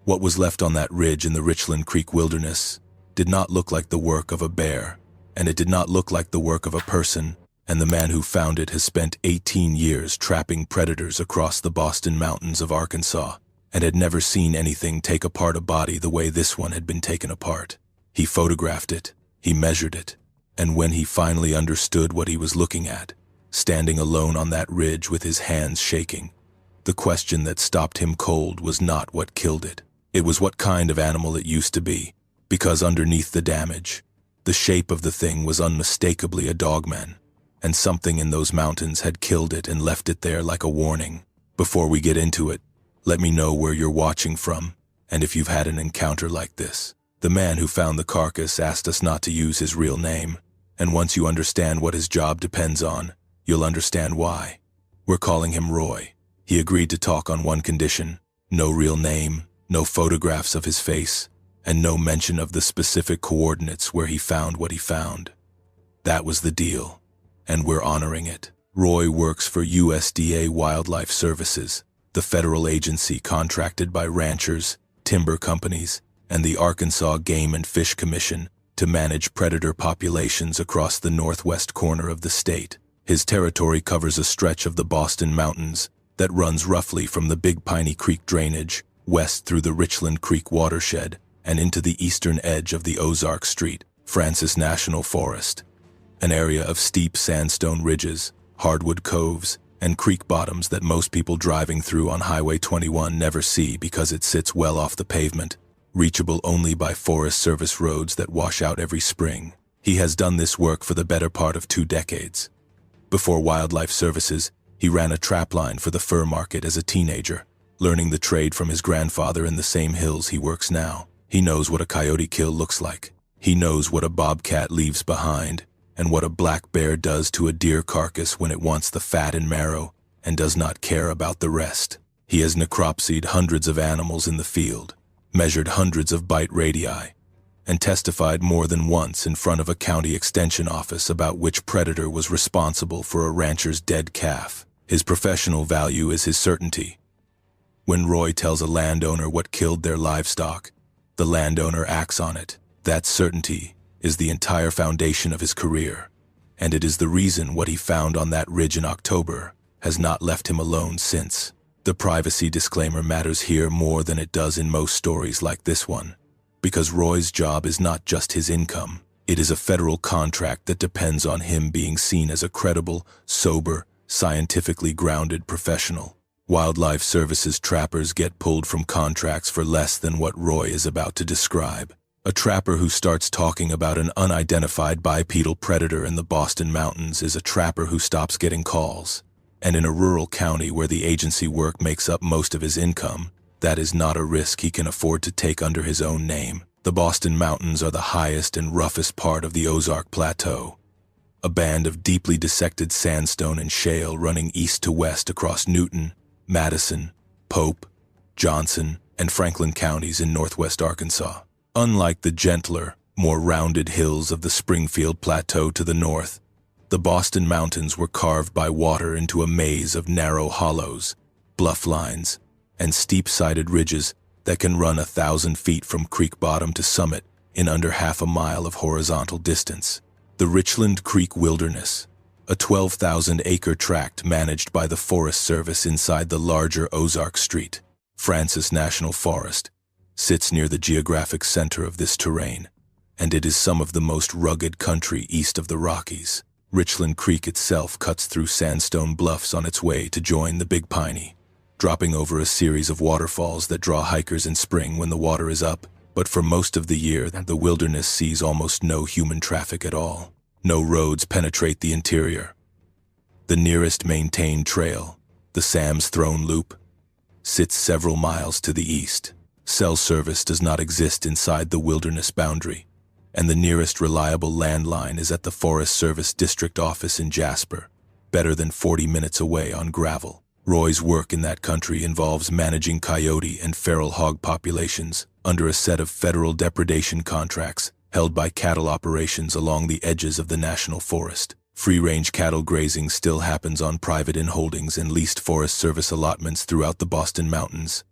What was left on that ridge in the Richland Creek Wilderness did not look like the work of a bear, and it did not look like the work of a person, and the man who found it has spent 18 years trapping predators across the Boston Mountains of Arkansas, and had never seen anything take apart a body the way this one had been taken apart. He photographed it, he measured it, and when he finally understood what he was looking at, standing alone on that ridge with his hands shaking, the question that stopped him cold was not what killed it. It was what kind of animal it used to be, because underneath the damage, the shape of the thing was unmistakably a dogman, and something in those mountains had killed it and left it there like a warning. Before we get into it, let me know where you're watching from, and if you've had an encounter like this. The man who found the carcass asked us not to use his real name, and once you understand what his job depends on, you'll understand why. We're calling him Roy. He agreed to talk on one condition: no real name, no photographs of his face, and no mention of the specific coordinates where he found what he found. That was the deal, and we're honoring it. Roy works for USDA Wildlife Services, the federal agency contracted by ranchers, timber companies, and the Arkansas Game and Fish Commission to manage predator populations across the northwest corner of the state. His territory covers a stretch of the Boston Mountains that runs roughly from the Big Piney Creek drainage west through the Richland Creek watershed and into the eastern edge of the Ozark Street, Francis National Forest, an area of steep sandstone ridges, hardwood coves, and creek bottoms that most people driving through on Highway 21 never see because it sits well off the pavement, reachable only by Forest Service roads that wash out every spring. He has done this work for the better part of 2 decades. Before Wildlife Services, he ran a trapline for the fur market as a teenager, learning the trade from his grandfather in the same hills he works now. He knows what a coyote kill looks like. He knows what a bobcat leaves behind, and what a black bear does to a deer carcass when it wants the fat and marrow and does not care about the rest. He has necropsied hundreds of animals in the field, measured hundreds of bite radii, and testified more than once in front of a county extension office about which predator was responsible for a rancher's dead calf. His professional value is his certainty. When Roy tells a landowner what killed their livestock, the landowner acts on it. That certainty is the entire foundation of his career, and it is the reason what he found on that ridge in October has not left him alone since. The privacy disclaimer matters here more than it does in most stories like this one, because Roy's job is not just his income. It is a federal contract that depends on him being seen as a credible, sober, scientifically grounded professional. Wildlife Services trappers get pulled from contracts for less than what Roy is about to describe. A trapper who starts talking about an unidentified bipedal predator in the Boston Mountains is a trapper who stops getting calls. And in a rural county where the agency work makes up most of his income, that is not a risk he can afford to take under his own name. The Boston Mountains are the highest and roughest part of the Ozark Plateau, a band of deeply dissected sandstone and shale running east to west across Newton, Madison, Pope, Johnson, and Franklin counties in northwest Arkansas. Unlike the gentler, more rounded hills of the Springfield Plateau to the north, the Boston Mountains were carved by water into a maze of narrow hollows, bluff lines, and steep-sided ridges that can run 1,000 feet from creek bottom to summit in under half a mile of horizontal distance. The Richland Creek Wilderness, a 12,000-acre tract managed by the Forest Service inside the larger Ozark Street, Francis National Forest, sits near the geographic center of this terrain, and it is some of the most rugged country east of the Rockies. Richland Creek itself cuts through sandstone bluffs on its way to join the Big Piney, dropping over a series of waterfalls that draw hikers in spring when the water is up, but for most of the year the wilderness sees almost no human traffic at all. No roads penetrate the interior. The nearest maintained trail, the Sam's Throne Loop, sits several miles to the east. Cell service does not exist inside the wilderness boundary, and the nearest reliable landline is at the Forest Service District Office in Jasper, better than 40 minutes away on gravel. Roy's work in that country involves managing coyote and feral hog populations under a set of federal depredation contracts held by cattle operations along the edges of the national forest. Free-range cattle grazing still happens on private inholdings and leased Forest Service allotments throughout the Boston Mountains,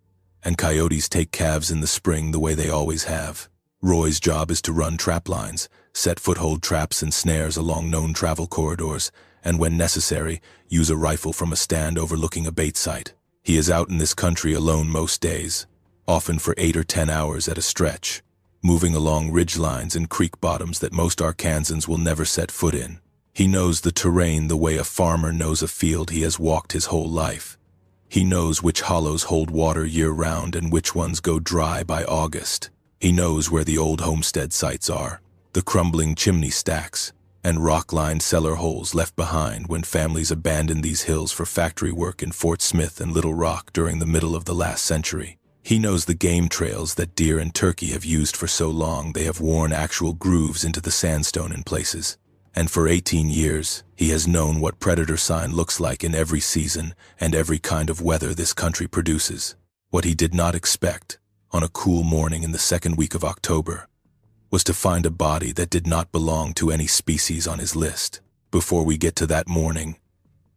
and coyotes take calves in the spring the way they always have. Roy's job is to run trap lines, set foothold traps and snares along known travel corridors, and when necessary, use a rifle from a stand overlooking a bait site. He is out in this country alone most days, often for 8 or 10 hours at a stretch, moving along ridge lines and creek bottoms that most Arkansans will never set foot in. He knows the terrain the way a farmer knows a field he has walked his whole life. He knows which hollows hold water year-round and which ones go dry by August. He knows where the old homestead sites are, the crumbling chimney stacks, and rock-lined cellar holes left behind when families abandoned these hills for factory work in Fort Smith and Little Rock during the middle of the last century. He knows the game trails that deer and turkey have used for so long they have worn actual grooves into the sandstone in places. And for 18 years, he has known what predator sign looks like in every season and every kind of weather this country produces. What he did not expect, on a cool morning in the second week of October, was to find a body that did not belong to any species on his list. Before we get to that morning,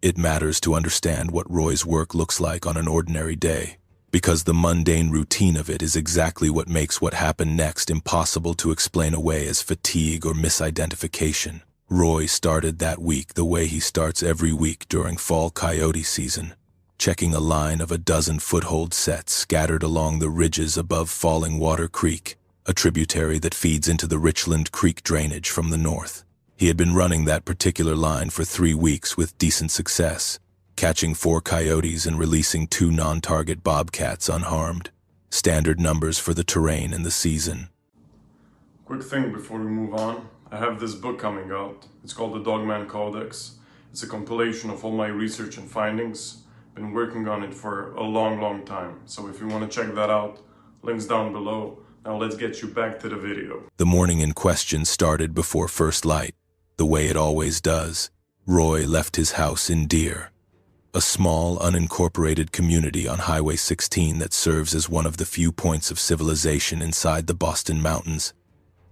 it matters to understand what Roy's work looks like on an ordinary day, because the mundane routine of it is exactly what makes what happened next impossible to explain away as fatigue or misidentification. Roy started that week the way he starts every week during fall coyote season, checking a line of a dozen foothold sets scattered along the ridges above Falling Water Creek, a tributary that feeds into the Richland Creek drainage from the north. He had been running that particular line for 3 weeks with decent success, catching 4 coyotes and releasing 2 non-target bobcats unharmed, standard numbers for the terrain and the season. Quick thing before we move on, I have this book coming out. It's called the Dogman Codex. It's a compilation of all my research and findings. Been working on it for a long time, so if you want to check that out, links down below. Now let's get you back to the video. The morning in question started before first light, the way it always does. Roy left his house in Deer, a small, unincorporated community on Highway 16 that serves as one of the few points of civilization inside the Boston Mountains.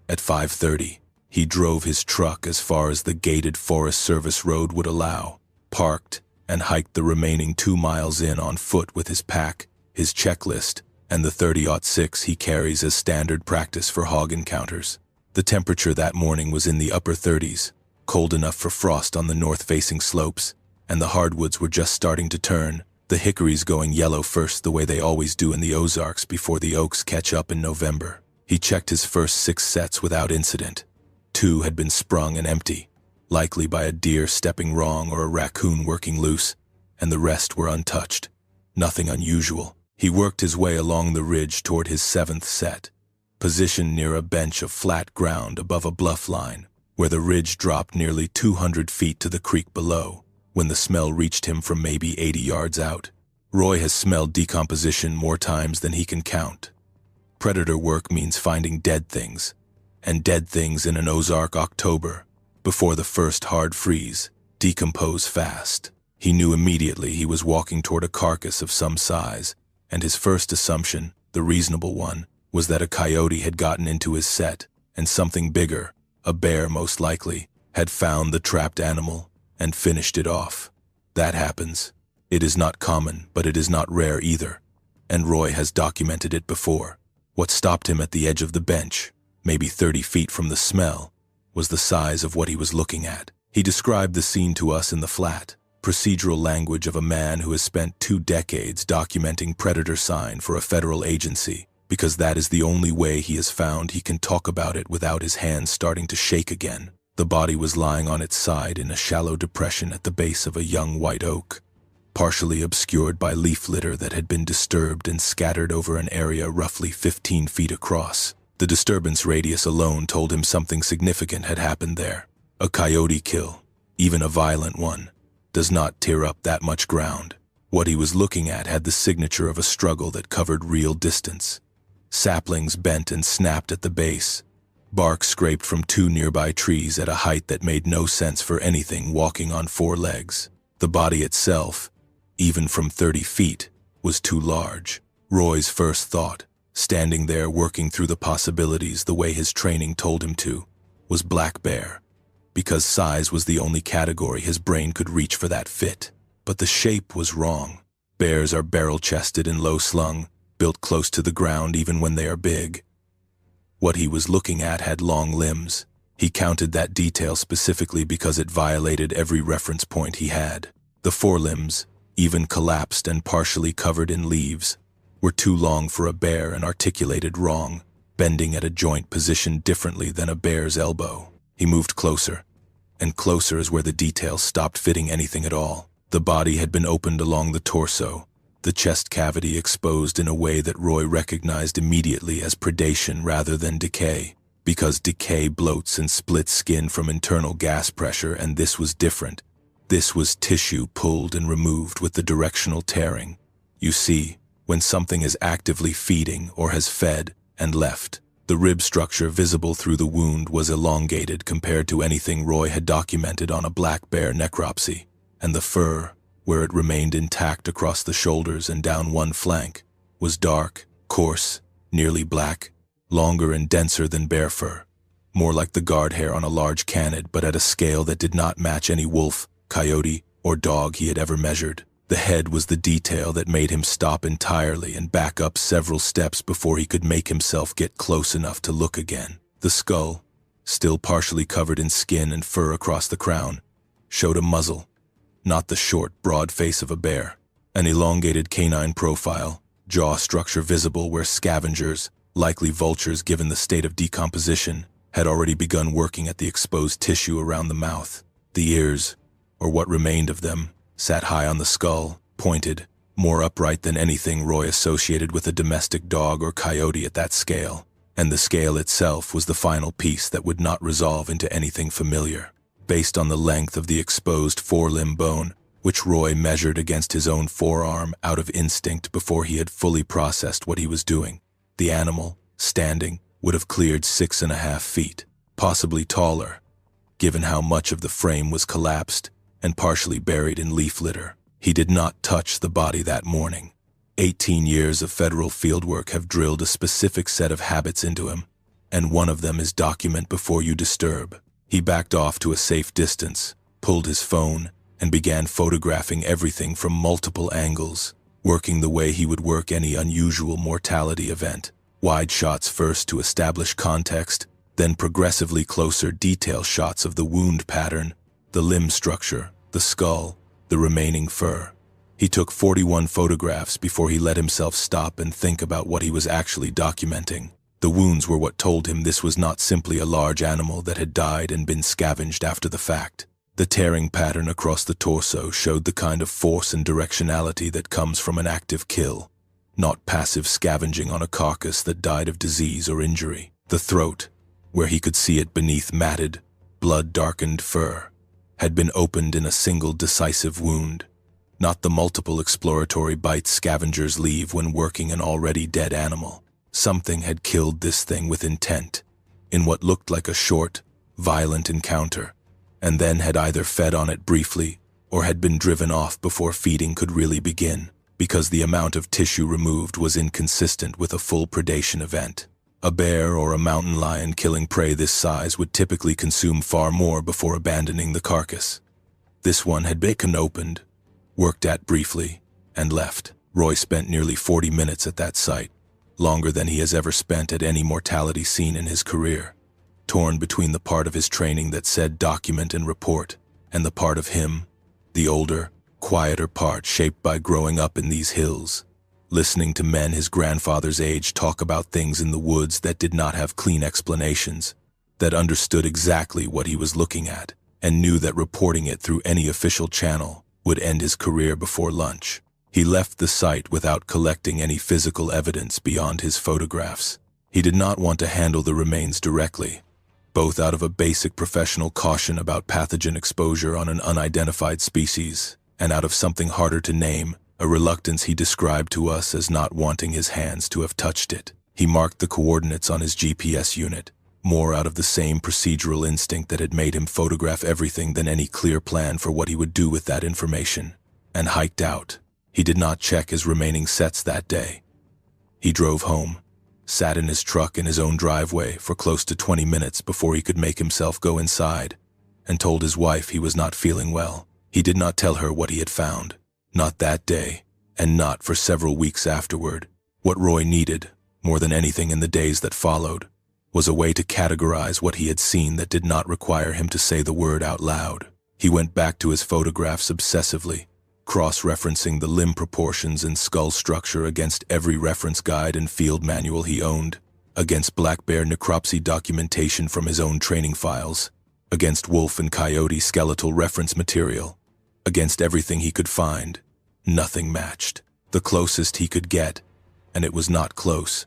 At 5:30, he drove his truck as far as the gated Forest Service road would allow, parked, and hiked the remaining 2 miles in on foot with his pack, his checklist, and the .30-06 he carries as standard practice for hog encounters. The temperature that morning was in the upper 30s, cold enough for frost on the north-facing slopes, and the hardwoods were just starting to turn, the hickories going yellow first the way they always do in the Ozarks before the oaks catch up in November. He checked his first 6 sets without incident. 2 had been sprung and empty, likely by a deer stepping wrong or a raccoon working loose, and the rest were untouched. Nothing unusual. He worked his way along the ridge toward his 7th set, positioned near a bench of flat ground above a bluff line, where the ridge dropped nearly 200 feet to the creek below, when the smell reached him from maybe 80 yards out. Roy has smelled decomposition more times than he can count. Predator work means finding dead things, and dead things in an Ozark October, before the first hard freeze, decompose fast. He knew immediately he was walking toward a carcass of some size, and his first assumption, the reasonable one, was that a coyote had gotten into his set, and something bigger, a bear most likely, had found the trapped animal and finished it off. That happens. It is not common, but it is not rare either, and Roy has documented it before. What stopped him at the edge of the bench, maybe 30 feet from the smell, was the size of what he was looking at. He described the scene to us in the flat, procedural language of a man who has spent 2 decades documenting predator sign for a federal agency, because that is the only way he has found he can talk about it without his hands starting to shake again. The body was lying on its side in a shallow depression at the base of a young white oak, partially obscured by leaf litter that had been disturbed and scattered over an area roughly 15 feet across. The disturbance radius alone told him something significant had happened there. A coyote kill, even a violent one, does not tear up that much ground. What he was looking at had the signature of a struggle that covered real distance. Saplings bent and snapped at the base, bark scraped from 2 nearby trees at a height that made no sense for anything walking on 4 legs. The body itself, even from 30 feet, was too large. Roy's first thought, standing there working through the possibilities the way his training told him to, was black bear, because size was the only category his brain could reach for that fit. But the shape was wrong. Bears are barrel-chested and low-slung, built close to the ground even when they are big. What he was looking at had long limbs. He counted that detail specifically because it violated every reference point he had. The forelimbs, even collapsed and partially covered in leaves, were too long for a bear and articulated wrong, bending at a joint positioned differently than a bear's elbow. He moved closer, and closer is where the details stopped fitting anything at all. The body had been opened along the torso, the chest cavity exposed in a way that Roy recognized immediately as predation rather than decay, because decay bloats and splits skin from internal gas pressure, and this was different. This was tissue pulled and removed with the directional tearing. You see, when something is actively feeding or has fed and left, the rib structure visible through the wound was elongated compared to anything Roy had documented on a black bear necropsy, and the fur, where it remained intact across the shoulders and down one flank, was dark, coarse, nearly black, longer and denser than bear fur, more like the guard hair on a large canid, but at a scale that did not match any wolf, coyote, or dog he had ever measured. The head was the detail that made him stop entirely and back up several steps before he could make himself get close enough to look again. The skull, still partially covered in skin and fur across the crown, showed a muzzle, not the short, broad face of a bear. An elongated canine profile, jaw structure visible where scavengers, likely vultures given the state of decomposition, had already begun working at the exposed tissue around the mouth. The ears, or what remained of them, sat high on the skull, pointed, more upright than anything Roy associated with a domestic dog or coyote at that scale, and the scale itself was the final piece that would not resolve into anything familiar. Based on the length of the exposed forelimb bone, which Roy measured against his own forearm out of instinct before he had fully processed what he was doing, the animal, standing, would have cleared 6.5 feet, possibly taller, given how much of the frame was collapsed and partially buried in leaf litter. He did not touch the body that morning. 18 years of federal fieldwork have drilled a specific set of habits into him, and one of them is document before you disturb. He backed off to a safe distance, pulled his phone, and began photographing everything from multiple angles, working the way he would work any unusual mortality event. Wide shots first to establish context, then progressively closer detail shots of the wound pattern, the limb structure, the skull, the remaining fur. He took 41 photographs before he let himself stop and think about what he was actually documenting. The wounds were what told him this was not simply a large animal that had died and been scavenged after the fact. The tearing pattern across the torso showed the kind of force and directionality that comes from an active kill, not passive scavenging on a carcass that died of disease or injury. The throat, where he could see it beneath matted, blood-darkened fur, had been opened in a single decisive wound, not the multiple exploratory bites scavengers leave when working an already dead animal. Something had killed this thing with intent, in what looked like a short, violent encounter, and then had either fed on it briefly or had been driven off before feeding could really begin, because the amount of tissue removed was inconsistent with a full predation event. A bear or a mountain lion killing prey this size would typically consume far more before abandoning the carcass. This one had been opened, worked at briefly, and left. Roy spent nearly 40 minutes at that site, longer than he has ever spent at any mortality scene in his career, torn between the part of his training that said document and report, and the part of him, the older, quieter part shaped by growing up in these hills, listening to men his grandfather's age talk about things in the woods that did not have clean explanations, that understood exactly what he was looking at, and knew that reporting it through any official channel would end his career before lunch. He left the site without collecting any physical evidence beyond his photographs. He did not want to handle the remains directly, both out of a basic professional caution about pathogen exposure on an unidentified species, and out of something harder to name, a reluctance he described to us as not wanting his hands to have touched it. He marked the coordinates on his GPS unit, more out of the same procedural instinct that had made him photograph everything than any clear plan for what he would do with that information, and hiked out. He did not check his remaining sets that day. He drove home, sat in his truck in his own driveway for close to 20 minutes before he could make himself go inside, and told his wife he was not feeling well. He did not tell her what he had found, not that day, and not for several weeks afterward. What Roy needed, more than anything in the days that followed, was a way to categorize what he had seen that did not require him to say the word out loud. He went back to his photographs obsessively, cross-referencing the limb proportions and skull structure against every reference guide and field manual he owned, against black bear necropsy documentation from his own training files, against wolf and coyote skeletal reference material, against everything he could find. Nothing matched. The closest he could get, and it was not close,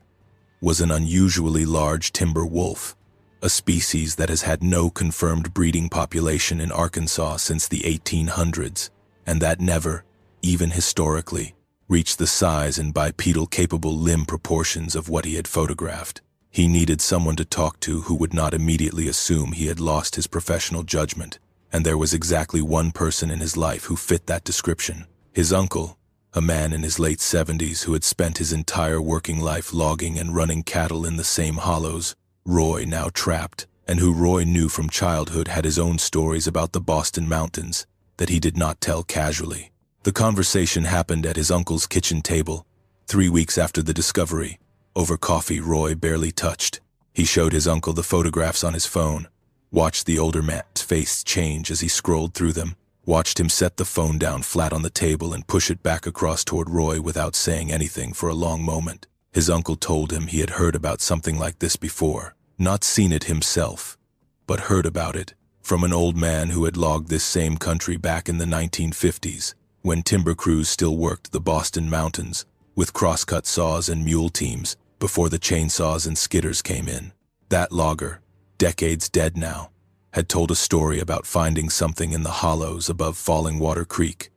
was an unusually large timber wolf, a species that has had no confirmed breeding population in Arkansas since the 1800s, and that never, even historically, reached the size and bipedal-capable limb proportions of what he had photographed. He needed someone to talk to who would not immediately assume he had lost his professional judgment, and there was exactly one person in his life who fit that description. His uncle, a man in his late 70s who had spent his entire working life logging and running cattle in the same hollows, Roy now trapped, and who Roy knew from childhood had his own stories about the Boston Mountains that he did not tell casually. The conversation happened at his uncle's kitchen table, 3 weeks after the discovery. Over coffee Roy barely touched. He showed his uncle the photographs on his phone, watched the older man's face change as he scrolled through them, watched him set the phone down flat on the table and push it back across toward Roy without saying anything for a long moment. His uncle told him he had heard about something like this before, not seen it himself, but heard about it from an old man who had logged this same country back in the 1950s, when timber crews still worked the Boston Mountains with crosscut saws and mule teams before the chainsaws and skidders came in. That logger, decades dead now, had told a story about finding something in the hollows above Falling Water Creek,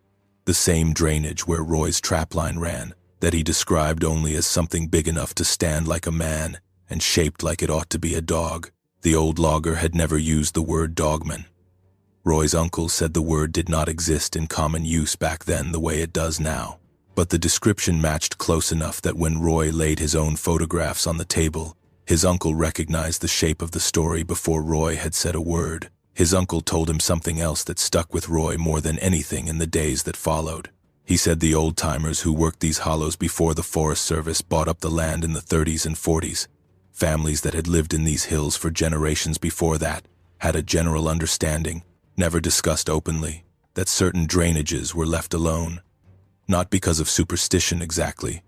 the same drainage where Roy's trapline ran, that he described only as something big enough to stand like a man and shaped like it ought to be a dog. The old logger had never used the word Dogman. Roy's uncle said the word did not exist in common use back then the way it does now, but the description matched close enough that when Roy laid his own photographs on the table, his uncle recognized the shape of the story before Roy had said a word. His uncle told him something else that stuck with Roy more than anything in the days that followed. He said the old-timers who worked these hollows before the Forest Service bought up the land in the 30s and 40s. Families that had lived in these hills for generations before that had a general understanding, never discussed openly, that certain drainages were left alone. Not because of superstition exactly.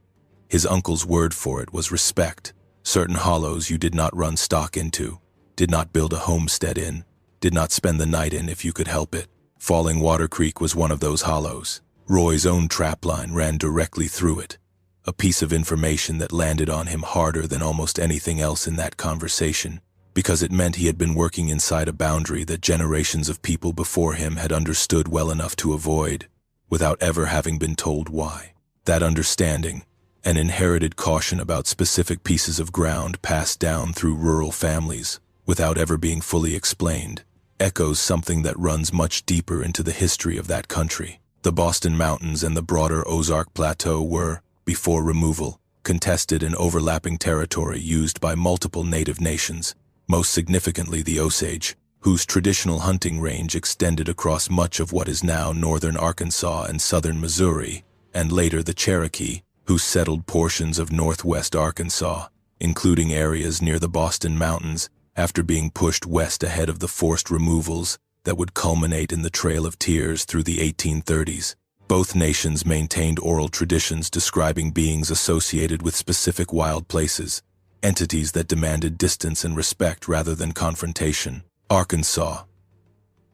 His uncle's word for it was respect. Certain hollows you did not run stock into, did not build a homestead in, did not spend the night in if you could help it. Falling Water Creek was one of those hollows. Roy's own trapline ran directly through it, a piece of information that landed on him harder than almost anything else in that conversation, because it meant he had been working inside a boundary that generations of people before him had understood well enough to avoid, without ever having been told why. That understanding, an inherited caution about specific pieces of ground passed down through rural families, without ever being fully explained, echoes something that runs much deeper into the history of that country. The Boston Mountains and the broader Ozark Plateau were, before removal, contested and overlapping territory used by multiple native nations, most significantly the Osage, whose traditional hunting range extended across much of what is now northern Arkansas and southern Missouri, and later the Cherokee, who settled portions of northwest Arkansas, including areas near the Boston Mountains, after being pushed west ahead of the forced removals that would culminate in the Trail of Tears through the 1830s. Both nations maintained oral traditions describing beings associated with specific wild places, entities that demanded distance and respect rather than confrontation. Arkansas.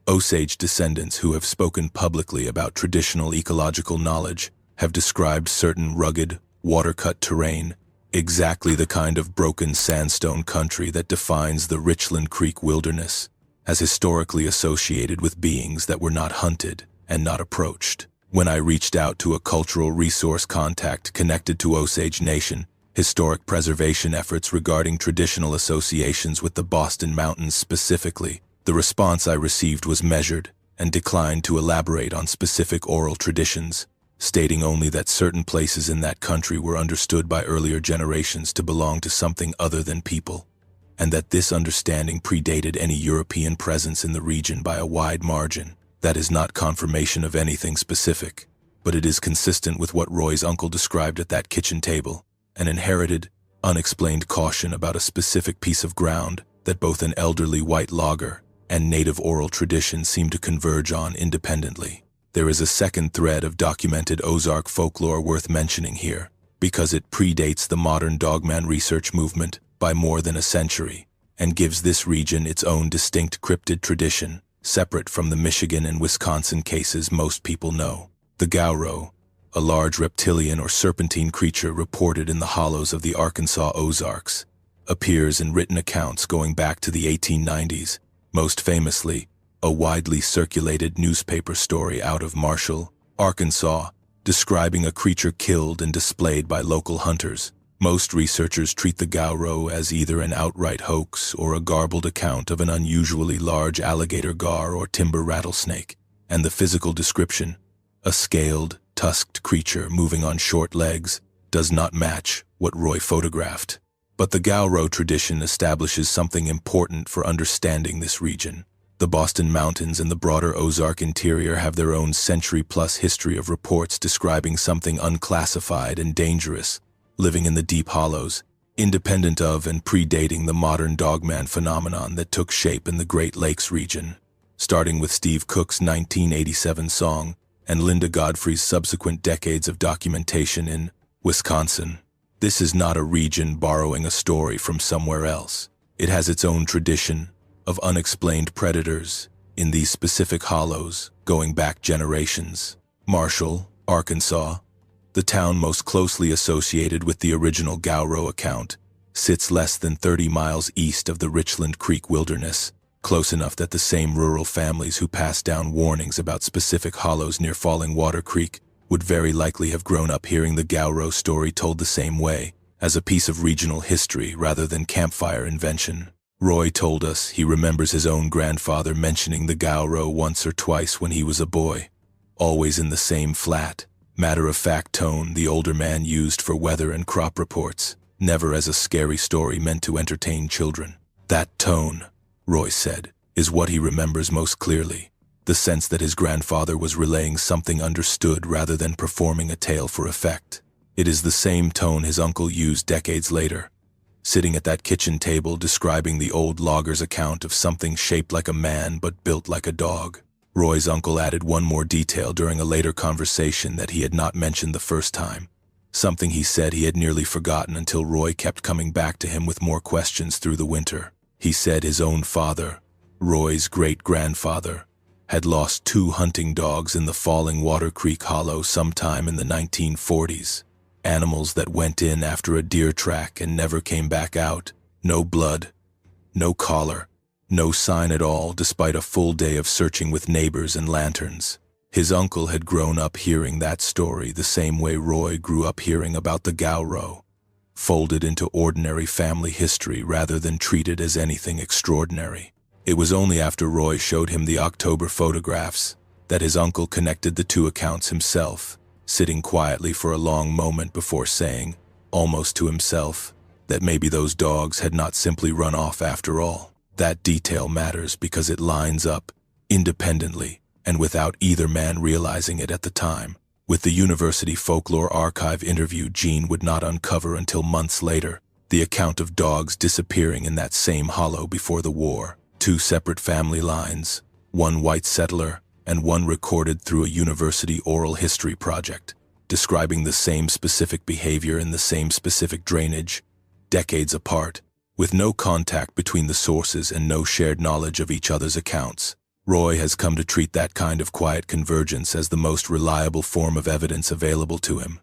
Osage descendants who have spoken publicly about traditional ecological knowledge have described certain rugged, water-cut terrain, exactly the kind of broken sandstone country that defines the Richland Creek Wilderness, as historically associated with beings that were not hunted and not approached. When I reached out to a cultural resource contact connected to Osage Nation, historic preservation efforts regarding traditional associations with the Boston Mountains specifically, the response I received was measured and declined to elaborate on specific oral traditions, stating only that certain places in that country were understood by earlier generations to belong to something other than people, and that this understanding predated any European presence in the region by a wide margin. That is not confirmation of anything specific, but it is consistent with what Roy's uncle described at that kitchen table, an inherited, unexplained caution about a specific piece of ground that both an elderly white logger and native oral tradition seem to converge on independently. There is a second thread of documented Ozark folklore worth mentioning here, because it predates the modern Dogman research movement by more than a century, and gives this region its own distinct cryptid tradition, separate from the Michigan and Wisconsin cases most people know. The Gauro, a large reptilian or serpentine creature reported in the hollows of the Arkansas Ozarks, appears in written accounts going back to the 1890s, most famously, a widely circulated newspaper story out of Marshall, Arkansas, describing a creature killed and displayed by local hunters. Most researchers treat the Gauro as either an outright hoax or a garbled account of an unusually large alligator gar or timber rattlesnake, and the physical description, a scaled, tusked creature moving on short legs, does not match what Roy photographed. But the Gauro tradition establishes something important for understanding this region. The Boston Mountains and the broader Ozark interior have their own century-plus history of reports describing something unclassified and dangerous, living in the deep hollows, independent of and predating the modern Dogman phenomenon that took shape in the Great Lakes region, starting with Steve Cook's 1987 song and Linda Godfrey's subsequent decades of documentation in Wisconsin. This is not a region borrowing a story from somewhere else. It has its own tradition of unexplained predators in these specific hollows going back generations. Marshall, Arkansas, the town most closely associated with the original Gauro account, sits less than 30 miles east of the Richland Creek Wilderness, close enough that the same rural families who passed down warnings about specific hollows near Falling Water Creek would very likely have grown up hearing the Gauro story told the same way, as a piece of regional history rather than campfire invention. Roy told us he remembers his own grandfather mentioning the Gauro once or twice when he was a boy, always in the same flat, matter-of-fact tone the older man used for weather and crop reports, never as a scary story meant to entertain children. That tone, Roy said, is what he remembers most clearly. The sense that his grandfather was relaying something understood rather than performing a tale for effect. It is the same tone his uncle used decades later, sitting at that kitchen table describing the old logger's account of something shaped like a man but built like a dog. Roy's uncle added one more detail during a later conversation that he had not mentioned the first time, something he said he had nearly forgotten until Roy kept coming back to him with more questions through the winter. He said his own father, Roy's great-grandfather, had lost 2 hunting dogs in the Falling Water Creek Hollow sometime in the 1940s. Animals that went in after a deer track and never came back out. No blood, no collar, no sign at all despite a full day of searching with neighbors and lanterns. His uncle had grown up hearing that story the same way Roy grew up hearing about the Gauro, folded into ordinary family history rather than treated as anything extraordinary. It was only after Roy showed him the October photographs that his uncle connected the two accounts himself, sitting quietly for a long moment before saying, almost to himself, that maybe those dogs had not simply run off after all. That detail matters because it lines up, independently, and without either man realizing it at the time, with the University Folklore Archive interview Gene would not uncover until months later, the account of dogs disappearing in that same hollow before the war. 2 separate family lines, one white settler and one recorded through a university oral history project, describing the same specific behavior in the same specific drainage, decades apart, with no contact between the sources and no shared knowledge of each other's accounts. Roy has come to treat that kind of quiet convergence as the most reliable form of evidence available to him,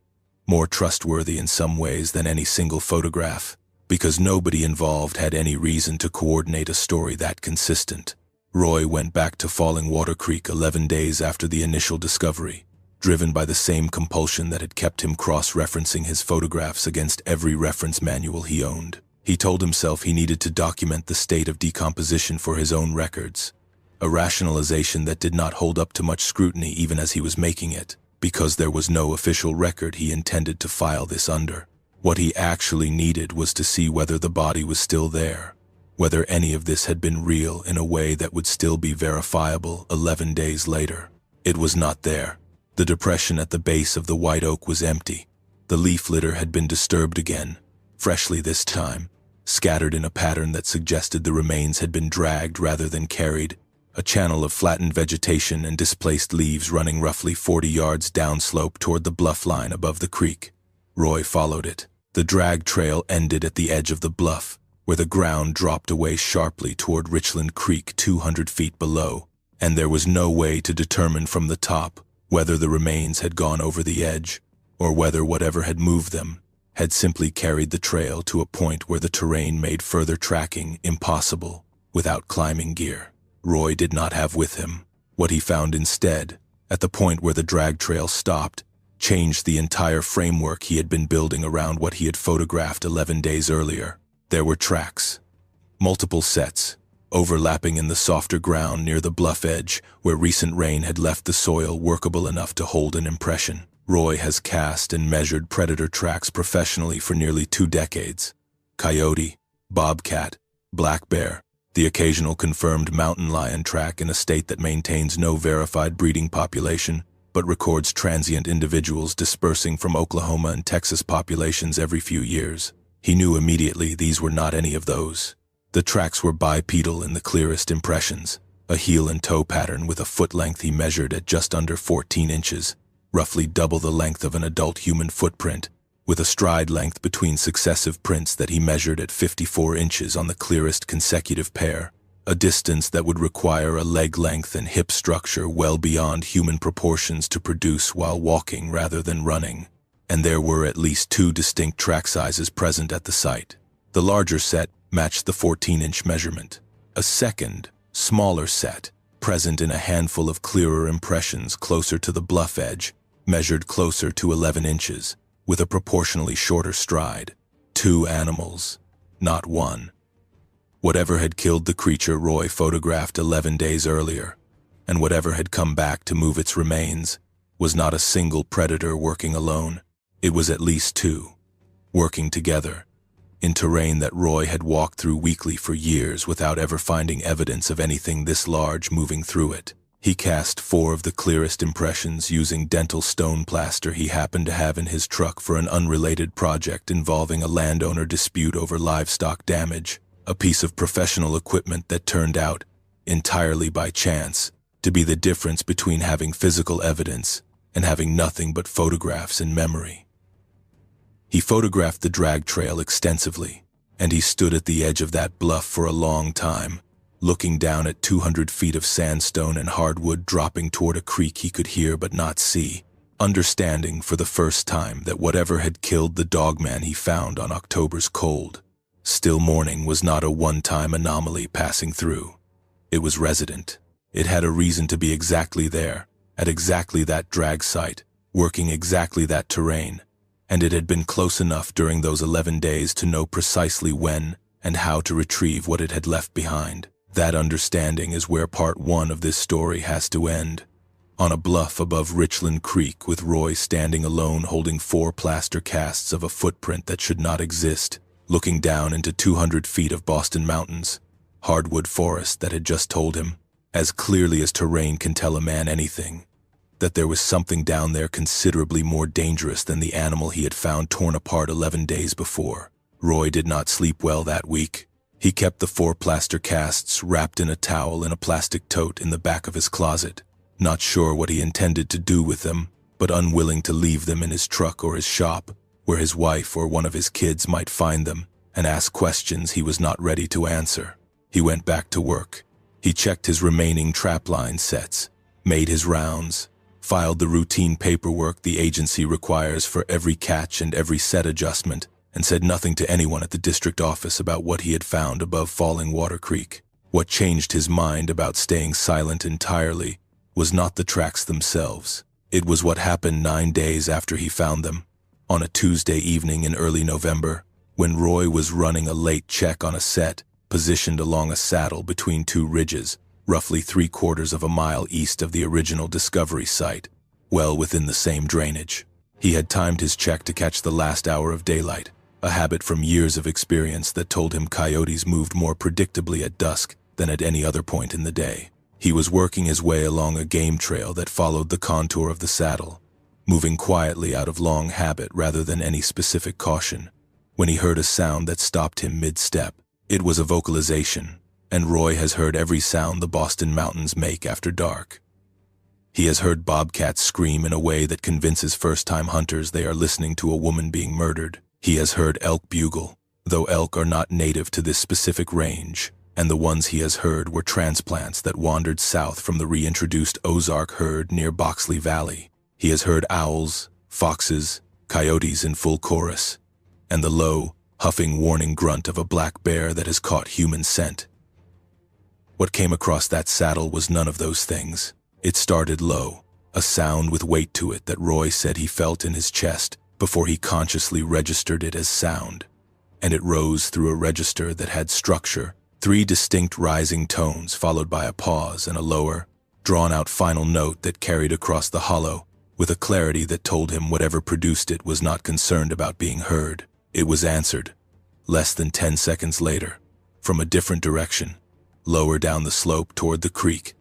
more trustworthy in some ways than any single photograph, because nobody involved had any reason to coordinate a story that consistent. Roy went back to Falling Water Creek 11 days after the initial discovery, driven by the same compulsion that had kept him cross-referencing his photographs against every reference manual he owned. He told himself he needed to document the state of decomposition for his own records, a rationalization that did not hold up to much scrutiny even as he was making it, because there was no official record he intended to file this under. What he actually needed was to see whether the body was still there, whether any of this had been real in a way that would still be verifiable 11 days later. It was not there. The depression at the base of the white oak was empty, The leaf litter had been disturbed again, freshly this time, scattered in a pattern that suggested the remains had been dragged rather than carried, a channel of flattened vegetation and displaced leaves running roughly 40 yards downslope toward the bluff line above the creek. Roy followed it. The drag trail ended at the edge of the bluff, where the ground dropped away sharply toward Richland Creek 200 feet below, and there was no way to determine from the top whether the remains had gone over the edge, or whether whatever had moved them had simply carried the trail to a point where the terrain made further tracking impossible without climbing gear. Roy did not have with him. What he found instead, at the point where the drag trail stopped, changed the entire framework he had been building around what he had photographed 11 days earlier. There were tracks, multiple sets, overlapping in the softer ground near the bluff edge where recent rain had left the soil workable enough to hold an impression. Roy has cast and measured predator tracks professionally for nearly 2 decades. Coyote, bobcat, black bear, the occasional confirmed mountain lion track in a state that maintains no verified breeding population, but records transient individuals dispersing from Oklahoma and Texas populations every few years. He knew immediately these were not any of those. The tracks were bipedal in the clearest impressions, a heel and toe pattern with a foot length he measured at just under 14 inches, roughly double the length of an adult human footprint, with a stride length between successive prints that he measured at 54 inches on the clearest consecutive pair, a distance that would require a leg length and hip structure well beyond human proportions to produce while walking rather than running. And there were at least 2 distinct track sizes present at the site. The larger set matched the 14-inch measurement. A second, smaller set, present in a handful of clearer impressions closer to the bluff edge, measured closer to 11 inches, with a proportionally shorter stride. 2 animals, not one. Whatever had killed the creature Roy photographed 11 days earlier, and whatever had come back to move its remains, was not a single predator working alone. It was at least 2, working together, in terrain that Roy had walked through weekly for years without ever finding evidence of anything this large moving through it. He cast 4 of the clearest impressions using dental stone plaster he happened to have in his truck for an unrelated project involving a landowner dispute over livestock damage, a piece of professional equipment that turned out, entirely by chance, to be the difference between having physical evidence and having nothing but photographs in memory. He photographed the drag trail extensively, and he stood at the edge of that bluff for a long time, looking down at 200 feet of sandstone and hardwood dropping toward a creek he could hear but not see, understanding for the first time that whatever had killed the dogman he found on October's cold, still morning was not a one-time anomaly passing through. It was resident. It had a reason to be exactly there, at exactly that drag site, working exactly that terrain, and it had been close enough during those 11 days to know precisely when and how to retrieve what it had left behind. That understanding is where part 1 of this story has to end. On a bluff above Richland Creek, with Roy standing alone holding 4 plaster casts of a footprint that should not exist, looking down into 200 feet of Boston mountains, hardwood forest that had just told him, as clearly as terrain can tell a man anything, that there was something down there considerably more dangerous than the animal he had found torn apart 11 days before. Roy did not sleep well that week. He kept the 4 plaster casts wrapped in a towel in a plastic tote in the back of his closet, not sure what he intended to do with them, but unwilling to leave them in his truck or his shop, where his wife or one of his kids might find them and ask questions he was not ready to answer. He went back to work. He checked his remaining trapline sets, made his rounds, filed the routine paperwork the agency requires for every catch and every set adjustment, and said nothing to anyone at the district office about what he had found above Falling Water Creek. What changed his mind about staying silent entirely was not the tracks themselves. It was what happened 9 days after he found them, on a Tuesday evening in early November, when Roy was running a late check on a set positioned along a saddle between 2 ridges, roughly 3/4 of a mile east of the original discovery site, well within the same drainage. He had timed his check to catch the last hour of daylight, a habit from years of experience that told him coyotes moved more predictably at dusk than at any other point in the day. He was working his way along a game trail that followed the contour of the saddle, moving quietly out of long habit rather than any specific caution, when he heard a sound that stopped him mid-step. It was a vocalization, and Roy has heard every sound the Boston mountains make after dark. He has heard bobcats scream in a way that convinces first-time hunters they are listening to a woman being murdered. He has heard elk bugle, though elk are not native to this specific range, and the ones he has heard were transplants that wandered south from the reintroduced Ozark herd near Boxley Valley. He has heard owls, foxes, coyotes in full chorus, and the low, huffing warning grunt of a black bear that has caught human scent. What came across that saddle was none of those things. It started low, a sound with weight to it that Roy said he felt in his chest before he consciously registered it as sound. And it rose through a register that had structure, 3 distinct rising tones followed by a pause and a lower, drawn-out final note that carried across the hollow with a clarity that told him whatever produced it was not concerned about being heard. It was answered, less than 10 seconds later, from a different direction, lower down the slope toward the creek.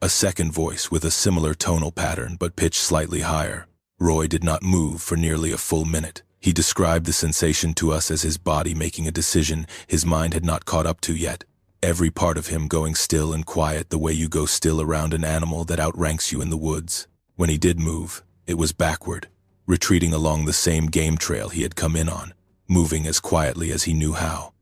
A second voice with a similar tonal pattern but pitched slightly higher. Roy did not move for nearly a full minute. He described the sensation to us as his body making a decision his mind had not caught up to yet. Every part of him going still and quiet the way you go still around an animal that outranks you in the woods. When he did move, it was backward, retreating along the same game trail he had come in on, moving as quietly as he knew how.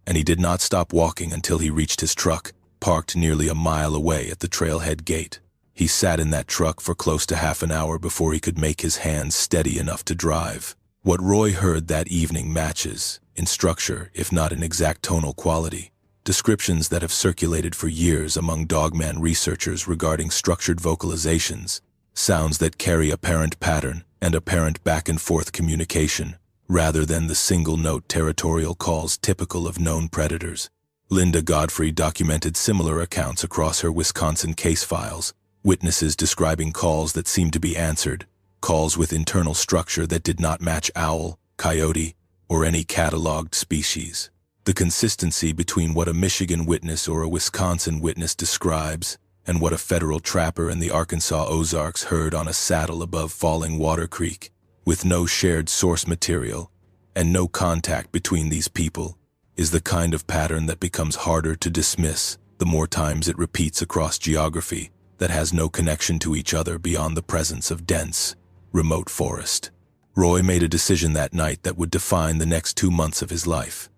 And he did not stop walking until he reached his truck, parked nearly a mile away at the trailhead gate. He sat in that truck for close to half an hour before he could make his hands steady enough to drive. What Roy heard that evening matches, in structure if not in exact tonal quality, descriptions that have circulated for years among Dogman researchers regarding structured vocalizations, sounds that carry apparent pattern and apparent back-and-forth communication, rather than the single-note territorial calls typical of known predators. Linda Godfrey documented similar accounts across her Wisconsin case files, witnesses describing calls that seemed to be answered, calls with internal structure that did not match owl, coyote, or any cataloged species. The consistency between what a Michigan witness or a Wisconsin witness describes and what a federal trapper in the Arkansas Ozarks heard on a saddle above Falling Water Creek, with no shared source material and no contact between these people, is the kind of pattern that becomes harder to dismiss the more times it repeats across geography that has no connection to each other beyond the presence of dense, remote forest. Roy made a decision that night that would define the next 2 months of his life.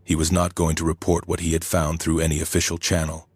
He was not going to report what he had found through any official channel,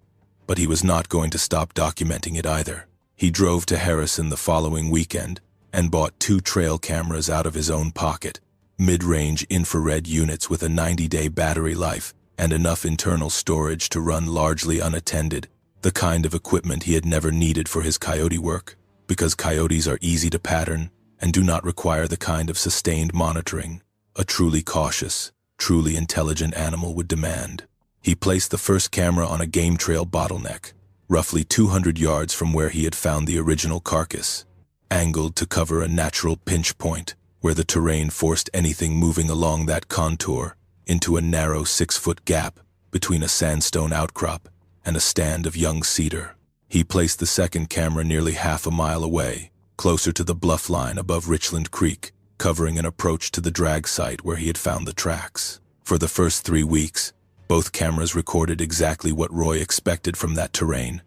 but he was not going to stop documenting it either. He drove to Harrison the following weekend and bought 2 trail cameras out of his own pocket, mid-range infrared units with a 90-day battery life and enough internal storage to run largely unattended, the kind of equipment he had never needed for his coyote work, because coyotes are easy to pattern and do not require the kind of sustained monitoring a truly cautious, truly intelligent animal would demand. He placed the first camera on a game trail bottleneck, roughly 200 yards from where he had found the original carcass, angled to cover a natural pinch point where the terrain forced anything moving along that contour into a narrow 6-foot gap between a sandstone outcrop and a stand of young cedar. He placed the second camera nearly half a mile away, closer to the bluff line above Richland Creek, covering an approach to the drag site where he had found the tracks. For the first 3 weeks, both cameras recorded exactly what Roy expected from that terrain: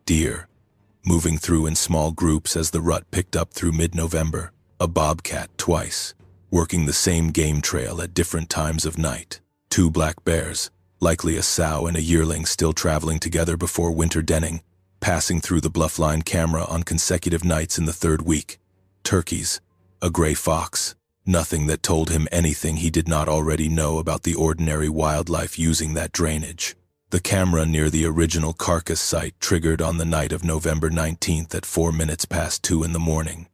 deer, moving through in small groups as the rut picked up through mid-November, a bobcat twice, working the same game trail at different times of night, 2 black bears, likely a sow and a yearling still traveling together before winter denning, passing through the bluff line camera on consecutive nights in the 3rd week, turkeys, a gray fox, nothing that told him anything he did not already know about the ordinary wildlife using that drainage. The camera near the original carcass site triggered on the night of November 19th at 4 minutes past 2 in the morning,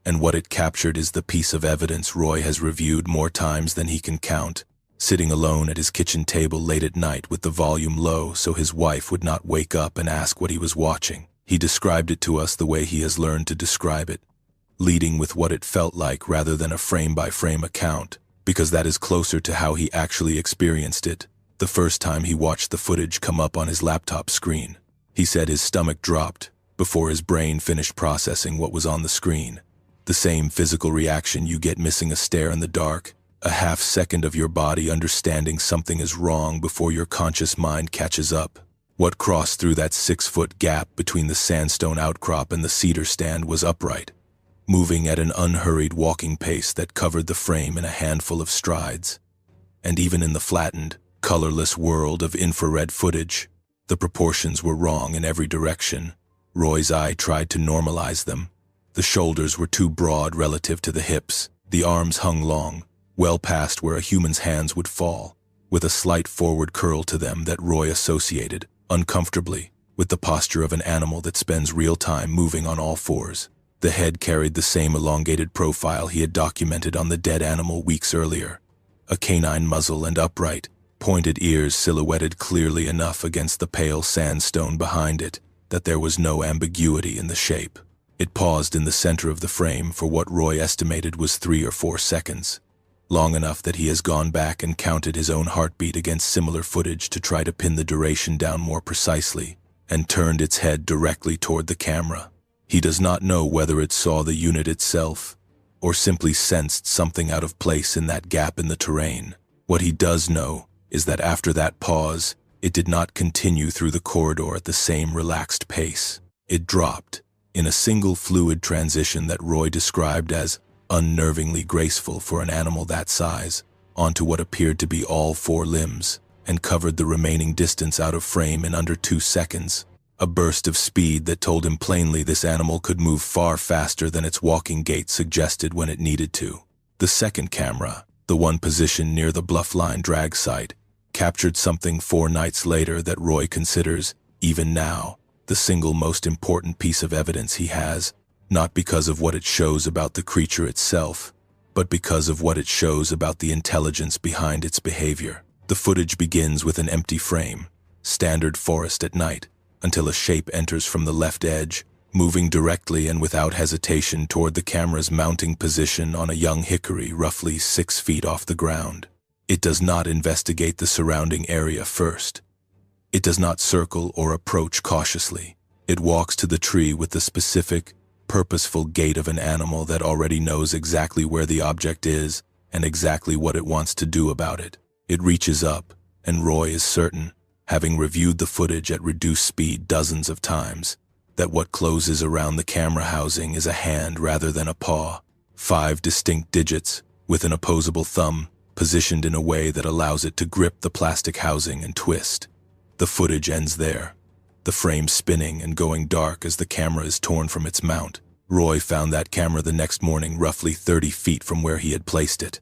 and what it captured is the piece of evidence Roy has reviewed more times than he can count, sitting alone at his kitchen table late at night with the volume low so his wife would not wake up and ask what he was watching. He described it to us the way he has learned to describe it, leading with what it felt like rather than a frame-by-frame account, because that is closer to how he actually experienced it the first time he watched the footage come up on his laptop screen. He said his stomach dropped before his brain finished processing what was on the screen. The same physical reaction you get missing a stare in the dark, a half second of your body understanding something is wrong before your conscious mind catches up. What crossed through that 6-foot gap between the sandstone outcrop and the cedar stand was upright, moving at an unhurried walking pace that covered the frame in a handful of strides. And even in the flattened, colorless world of infrared footage, the proportions were wrong in every direction. Roy's eye tried to normalize them. The shoulders were too broad relative to the hips. The arms hung long, well past where a human's hands would fall, with a slight forward curl to them that Roy associated, uncomfortably, with the posture of an animal that spends real time moving on all fours. The head carried the same elongated profile he had documented on the dead animal weeks earlier. A canine muzzle and upright, pointed ears silhouetted clearly enough against the pale sandstone behind it that there was no ambiguity in the shape. It paused in the center of the frame for what Roy estimated was 3 or 4 seconds, long enough that he has gone back and counted his own heartbeat against similar footage to try to pin the duration down more precisely, and turned its head directly toward the camera. He does not know whether it saw the unit itself, or simply sensed something out of place in that gap in the terrain. What he does know is that after that pause, it did not continue through the corridor at the same relaxed pace. It dropped, in a single fluid transition that Roy described as unnervingly graceful for an animal that size, onto what appeared to be all 4 limbs, and covered the remaining distance out of frame in under 2 seconds. A burst of speed that told him plainly this animal could move far faster than its walking gait suggested when it needed to. The second camera, the one positioned near the Bluffline drag site, captured something 4 nights later that Roy considers, even now, the single most important piece of evidence he has, not because of what it shows about the creature itself, but because of what it shows about the intelligence behind its behavior. The footage begins with an empty frame, standard forest at night, until a shape enters from the left edge, moving directly and without hesitation toward the camera's mounting position on a young hickory roughly 6 feet off the ground. It does not investigate the surrounding area first. It does not circle or approach cautiously. It walks to the tree with the specific, purposeful gait of an animal that already knows exactly where the object is and exactly what it wants to do about it. It reaches up, and Roy is certain, having reviewed the footage at reduced speed dozens of times, that what closes around the camera housing is a hand rather than a paw. 5 distinct digits, with an opposable thumb, positioned in a way that allows it to grip the plastic housing and twist. The footage ends there, the frame spinning and going dark as the camera is torn from its mount. Roy found that camera the next morning roughly 30 feet from where he had placed it.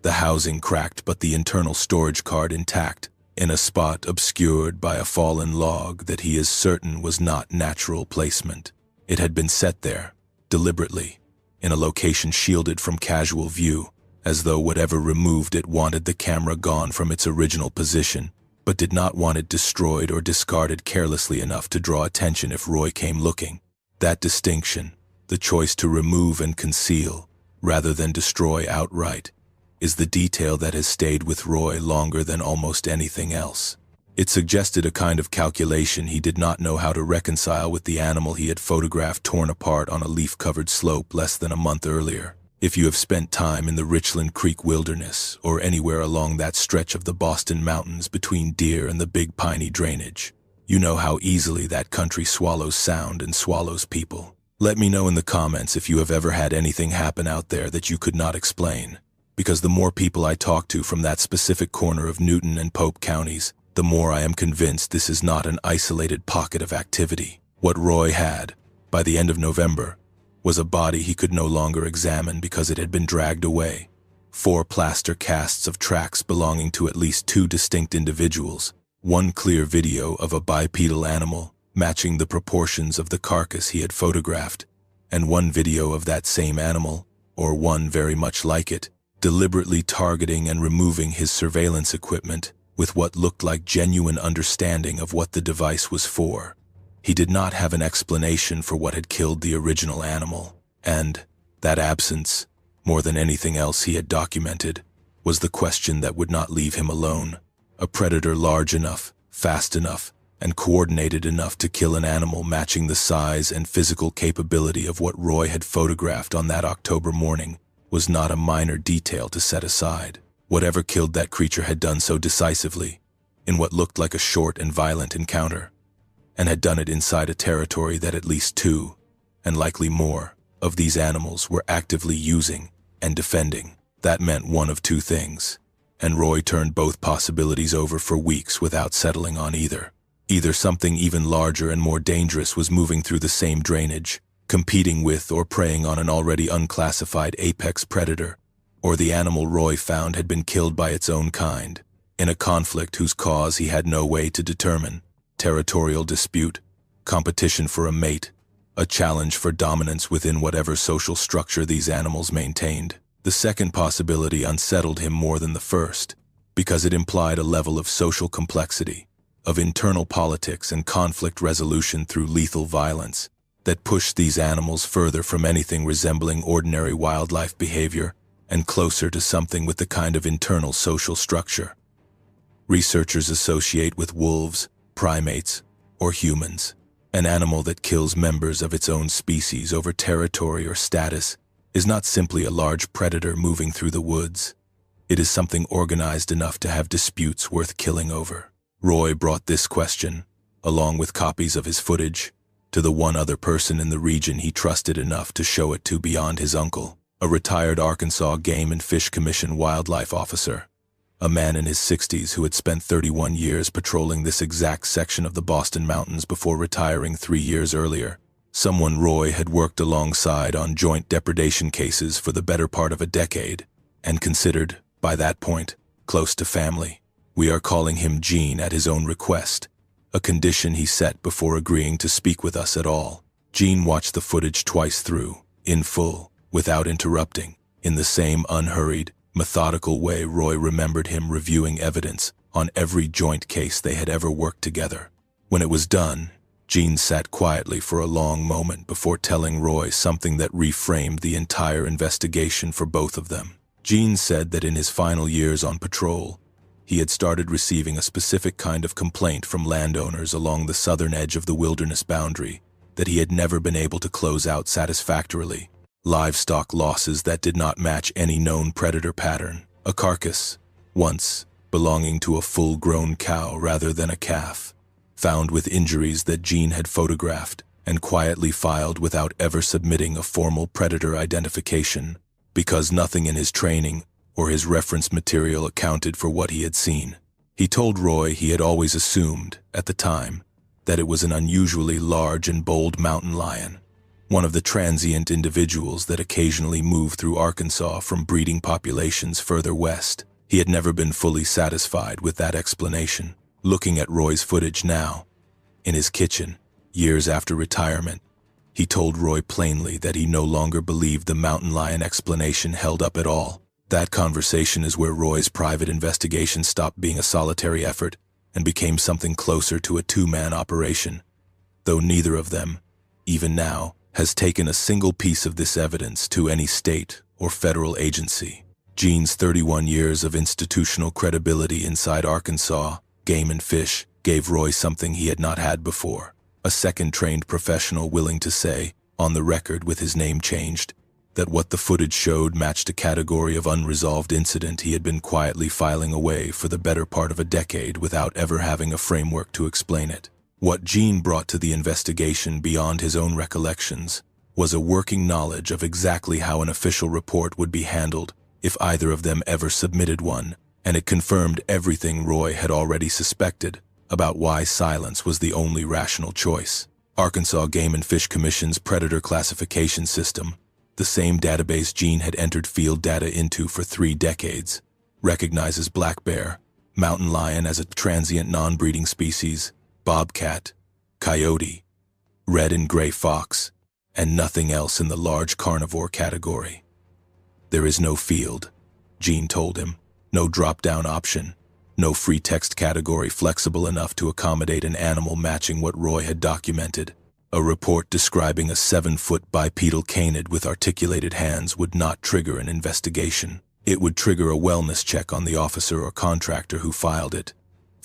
The housing cracked but the internal storage card intact, in a spot obscured by a fallen log that he is certain was not natural placement. It had been set there, deliberately, in a location shielded from casual view, as though whatever removed it wanted the camera gone from its original position, but did not want it destroyed or discarded carelessly enough to draw attention if Roy came looking. That distinction, the choice to remove and conceal, rather than destroy outright, is the detail that has stayed with Roy longer than almost anything else. It suggested a kind of calculation he did not know how to reconcile with the animal he had photographed torn apart on a leaf-covered slope less than a month earlier. If you have spent time in the Richland Creek Wilderness or anywhere along that stretch of the Boston Mountains between Deer and the Big Piney Drainage, you know how easily that country swallows sound and swallows people. Let me know in the comments if you have ever had anything happen out there that you could not explain, because the more people I talk to from that specific corner of Newton and Pope counties, the more I am convinced this is not an isolated pocket of activity. What Roy had, by the end of November, was a body he could no longer examine because it had been dragged away. 4 plaster casts of tracks belonging to at least 2 distinct individuals, 1 clear video of a bipedal animal matching the proportions of the carcass he had photographed, and 1 video of that same animal, or one very much like it, deliberately targeting and removing his surveillance equipment with what looked like genuine understanding of what the device was for. He did not have an explanation for what had killed the original animal, and that absence, more than anything else he had documented, was the question that would not leave him alone. A predator large enough, fast enough, and coordinated enough to kill an animal matching the size and physical capability of what Roy had photographed on that October morning was not a minor detail to set aside. Whatever killed that creature had done so decisively, in what looked like a short and violent encounter, and had done it inside a territory that at least two, and likely more, of these animals were actively using and defending. That meant one of two things, and Roy turned both possibilities over for weeks without settling on either. Either something even larger and more dangerous was moving through the same drainage, competing with or preying on an already unclassified apex predator, or the animal Roy found had been killed by its own kind, in a conflict whose cause he had no way to determine. Territorial dispute, competition for a mate, a challenge for dominance within whatever social structure these animals maintained. The second possibility unsettled him more than the first, because it implied a level of social complexity, of internal politics and conflict resolution through lethal violence, that pushed these animals further from anything resembling ordinary wildlife behavior and closer to something with the kind of internal social structure researchers associate with wolves, primates, or humans. An animal that kills members of its own species over territory or status is not simply a large predator moving through the woods. It is something organized enough to have disputes worth killing over. Roy brought this question, along with copies of his footage, to the one other person in the region he trusted enough to show it to beyond his uncle, a retired Arkansas Game and Fish Commission wildlife officer, a man in his 60s who had spent 31 years patrolling this exact section of the Boston Mountains before retiring 3 years earlier. Someone Roy had worked alongside on joint depredation cases for the better part of a decade, and considered, by that point, close to family. We are calling him Gene at his own request, a condition he set before agreeing to speak with us at all. Gene watched the footage twice through, in full, without interrupting, in the same unhurried, methodical way Roy remembered him reviewing evidence on every joint case they had ever worked together. When it was done, Gene sat quietly for a long moment before telling Roy something that reframed the entire investigation for both of them. Gene said that in his final years on patrol, he had started receiving a specific kind of complaint from landowners along the southern edge of the wilderness boundary that he had never been able to close out satisfactorily. Livestock losses that did not match any known predator pattern. A carcass, once belonging to a full-grown cow rather than a calf, found with injuries that Gene had photographed and quietly filed without ever submitting a formal predator identification, because nothing in his training or his reference material accounted for what he had seen. He told Roy he had always assumed, at the time, that it was an unusually large and bold mountain lion, one of the transient individuals that occasionally move through Arkansas from breeding populations further west. He had never been fully satisfied with that explanation. Looking at Roy's footage now, in his kitchen, years after retirement, he told Roy plainly that he no longer believed the mountain lion explanation held up at all. That conversation is where Roy's private investigation stopped being a solitary effort and became something closer to a two-man operation, though neither of them, even now, has taken a single piece of this evidence to any state or federal agency. Gene's 31 years of institutional credibility inside Arkansas, Game and Fish, gave Roy something he had not had before, a second-trained professional willing to say, on the record with his name changed, that what the footage showed matched a category of unresolved incident he had been quietly filing away for the better part of a decade without ever having a framework to explain it. What Gene brought to the investigation beyond his own recollections was a working knowledge of exactly how an official report would be handled if either of them ever submitted one, and it confirmed everything Roy had already suspected about why silence was the only rational choice. Arkansas Game and Fish Commission's predator classification system, the same database Gene had entered field data into for 3 decades, recognizes black bear, mountain lion as a transient non-breeding species, bobcat, coyote, red and gray fox, and nothing else in the large carnivore category. There is no field, Gene told him, no drop-down option, no free text category flexible enough to accommodate an animal matching what Roy had documented. A report describing a 7-foot bipedal canid with articulated hands would not trigger an investigation. It would trigger a wellness check on the officer or contractor who filed it.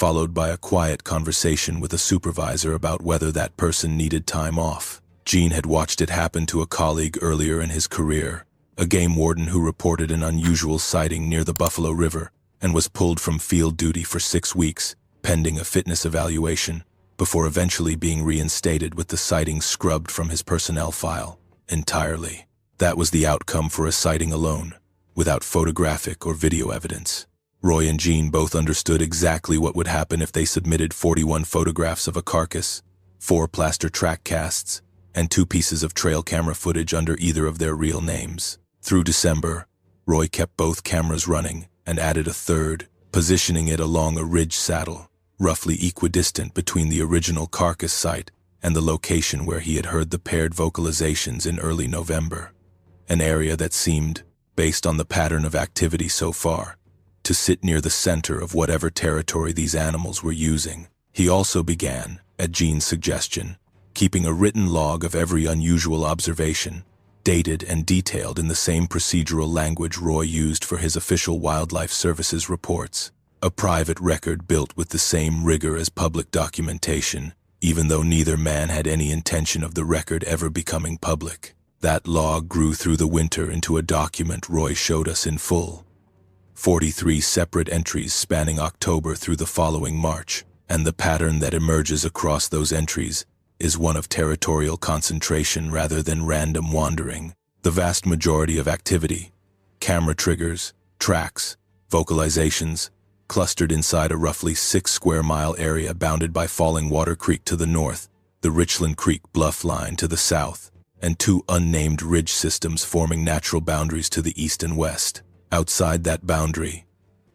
followed by a quiet conversation with a supervisor about whether that person needed time off. Gene had watched it happen to a colleague earlier in his career, a game warden who reported an unusual sighting near the Buffalo River and was pulled from field duty for 6 weeks, pending a fitness evaluation, before eventually being reinstated with the sighting scrubbed from his personnel file entirely. That was the outcome for a sighting alone, without photographic or video evidence. Roy and Gene both understood exactly what would happen if they submitted 41 photographs of a carcass, 4 plaster track casts, and 2 pieces of trail camera footage under either of their real names. Through December, Roy kept both cameras running and added a third, positioning it along a ridge saddle, roughly equidistant between the original carcass site and the location where he had heard the paired vocalizations in early November, an area that seemed, based on the pattern of activity so far, to sit near the center of whatever territory these animals were using. He also began, at Gene's suggestion, keeping a written log of every unusual observation, dated and detailed in the same procedural language Roy used for his official Wildlife Services reports, a private record built with the same rigor as public documentation, even though neither man had any intention of the record ever becoming public. That log grew through the winter into a document Roy showed us in full. 43 separate entries spanning October through the following March, and the pattern that emerges across those entries is one of territorial concentration rather than random wandering. The vast majority of activity, camera triggers, tracks, vocalizations, clustered inside a roughly 6-square-mile area bounded by Falling Water Creek to the north, the Richland Creek bluff line to the south, and 2 unnamed ridge systems forming natural boundaries to the east and west. Outside that boundary,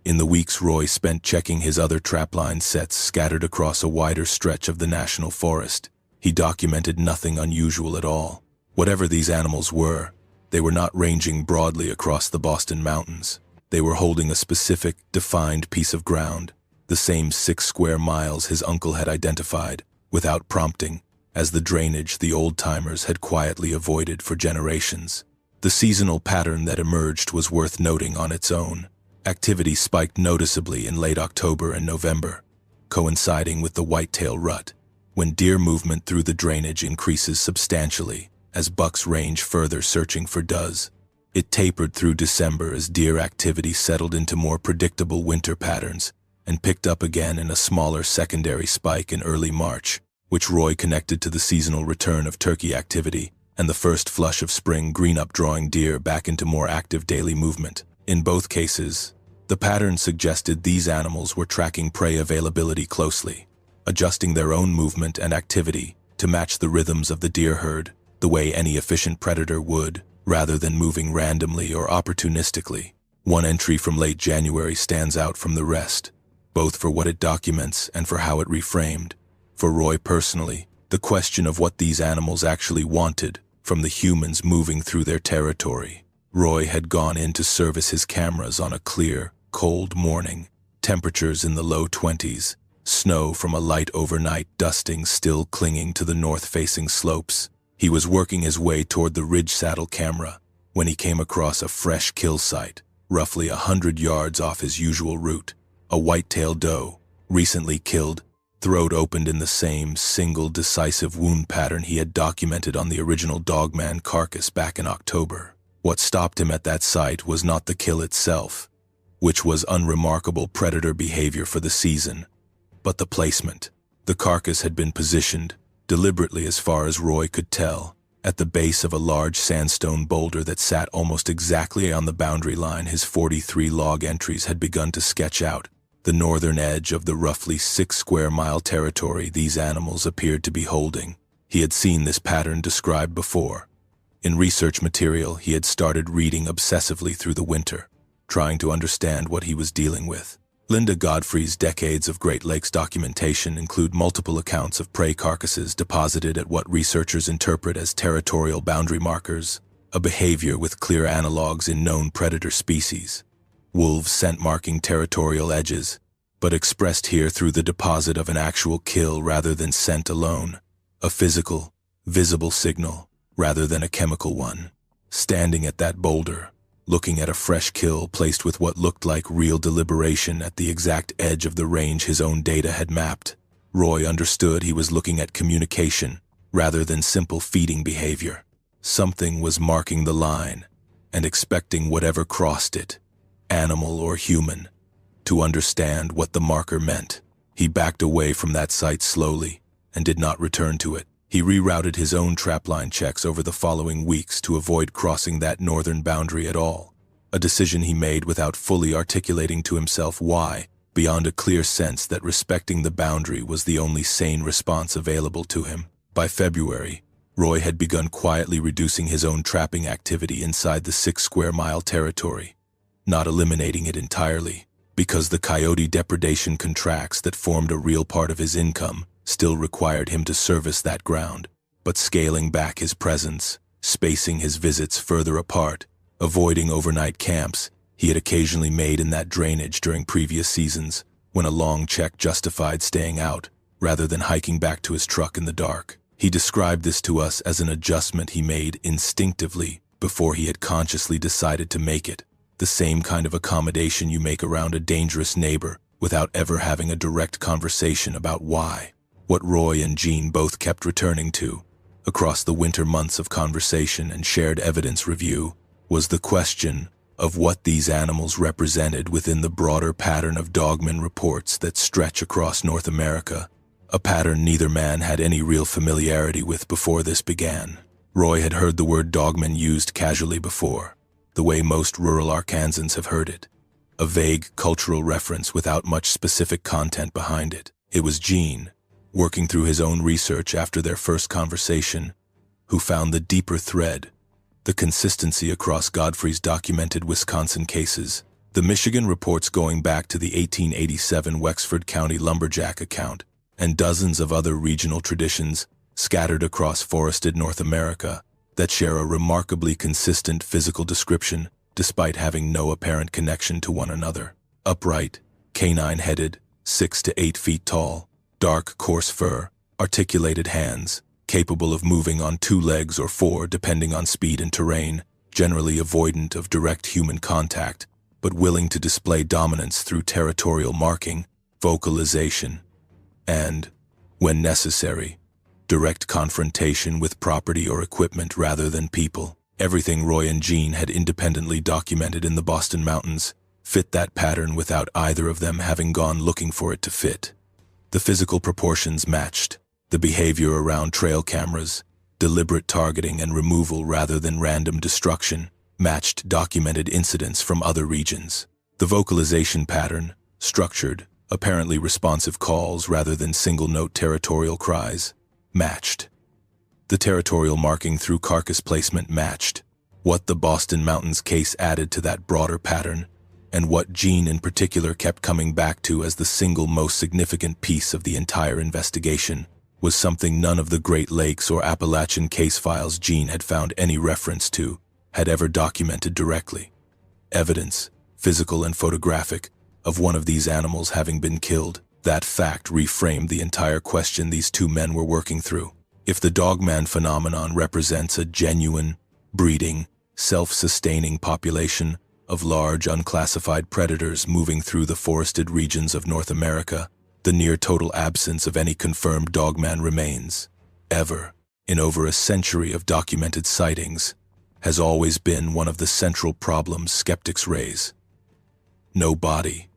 in the weeks Roy spent checking his other trapline sets scattered across a wider stretch of the national forest, he documented nothing unusual at all. Whatever these animals were, they were not ranging broadly across the Boston Mountains. They were holding a specific, defined piece of ground, the same 6 square miles his uncle had identified, without prompting, as the drainage the old-timers had quietly avoided for generations. The seasonal pattern that emerged was worth noting on its own. Activity spiked noticeably in late October and November, coinciding with the whitetail rut, when deer movement through the drainage increases substantially as bucks range further searching for does. It tapered through December as deer activity settled into more predictable winter patterns and picked up again in a smaller secondary spike in early March, which Roy connected to the seasonal return of turkey activity and the first flush of spring green-up drawing deer back into more active daily movement. In both cases, the pattern suggested these animals were tracking prey availability closely, adjusting their own movement and activity to match the rhythms of the deer herd, the way any efficient predator would, rather than moving randomly or opportunistically. One entry from late January stands out from the rest, both for what it documents and for how it reframed. For Roy personally, the question of what these animals actually wanted from the humans moving through their territory. Roy had gone in to service his cameras on a clear, cold morning, temperatures in the low 20s, snow from a light overnight dusting still clinging to the north-facing slopes. He was working his way toward the ridge saddle camera when he came across a fresh kill site, roughly 100 yards off his usual route. A white-tailed doe, recently killed, throat opened in the same single decisive wound pattern he had documented on the original Dogman carcass back in October. What stopped him at that site was not the kill itself, which was unremarkable predator behavior for the season, but the placement. The carcass had been positioned, deliberately as far as Roy could tell, at the base of a large sandstone boulder that sat almost exactly on the boundary line his 43 log entries had begun to sketch out, the northern edge of the roughly 6-square-mile territory these animals appeared to be holding. He had seen this pattern described before. In research material he had started reading obsessively through the winter, trying to understand what he was dealing with. Linda Godfrey's decades of Great Lakes documentation include multiple accounts of prey carcasses deposited at what researchers interpret as territorial boundary markers, a behavior with clear analogs in known predator species. Wolves scent-marking territorial edges, but expressed here through the deposit of an actual kill rather than scent alone, a physical, visible signal rather than a chemical one. Standing at that boulder, looking at a fresh kill placed with what looked like real deliberation at the exact edge of the range his own data had mapped. Roy understood he was looking at communication rather than simple feeding behavior. Something was marking the line and expecting whatever crossed it, animal or human, to understand what the marker meant. He backed away from that site slowly and did not return to it. He rerouted his own trapline checks over the following weeks to avoid crossing that northern boundary at all, a decision he made without fully articulating to himself why, beyond a clear sense that respecting the boundary was the only sane response available to him. By February, Roy had begun quietly reducing his own trapping activity inside the 6-square-mile territory, not eliminating it entirely, because the coyote depredation contracts that formed a real part of his income still required him to service that ground, but scaling back his presence, spacing his visits further apart, avoiding overnight camps he had occasionally made in that drainage during previous seasons, when a long check justified staying out rather than hiking back to his truck in the dark. He described this to us as an adjustment he made instinctively before he had consciously decided to make it, the same kind of accommodation you make around a dangerous neighbor without ever having a direct conversation about why. What Roy and Jean both kept returning to, across the winter months of conversation and shared evidence review, was the question of what these animals represented within the broader pattern of Dogman reports that stretch across North America, a pattern neither man had any real familiarity with before this began. Roy had heard the word Dogman used casually before, the way most rural Arkansans have heard it, a vague cultural reference without much specific content behind it. It was Jean, working through his own research after their first conversation, who found the deeper thread, the consistency across Godfrey's documented Wisconsin cases, the Michigan reports going back to the 1887 Wexford County lumberjack account, and dozens of other regional traditions scattered across forested North America that share a remarkably consistent physical description despite having no apparent connection to one another. Upright, canine-headed, 6 to 8 feet tall, dark, coarse fur, articulated hands, capable of moving on 2 legs or 4 depending on speed and terrain, generally avoidant of direct human contact, but willing to display dominance through territorial marking, vocalization, and, when necessary, direct confrontation with property or equipment rather than people. Everything Roy and Jean had independently documented in the Boston Mountains fit that pattern without either of them having gone looking for it to fit. The physical proportions matched, the behavior around trail cameras, deliberate targeting and removal rather than random destruction, matched documented incidents from other regions. The vocalization pattern, structured, apparently responsive calls rather than single-note territorial cries, matched. The territorial marking through carcass placement matched. What the Boston Mountains case added to that broader pattern, and what Jean in particular kept coming back to as the single most significant piece of the entire investigation, was something none of the Great Lakes or Appalachian case files Jean had found any reference to had ever documented directly. Evidence, physical and photographic, of one of these animals having been killed. That fact reframed the entire question these two men were working through. If the Dogman phenomenon represents a genuine, breeding, self-sustaining population of large unclassified predators moving through the forested regions of North America, the near-total absence of any confirmed Dogman remains, ever, in over a century of documented sightings, has always been one of the central problems skeptics raise. No body,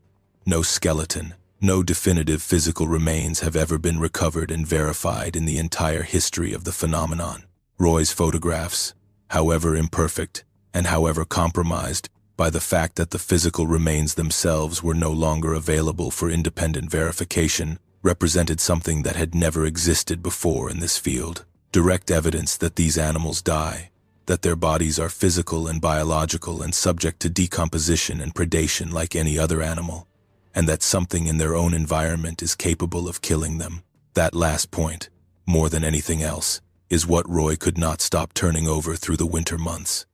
no skeleton, no definitive physical remains have ever been recovered and verified in the entire history of the phenomenon. Roy's photographs, however imperfect and however compromised by the fact that the physical remains themselves were no longer available for independent verification, represented something that had never existed before in this field. Direct evidence that these animals die, that their bodies are physical and biological and subject to decomposition and predation like any other animal, and that something in their own environment is capable of killing them. That last point, more than anything else, is what Roy could not stop turning over through the winter months.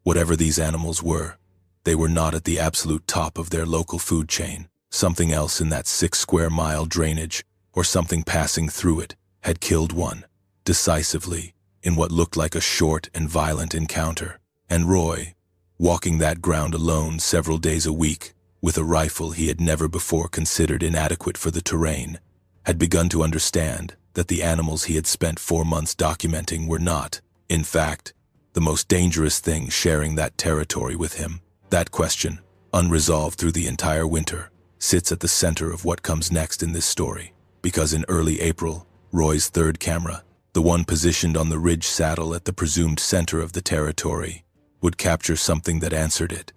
Whatever these animals were, they were not at the absolute top of their local food chain. Something else in that 6-square-mile drainage, or something passing through it, had killed one, decisively, in what looked like a short and violent encounter. And Roy, walking that ground alone several days a week, with a rifle he had never before considered inadequate for the terrain, had begun to understand that the animals he had spent 4 months documenting were not, in fact, the most dangerous thing sharing that territory with him. That question, unresolved through the entire winter, sits at the center of what comes next in this story, because in early April, Roy's third camera, the one positioned on the ridge saddle at the presumed center of the territory, would capture something that answered it.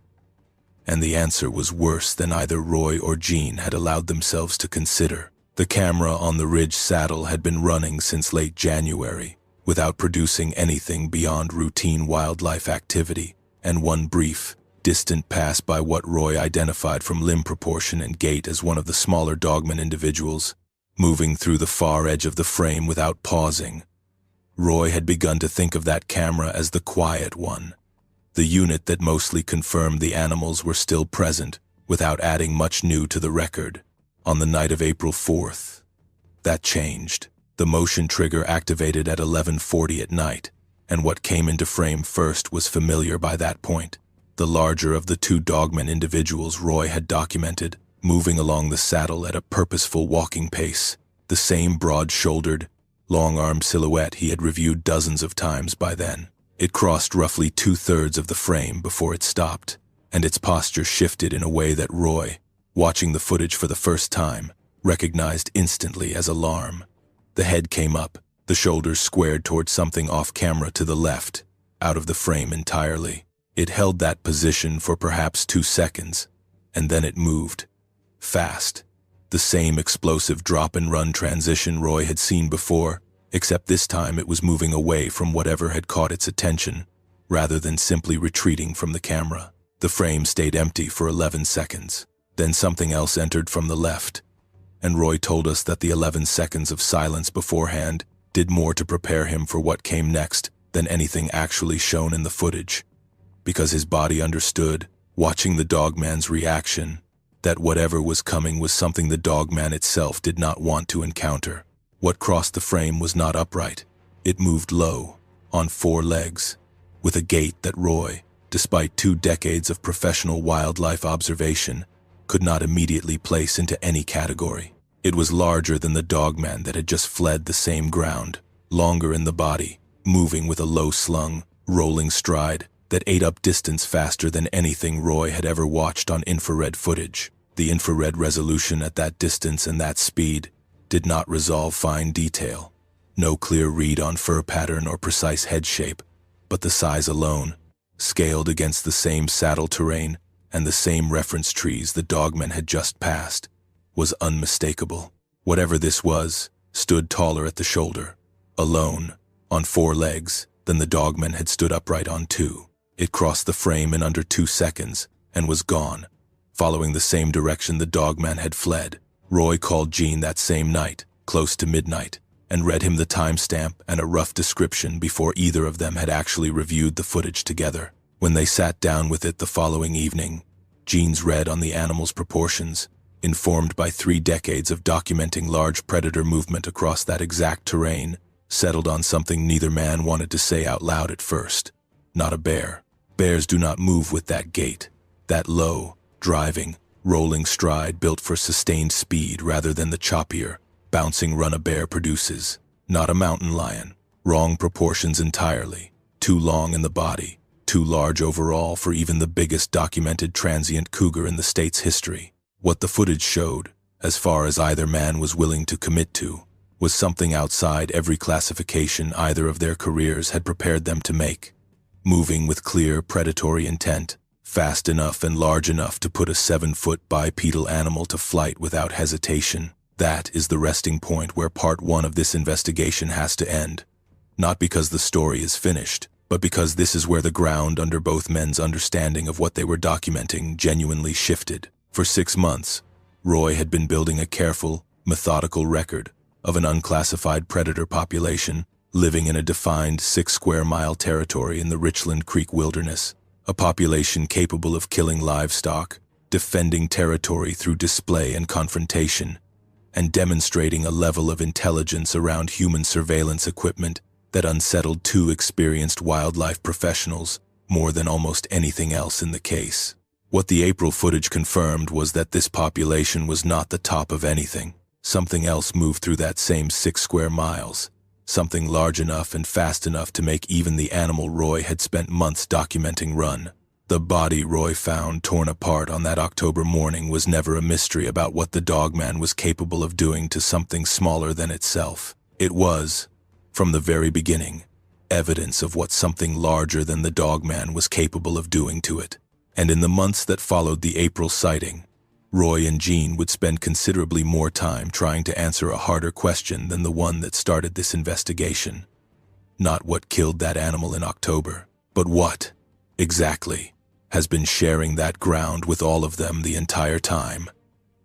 And the answer was worse than either Roy or Jean had allowed themselves to consider. The camera on the ridge saddle had been running since late January, without producing anything beyond routine wildlife activity, and one brief, distant pass by what Roy identified from limb proportion and gait as one of the smaller Dogman individuals, moving through the far edge of the frame without pausing. Roy had begun to think of that camera as the quiet one, the unit that mostly confirmed the animals were still present, without adding much new to the record. On the night of April 4th, that changed. The motion trigger activated at 11:40 at night, and what came into frame first was familiar by that point. The larger of the two Dogman individuals Roy had documented, moving along the saddle at a purposeful walking pace, the same broad-shouldered, long-armed silhouette he had reviewed dozens of times by then. It crossed roughly 2/3 of the frame before it stopped, and its posture shifted in a way that Roy, watching the footage for the first time, recognized instantly as alarm. The head came up, the shoulders squared towards something off-camera to the left, out of the frame entirely. It held that position for perhaps 2 seconds, and then it moved. Fast. The same explosive drop-and-run transition Roy had seen before, except this time it was moving away from whatever had caught its attention, rather than simply retreating from the camera. The frame stayed empty for 11 seconds. Then something else entered from the left, and Roy told us that the 11 seconds of silence beforehand did more to prepare him for what came next than anything actually shown in the footage, because his body understood, watching the Dogman's reaction, that whatever was coming was something the Dogman itself did not want to encounter. What crossed the frame was not upright. It moved low, on 4 legs, with a gait that Roy, despite 2 decades of professional wildlife observation, could not immediately place into any category. It was larger than the Dogman that had just fled the same ground, longer in the body, moving with a low-slung, rolling stride that ate up distance faster than anything Roy had ever watched on infrared footage. The infrared resolution at that distance and that speed did not resolve fine detail. No clear read on fur pattern or precise head shape, but the size alone, scaled against the same saddle terrain and the same reference trees the Dogman had just passed, was unmistakable. Whatever this was, stood taller at the shoulder, alone, on 4 legs, than the Dogman had stood upright on 2. It crossed the frame in under 2 seconds and was gone, following the same direction the Dogman had fled. Roy called Jean that same night, close to midnight, and read him the timestamp and a rough description before either of them had actually reviewed the footage together. When they sat down with it the following evening, Jean's read on the animal's proportions, informed by 3 decades of documenting large predator movement across that exact terrain, settled on something neither man wanted to say out loud at first. Not a bear. Bears do not move with that gait, that low, driving, rolling stride built for sustained speed rather than the choppier, bouncing run a bear produces. Not a mountain lion. Wrong proportions entirely. Too long in the body. Too large overall for even the biggest documented transient cougar in the state's history. What the footage showed, as far as either man was willing to commit to, was something outside every classification either of their careers had prepared them to make. Moving with clear predatory intent, fast enough and large enough to put a 7-foot bipedal animal to flight without hesitation. That is the resting point where part 1 of this investigation has to end. Not because the story is finished, but because this is where the ground under both men's understanding of what they were documenting genuinely shifted. For 6 months, Roy had been building a careful, methodical record of an unclassified predator population living in a defined 6-square-mile territory in the Richland Creek Wilderness, a population capable of killing livestock, defending territory through display and confrontation, and demonstrating a level of intelligence around human surveillance equipment that unsettled 2 experienced wildlife professionals more than almost anything else in the case. What the April footage confirmed was that this population was not the top of anything. Something else moved through that same 6 square miles. Something large enough and fast enough to make even the animal Roy had spent months documenting run. The body Roy found torn apart on that October morning was never a mystery about what the Dogman was capable of doing to something smaller than itself. It was, from the very beginning, evidence of what something larger than the Dogman was capable of doing to it. And in the months that followed the April sighting, Roy and Jean would spend considerably more time trying to answer a harder question than the one that started this investigation. Not what killed that animal in October, but what, exactly, has been sharing that ground with all of them the entire time,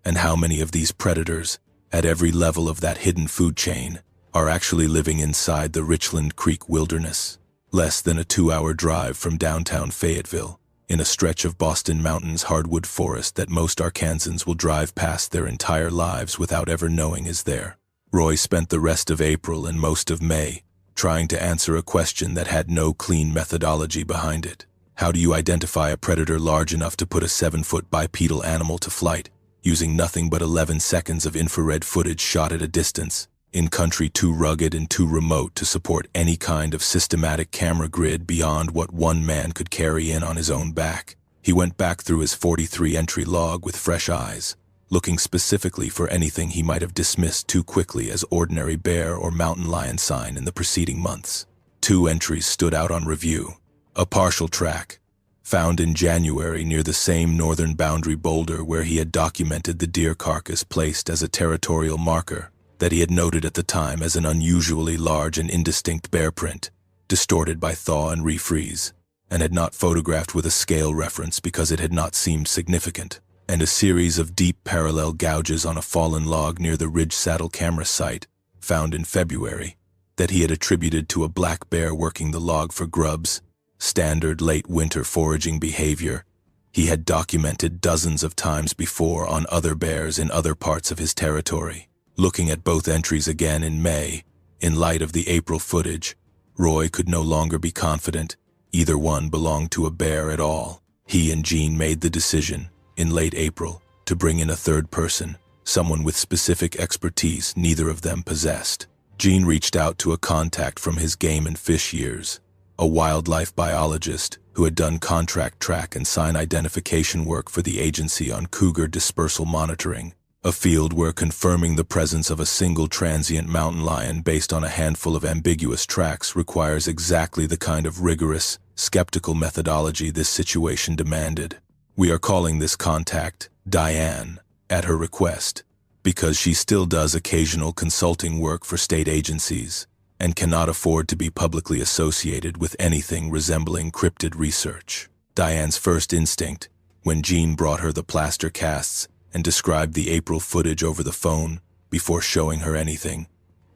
and how many of these predators, at every level of that hidden food chain, are actually living inside the Richland Creek Wilderness, less than a 2-hour drive from downtown Fayetteville, in a stretch of Boston Mountains hardwood forest that most Arkansans will drive past their entire lives without ever knowing is there. Roy spent the rest of April and most of May trying to answer a question that had no clean methodology behind it. How do you identify a predator large enough to put a 7-foot bipedal animal to flight, using nothing but 11 seconds of infrared footage shot at a distance, in country too rugged and too remote to support any kind of systematic camera grid beyond what one man could carry in on his own back? He went back through his 43-entry log with fresh eyes, looking specifically for anything he might have dismissed too quickly as ordinary bear or mountain lion sign in the preceding months. 2 entries stood out on review. A partial track, found in January near the same northern boundary boulder where he had documented the deer carcass placed as a territorial marker that he had noted at the time as an unusually large and indistinct bear print, distorted by thaw and refreeze, and had not photographed with a scale reference because it had not seemed significant, and a series of deep parallel gouges on a fallen log near the Ridge Saddle camera site, found in February, that he had attributed to a black bear working the log for grubs, standard late winter foraging behavior he had documented dozens of times before on other bears in other parts of his territory. Looking at both entries again in May, in light of the April footage, Roy could no longer be confident either one belonged to a bear at all. He and Jean made the decision, in late April, to bring in a third person, someone with specific expertise neither of them possessed. Jean reached out to a contact from his game and fish years, a wildlife biologist who had done contract track and sign identification work for the agency on cougar dispersal monitoring, a field where confirming the presence of a single transient mountain lion based on a handful of ambiguous tracks requires exactly the kind of rigorous, skeptical methodology this situation demanded. We are calling this contact Diane, at her request, because she still does occasional consulting work for state agencies and cannot afford to be publicly associated with anything resembling cryptid research. Diane's first instinct, when Jean brought her the plaster casts and described the April footage over the phone before showing her anything,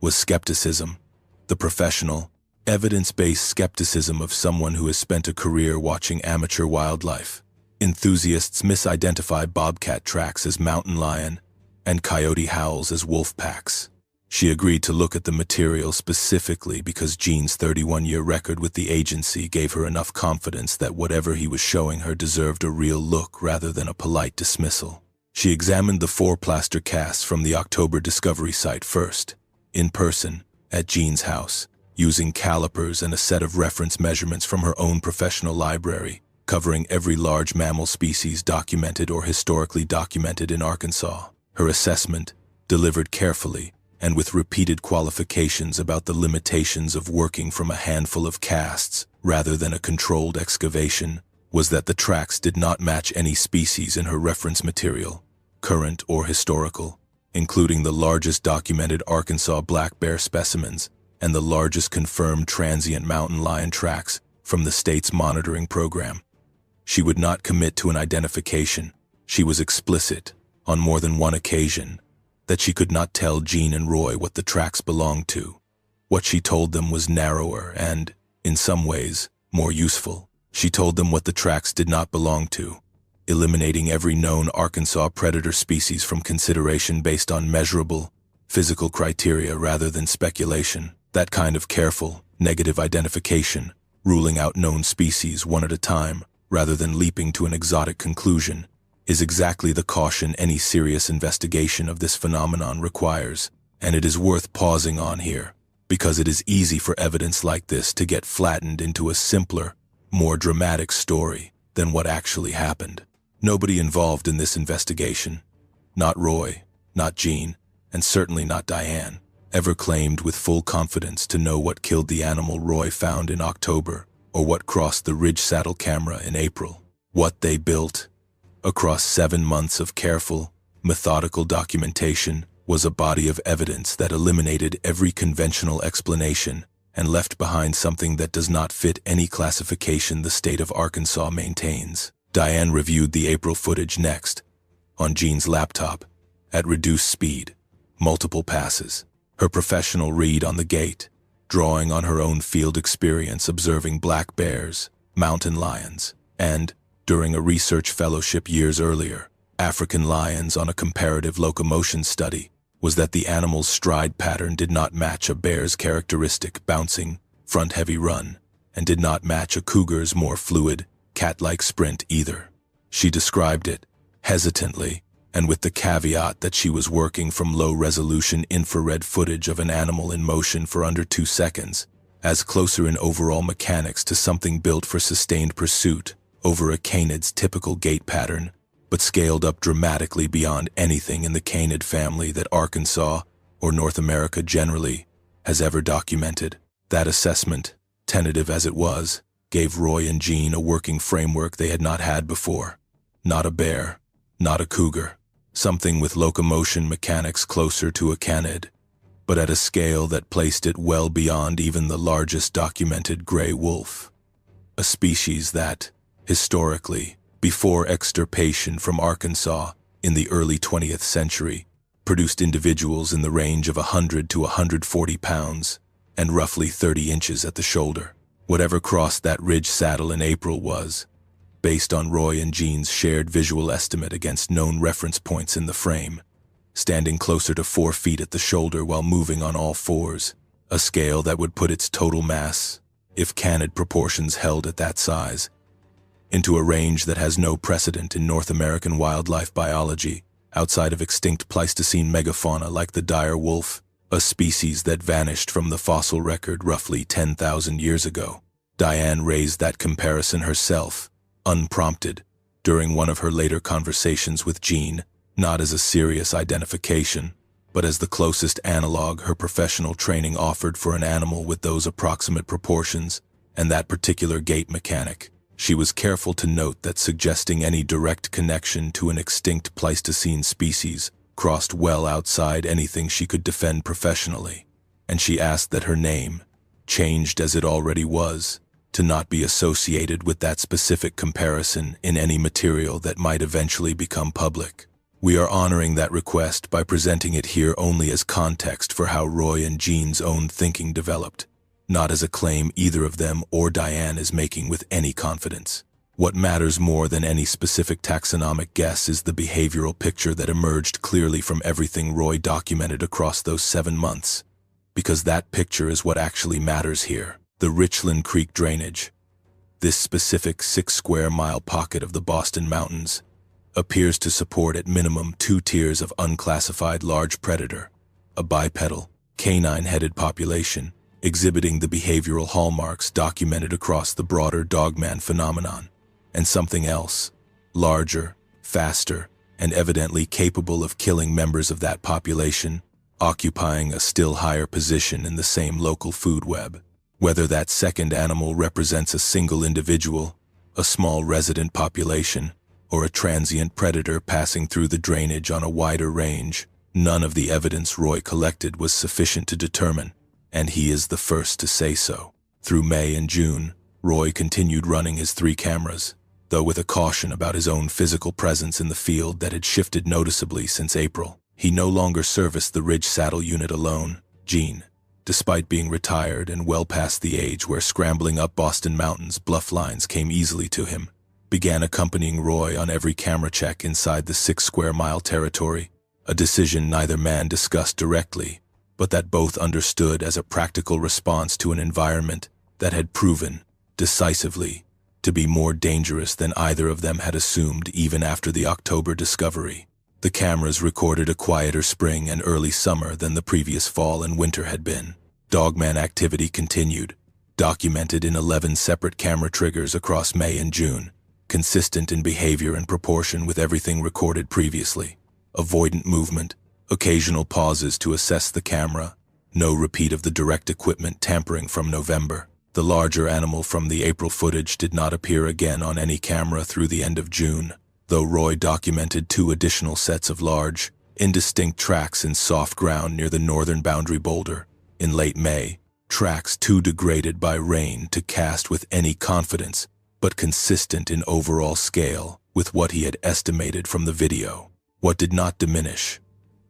was skepticism, the professional, evidence-based skepticism of someone who has spent a career watching amateur wildlife. Enthusiasts misidentify bobcat tracks as mountain lion and coyote howls as wolf packs. She agreed to look at the material specifically because Jean's 31-year record with the agency gave her enough confidence that whatever he was showing her deserved a real look rather than a polite dismissal. She examined the 4 plaster casts from the October discovery site first, in person, at Jean's house, using calipers and a set of reference measurements from her own professional library, covering every large mammal species documented or historically documented in Arkansas. Her assessment, delivered carefully and with repeated qualifications about the limitations of working from a handful of casts rather than a controlled excavation, was that the tracks did not match any species in her reference material, current or historical, including the largest documented Arkansas black bear specimens and the largest confirmed transient mountain lion tracks from the state's monitoring program. She would not commit to an identification. She was explicit, on more than one occasion, that she could not tell Jean and Roy what the tracks belonged to. What she told them was narrower and, in some ways, more useful. She told them what the tracks did not belong to, eliminating every known Arkansas predator species from consideration based on measurable, physical criteria rather than speculation. That kind of careful, negative identification ruling out known species one at a time, rather than leaping to an exotic conclusion, is exactly the caution any serious investigation of this phenomenon requires, and it is worth pausing on here, because it is easy for evidence like this to get flattened into a simpler, more dramatic story than what actually happened. Nobody involved in this investigation, not Roy, not Jean, and certainly not Diane, ever claimed with full confidence to know what killed the animal Roy found in October, or what crossed the ridge saddle camera in April. What they built, across 7 months of careful, methodical documentation, was a body of evidence that eliminated every conventional explanation and left behind something that does not fit any classification the state of Arkansas maintains. Diane reviewed the April footage next, on Jean's laptop, at reduced speed, multiple passes, her professional read on the gate, drawing on her own field experience observing black bears, mountain lions, and, during a research fellowship years earlier, African lions on a comparative locomotion study, was that the animal's stride pattern did not match a bear's characteristic bouncing, front-heavy run, and did not match a cougar's more fluid, cat-like sprint either. She described it, hesitantly, and with the caveat that she was working from low-resolution infrared footage of an animal in motion for under 2 seconds, as closer in overall mechanics to something built for sustained pursuit over a canid's typical gait pattern, but scaled up dramatically beyond anything in the canid family that Arkansas, or North America generally, has ever documented. That assessment, tentative as it was, gave Roy and Jean a working framework they had not had before. Not a bear, not a cougar, something with locomotion mechanics closer to a canid, but at a scale that placed it well beyond even the largest documented gray wolf. A species that, historically, before extirpation from Arkansas in the early 20th century, produced individuals in the range of 100 to 140 pounds and roughly 30 inches at the shoulder. Whatever crossed that ridge saddle in April was, based on Roy and Jean's shared visual estimate against known reference points in the frame, standing closer to 4 feet at the shoulder while moving on all fours, a scale that would put its total mass, if canid proportions held at that size, into a range that has no precedent in North American wildlife biology, outside of extinct Pleistocene megafauna like the dire wolf, a species that vanished from the fossil record roughly 10,000 years ago. Diane raised that comparison herself, unprompted, during one of her later conversations with Jean, not as a serious identification, but as the closest analog her professional training offered for an animal with those approximate proportions and that particular gait mechanic. She was careful to note that suggesting any direct connection to an extinct Pleistocene species crossed well outside anything she could defend professionally, and she asked that her name, changed as it already was, to not be associated with that specific comparison in any material that might eventually become public. We are honoring that request by presenting it here only as context for how Roy and Jean's own thinking developed, not as a claim either of them or Diane is making with any confidence. What matters more than any specific taxonomic guess is the behavioral picture that emerged clearly from everything Roy documented across those 7 months, because that picture is what actually matters here. The Richland Creek drainage, this specific 6-square-mile pocket of the Boston Mountains, appears to support at minimum 2 tiers of unclassified large predator, a bipedal, canine-headed population, exhibiting the behavioral hallmarks documented across the broader Dogman phenomenon, and something else, larger, faster, and evidently capable of killing members of that population, occupying a still higher position in the same local food web. Whether that second animal represents a single individual, a small resident population, or a transient predator passing through the drainage on a wider range, none of the evidence Roy collected was sufficient to determine, and he is the first to say so. Through May and June, Roy continued running his 3 cameras, though with a caution about his own physical presence in the field that had shifted noticeably since April. He no longer serviced the Ridge Saddle unit alone. Jean, despite being retired and well past the age where scrambling up Boston Mountain's bluff lines came easily to him, began accompanying Roy on every camera check inside the 6-square-mile territory, a decision neither man discussed directly, but that both understood as a practical response to an environment that had proven, decisively, to be more dangerous than either of them had assumed even after the October discovery. The cameras recorded a quieter spring and early summer than the previous fall and winter had been. Dogman activity continued, documented in 11 separate camera triggers across May and June, consistent in behavior and proportion with everything recorded previously. Avoidant movement, occasional pauses to assess the camera, no repeat of the direct equipment tampering from November. The larger animal from the April footage did not appear again on any camera through the end of June, though Roy documented 2 additional sets of large, indistinct tracks in soft ground near the northern boundary boulder. In late May, tracks too degraded by rain to cast with any confidence, but consistent in overall scale with what he had estimated from the video. What did not diminish,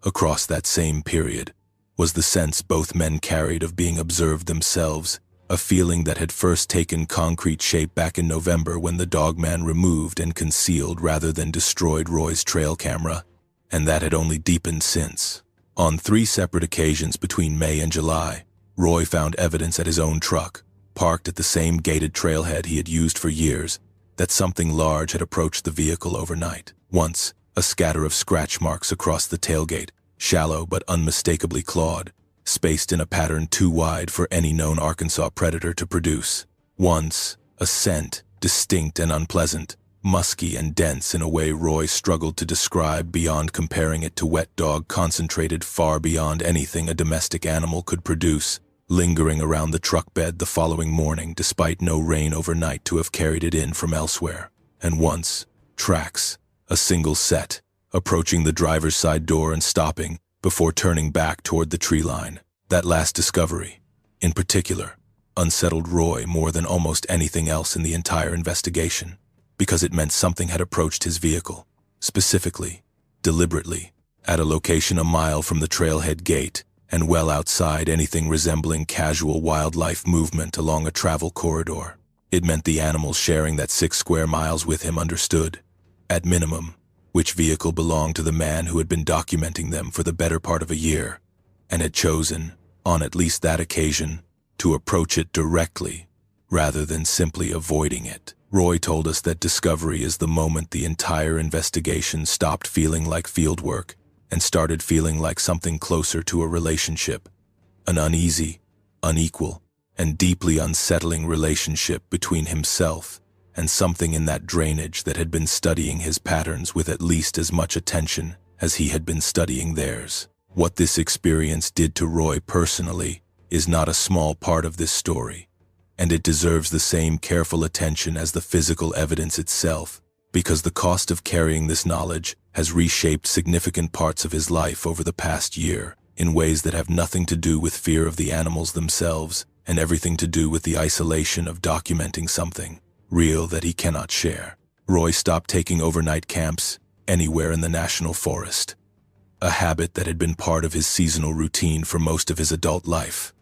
across that same period, was the sense both men carried of being observed themselves, a feeling that had first taken concrete shape back in November when the Dogman removed and concealed rather than destroyed Roy's trail camera, and that had only deepened since. On 3 separate occasions between May and July, Roy found evidence at his own truck, parked at the same gated trailhead he had used for years, that something large had approached the vehicle overnight. Once, a scatter of scratch marks across the tailgate, shallow but unmistakably clawed, spaced in a pattern too wide for any known Arkansas predator to produce. Once, a scent, distinct and unpleasant, musky and dense in a way Roy struggled to describe beyond comparing it to wet dog concentrated far beyond anything a domestic animal could produce, lingering around the truck bed the following morning despite no rain overnight to have carried it in from elsewhere. And once, tracks, a single set, approaching the driver's side door and stopping, before turning back toward the tree line. That last discovery, in particular, unsettled Roy more than almost anything else in the entire investigation, because it meant something had approached his vehicle, specifically, deliberately, at a location a mile from the trailhead gate and well outside anything resembling casual wildlife movement along a travel corridor. It meant the animals sharing that 6 square miles with him understood, at minimum, which vehicle belonged to the man who had been documenting them for the better part of a year, and had chosen, on at least that occasion, to approach it directly, rather than simply avoiding it. Roy told us that discovery is the moment the entire investigation stopped feeling like fieldwork and started feeling like something closer to a relationship, an uneasy, unequal, and deeply unsettling relationship between himself and something in that drainage that had been studying his patterns with at least as much attention as he had been studying theirs. What this experience did to Roy personally is not a small part of this story, and it deserves the same careful attention as the physical evidence itself, because the cost of carrying this knowledge has reshaped significant parts of his life over the past year in ways that have nothing to do with fear of the animals themselves and everything to do with the isolation of documenting something real that he cannot share. Roy stopped taking overnight camps anywhere in the national forest, a habit that had been part of his seasonal routine for most of his adult life.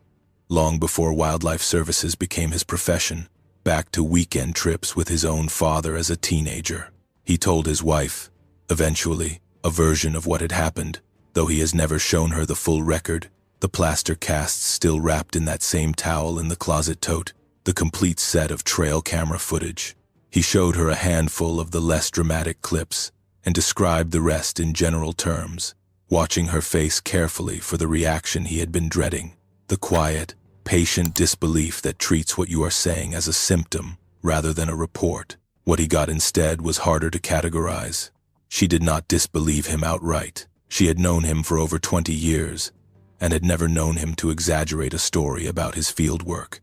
Long before wildlife services became his profession, back to weekend trips with his own father as a teenager. He told his wife, eventually, a version of what had happened, though he has never shown her the full record, the plaster casts still wrapped in that same towel in the closet tote, the complete set of trail camera footage. He showed her a handful of the less dramatic clips and described the rest in general terms, watching her face carefully for the reaction he had been dreading, the quiet, patient disbelief that treats what you are saying as a symptom rather than a report. What he got instead was harder to categorize. She did not disbelieve him outright. She had known him for over 20 years and had never known him to exaggerate a story about his field work,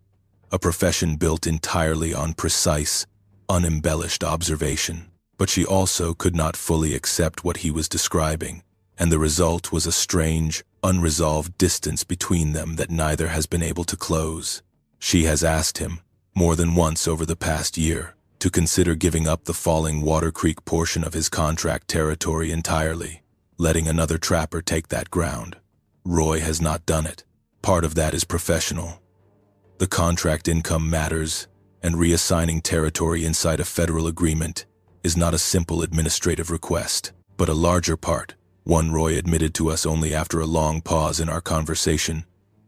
a profession built entirely on precise, unembellished observation. But she also could not fully accept what he was describing, and the result was a strange, unresolved distance between them that neither has been able to close. She has asked him, more than once over the past year, to consider giving up the Falling Water Creek portion of his contract territory entirely, letting another trapper take that ground. Roy has not done it. Part of that is professional. The contract income matters, and reassigning territory inside a federal agreement is not a simple administrative request, but a larger part, one Roy admitted to us only after a long pause in our conversation,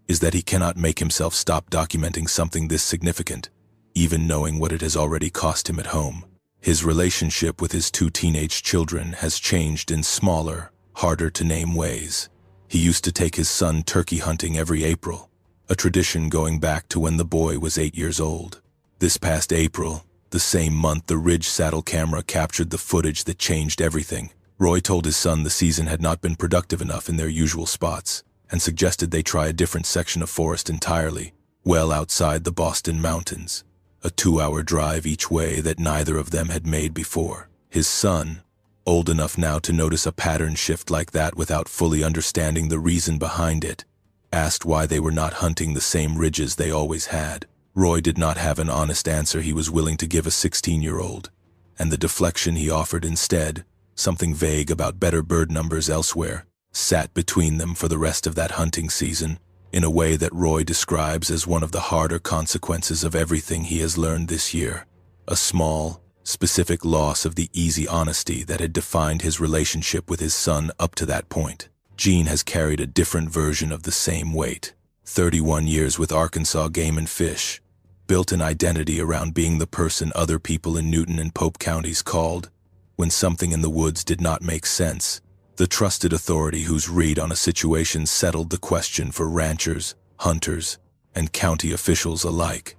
is that he cannot make himself stop documenting something this significant, even knowing what it has already cost him at home. His relationship with his 2 teenage children has changed in smaller, harder-to-name ways. He used to take his son turkey hunting every April, a tradition going back to when the boy was 8 years old. This past April, the same month the Ridge saddle camera captured the footage that changed everything. Roy told his son the season had not been productive enough in their usual spots, and suggested they try a different section of forest entirely, well outside the Boston Mountains, a 2-hour drive each way that neither of them had made before. His son, old enough now to notice a pattern shift like that without fully understanding the reason behind it, asked why they were not hunting the same ridges they always had. Roy did not have an honest answer he was willing to give a 16-year-old, and the deflection he offered instead, something vague about better bird numbers elsewhere, sat between them for the rest of that hunting season, in a way that Roy describes as one of the harder consequences of everything he has learned this year, a small, specific loss of the easy honesty that had defined his relationship with his son up to that point. Gene has carried a different version of the same weight. 31 years with Arkansas Game and Fish, built an identity around being the person other people in Newton and Pope counties called, when something in the woods did not make sense, the trusted authority whose read on a situation settled the question for ranchers, hunters, and county officials alike.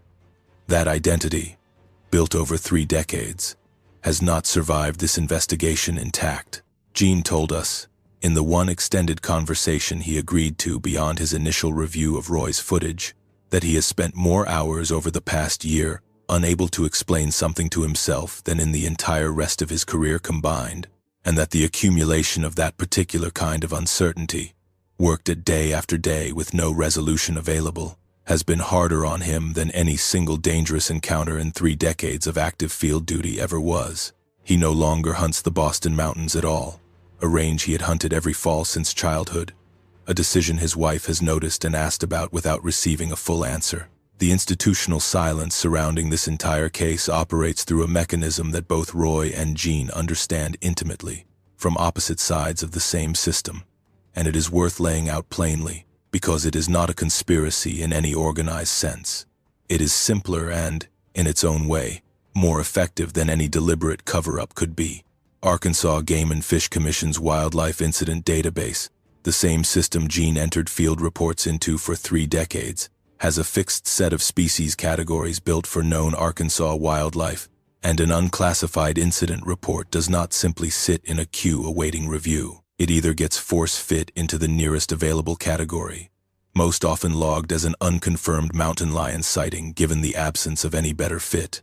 That identity, built over 3 decades, has not survived this investigation intact. Gene told us, in the one extended conversation he agreed to beyond his initial review of Roy's footage, that he has spent more hours over the past year unable to explain something to himself than in the entire rest of his career combined, and that the accumulation of that particular kind of uncertainty, worked at day after day with no resolution available, has been harder on him than any single dangerous encounter in 3 decades of active field duty ever was. He no longer hunts the Boston Mountains at all, a range he had hunted every fall since childhood, a decision his wife has noticed and asked about without receiving a full answer. The institutional silence surrounding this entire case operates through a mechanism that both Roy and Gene understand intimately, from opposite sides of the same system, and it is worth laying out plainly, because it is not a conspiracy in any organized sense. It is simpler and, in its own way, more effective than any deliberate cover-up could be. Arkansas Game and Fish Commission's Wildlife Incident Database, the same system Gene entered field reports into for 3 decades, has a fixed set of species categories built for known Arkansas wildlife, and an unclassified incident report does not simply sit in a queue awaiting review. It either gets force-fit into the nearest available category, most often logged as an unconfirmed mountain lion sighting given the absence of any better fit,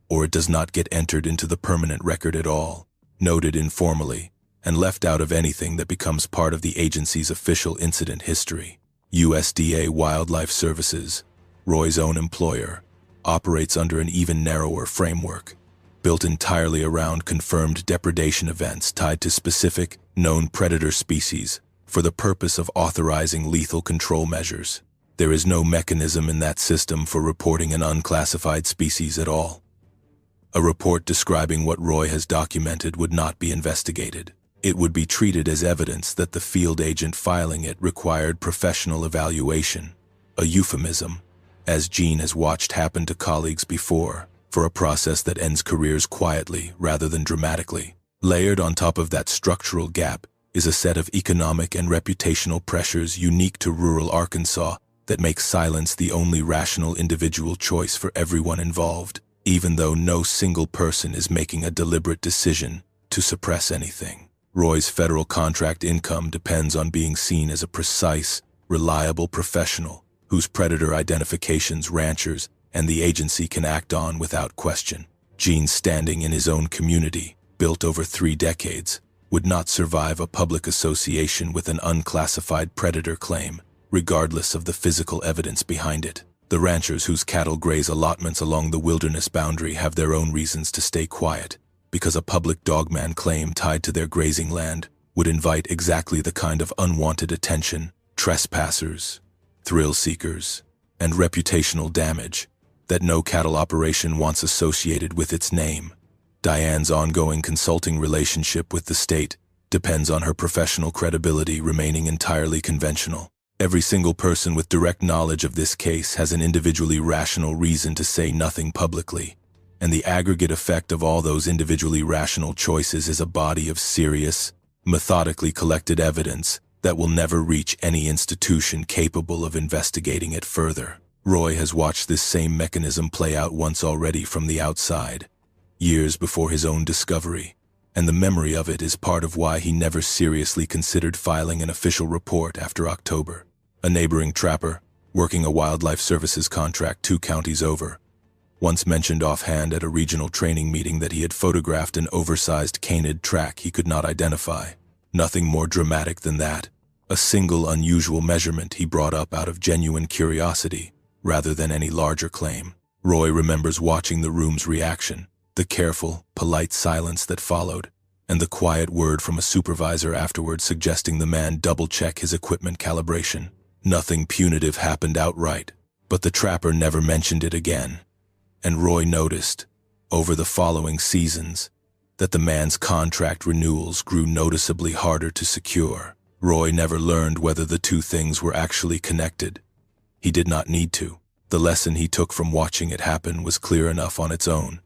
or it does not get entered into the permanent record at all, noted informally, and left out of anything that becomes part of the agency's official incident history. USDA Wildlife Services, Roy's own employer, operates under an even narrower framework, built entirely around confirmed depredation events tied to specific, known predator species for the purpose of authorizing lethal control measures. There is no mechanism in that system for reporting an unclassified species at all. A report describing what Roy has documented would not be investigated. It would be treated as evidence that the field agent filing it required professional evaluation, a euphemism, as Gene has watched happen to colleagues before, for a process that ends careers quietly rather than dramatically. Layered on top of that structural gap is a set of economic and reputational pressures unique to rural Arkansas that make silence the only rational individual choice for everyone involved, even though no single person is making a deliberate decision to suppress anything. Roy's federal contract income depends on being seen as a precise, reliable professional whose predator identifications ranchers and the agency can act on without question. Gene's standing in his own community, built over 3 decades, would not survive a public association with an unclassified predator claim, regardless of the physical evidence behind it. The ranchers whose cattle graze allotments along the wilderness boundary have their own reasons to stay quiet, because a public Dogman claim tied to their grazing land would invite exactly the kind of unwanted attention, trespassers, thrill seekers, and reputational damage that no cattle operation wants associated with its name. Diane's ongoing consulting relationship with the state depends on her professional credibility remaining entirely conventional. Every single person with direct knowledge of this case has an individually rational reason to say nothing publicly, and the aggregate effect of all those individually rational choices is a body of serious, methodically collected evidence that will never reach any institution capable of investigating it further. Roy has watched this same mechanism play out once already from the outside, years before his own discovery, and the memory of it is part of why he never seriously considered filing an official report after October. A neighboring trapper, working a wildlife services contract 2 counties over, once mentioned offhand at a regional training meeting that he had photographed an oversized canid track he could not identify. Nothing more dramatic than that. A single unusual measurement he brought up out of genuine curiosity, rather than any larger claim. Roy remembers watching the room's reaction, the careful, polite silence that followed, and the quiet word from a supervisor afterward suggesting the man double-check his equipment calibration. Nothing punitive happened outright, but the trapper never mentioned it again. And Roy noticed, over the following seasons, that the man's contract renewals grew noticeably harder to secure. Roy never learned whether the two things were actually connected. He did not need to. The lesson he took from watching it happen was clear enough on its own,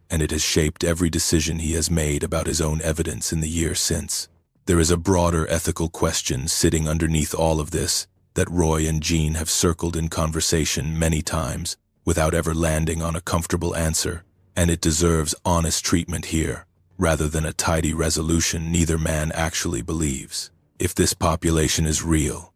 and it has shaped every decision he has made about his own evidence in the year since. There is a broader ethical question sitting underneath all of this that Roy and Jean have circled in conversation many times without ever landing on a comfortable answer, and it deserves honest treatment here, rather than a tidy resolution neither man actually believes. If this population is real,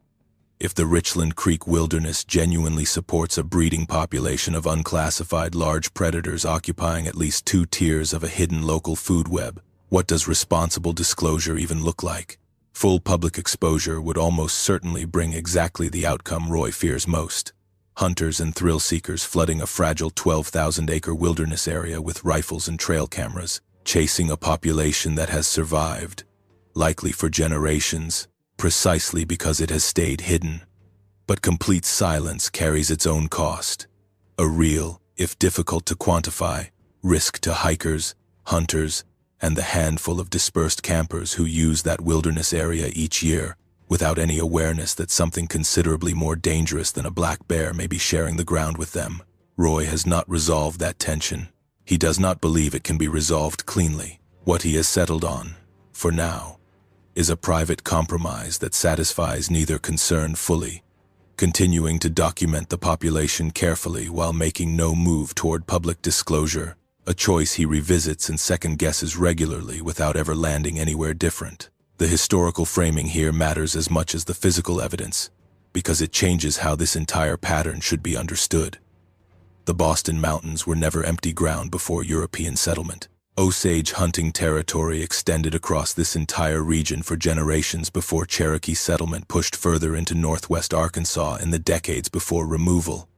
if the Richland Creek Wilderness genuinely supports a breeding population of unclassified large predators occupying at least 2 tiers of a hidden local food web, what does responsible disclosure even look like? Full public exposure would almost certainly bring exactly the outcome Roy fears most. Hunters and thrill seekers flooding a fragile 12,000-acre wilderness area with rifles and trail cameras, chasing a population that has survived, likely for generations, precisely because it has stayed hidden. But complete silence carries its own cost. A real, if difficult to quantify, risk to hikers, hunters, and the handful of dispersed campers who use that wilderness area each year, without any awareness that something considerably more dangerous than a black bear may be sharing the ground with them. Roy has not resolved that tension. He does not believe it can be resolved cleanly. What he has settled on, for now, is a private compromise that satisfies neither concern fully, continuing to document the population carefully while making no move toward public disclosure, a choice he revisits and second-guesses regularly without ever landing anywhere different. The historical framing here matters as much as the physical evidence, because it changes how this entire pattern should be understood. The Boston Mountains were never empty ground before European settlement. Osage hunting territory extended across this entire region for generations before Cherokee settlement pushed further into northwest Arkansas in the decades before removal.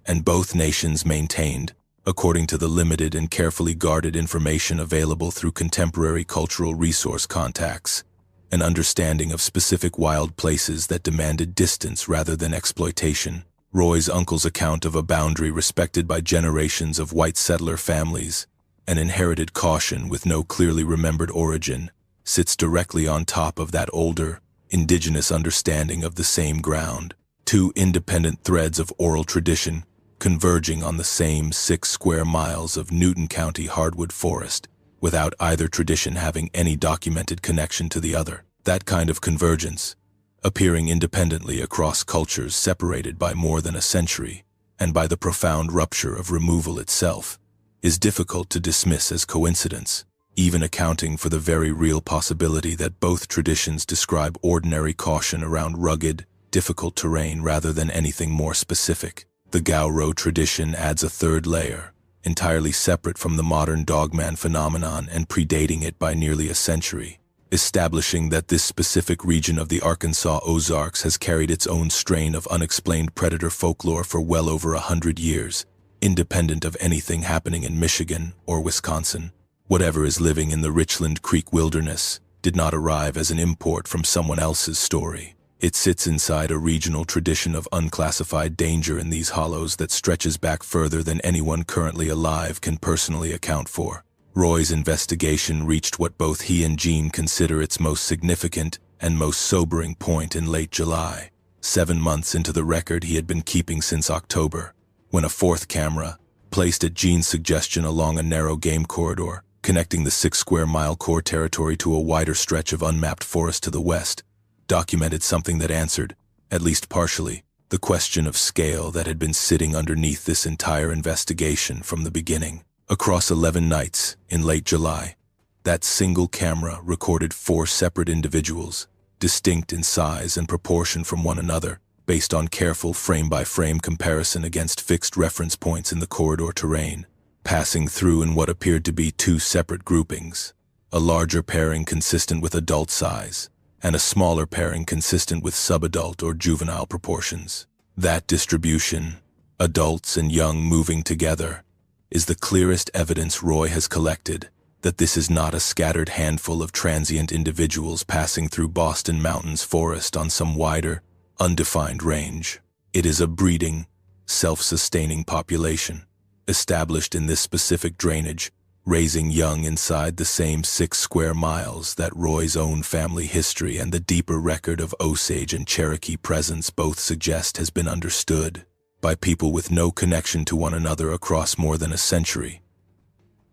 And both nations maintained, according to the limited and carefully guarded information available through contemporary cultural resource contacts, an understanding of specific wild places that demanded distance rather than exploitation. Roy's uncle's account of a boundary respected by generations of white settler families, an inherited caution with no clearly remembered origin, sits directly on top of that older, indigenous understanding of the same ground. 2 independent threads of oral tradition converging on the same 6 square miles of Newton County hardwood forest, without either tradition having any documented connection to the other. That kind of convergence, appearing independently across cultures separated by more than a century, and by the profound rupture of removal itself, is difficult to dismiss as coincidence, even accounting for the very real possibility that both traditions describe ordinary caution around rugged, difficult terrain rather than anything more specific. The Gauro tradition adds a third layer, entirely separate from the modern Dogman phenomenon and predating it by nearly a century, establishing that this specific region of the Arkansas Ozarks has carried its own strain of unexplained predator folklore for well over 100 years, independent of anything happening in Michigan or Wisconsin. Whatever is living in the Richland Creek Wilderness did not arrive as an import from someone else's story. It sits inside a regional tradition of unclassified danger in these hollows that stretches back further than anyone currently alive can personally account for. Roy's investigation reached what both he and Jean consider its most significant, and most sobering point in late July, 7 months into the record he had been keeping since October, when a fourth camera, placed at Gene's suggestion along a narrow game corridor, connecting the 6-square-mile core territory to a wider stretch of unmapped forest to the west, documented something that answered, at least partially, the question of scale that had been sitting underneath this entire investigation from the beginning. Across 11 nights in late July, that single camera recorded 4 separate individuals, distinct in size and proportion from one another, based on careful frame-by-frame comparison against fixed reference points in the corridor terrain, passing through in what appeared to be 2 separate groupings, a larger pairing consistent with adult size, and a smaller pairing consistent with subadult or juvenile proportions. That distribution, adults and young moving together, is the clearest evidence Roy has collected that this is not a scattered handful of transient individuals passing through Boston Mountains forest on some wider, undefined range. It is a breeding, self-sustaining population, established in this specific drainage, raising young inside the same 6 square miles that Roy's own family history and the deeper record of Osage and Cherokee presence both suggest has been understood by people with no connection to one another across more than a century,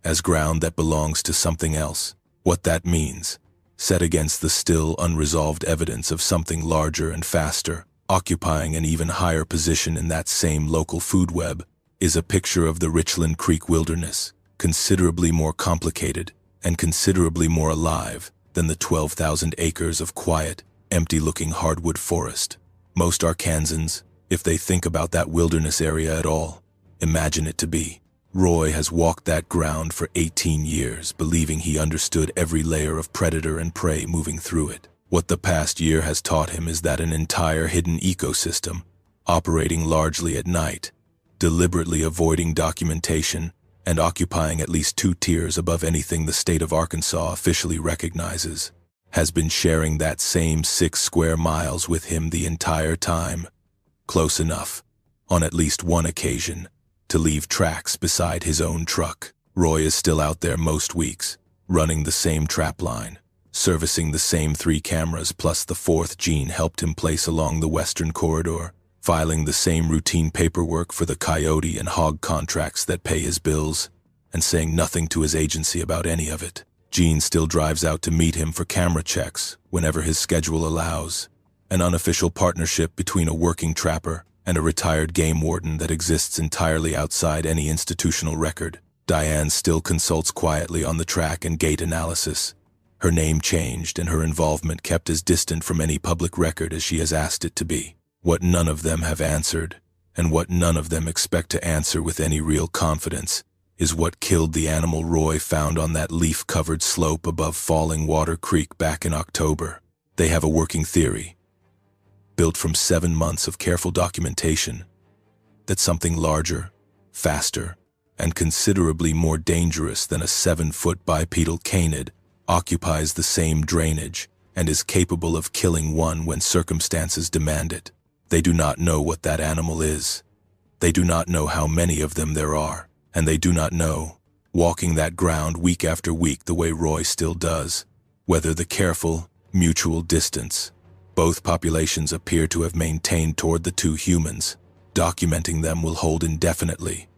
as ground that belongs to something else. What that means, set against the still unresolved evidence of something larger and faster, occupying an even higher position in that same local food web, is a picture of the Richland Creek Wilderness, considerably more complicated and considerably more alive than the 12,000 acres of quiet, empty-looking hardwood forest. Most Arkansans, if they think about that wilderness area at all, imagine it to be. Roy has walked that ground for 18 years, believing he understood every layer of predator and prey moving through it. What the past year has taught him is that an entire hidden ecosystem, operating largely at night, deliberately avoiding documentation, and occupying at least 2 tiers above anything the state of Arkansas officially recognizes, has been sharing that same 6 square miles with him the entire time. Close enough, on at least one occasion, to leave tracks beside his own truck. Roy is still out there most weeks, running the same trap line, servicing the same 3 cameras plus the 4th Gene helped him place along the western corridor, filing the same routine paperwork for the coyote and hog contracts that pay his bills, and saying nothing to his agency about any of it. Gene still drives out to meet him for camera checks whenever his schedule allows, an unofficial partnership between a working trapper and a retired game warden that exists entirely outside any institutional record. Diane still consults quietly on the track and gait analysis, her name changed and her involvement kept as distant from any public record as she has asked it to be. What none of them have answered, and what none of them expect to answer with any real confidence, is what killed the animal Roy found on that leaf-covered slope above Falling Water Creek back in October. They have a working theory, built from 7 months of careful documentation, that something larger, faster, and considerably more dangerous than a 7-foot bipedal canid occupies the same drainage and is capable of killing one when circumstances demand it. They do not know what that animal is. They do not know how many of them there are, and they do not know, walking that ground week after week the way Roy still does, whether the careful, mutual distance both populations appear to have maintained toward the 2 humans, documenting them will hold indefinitely,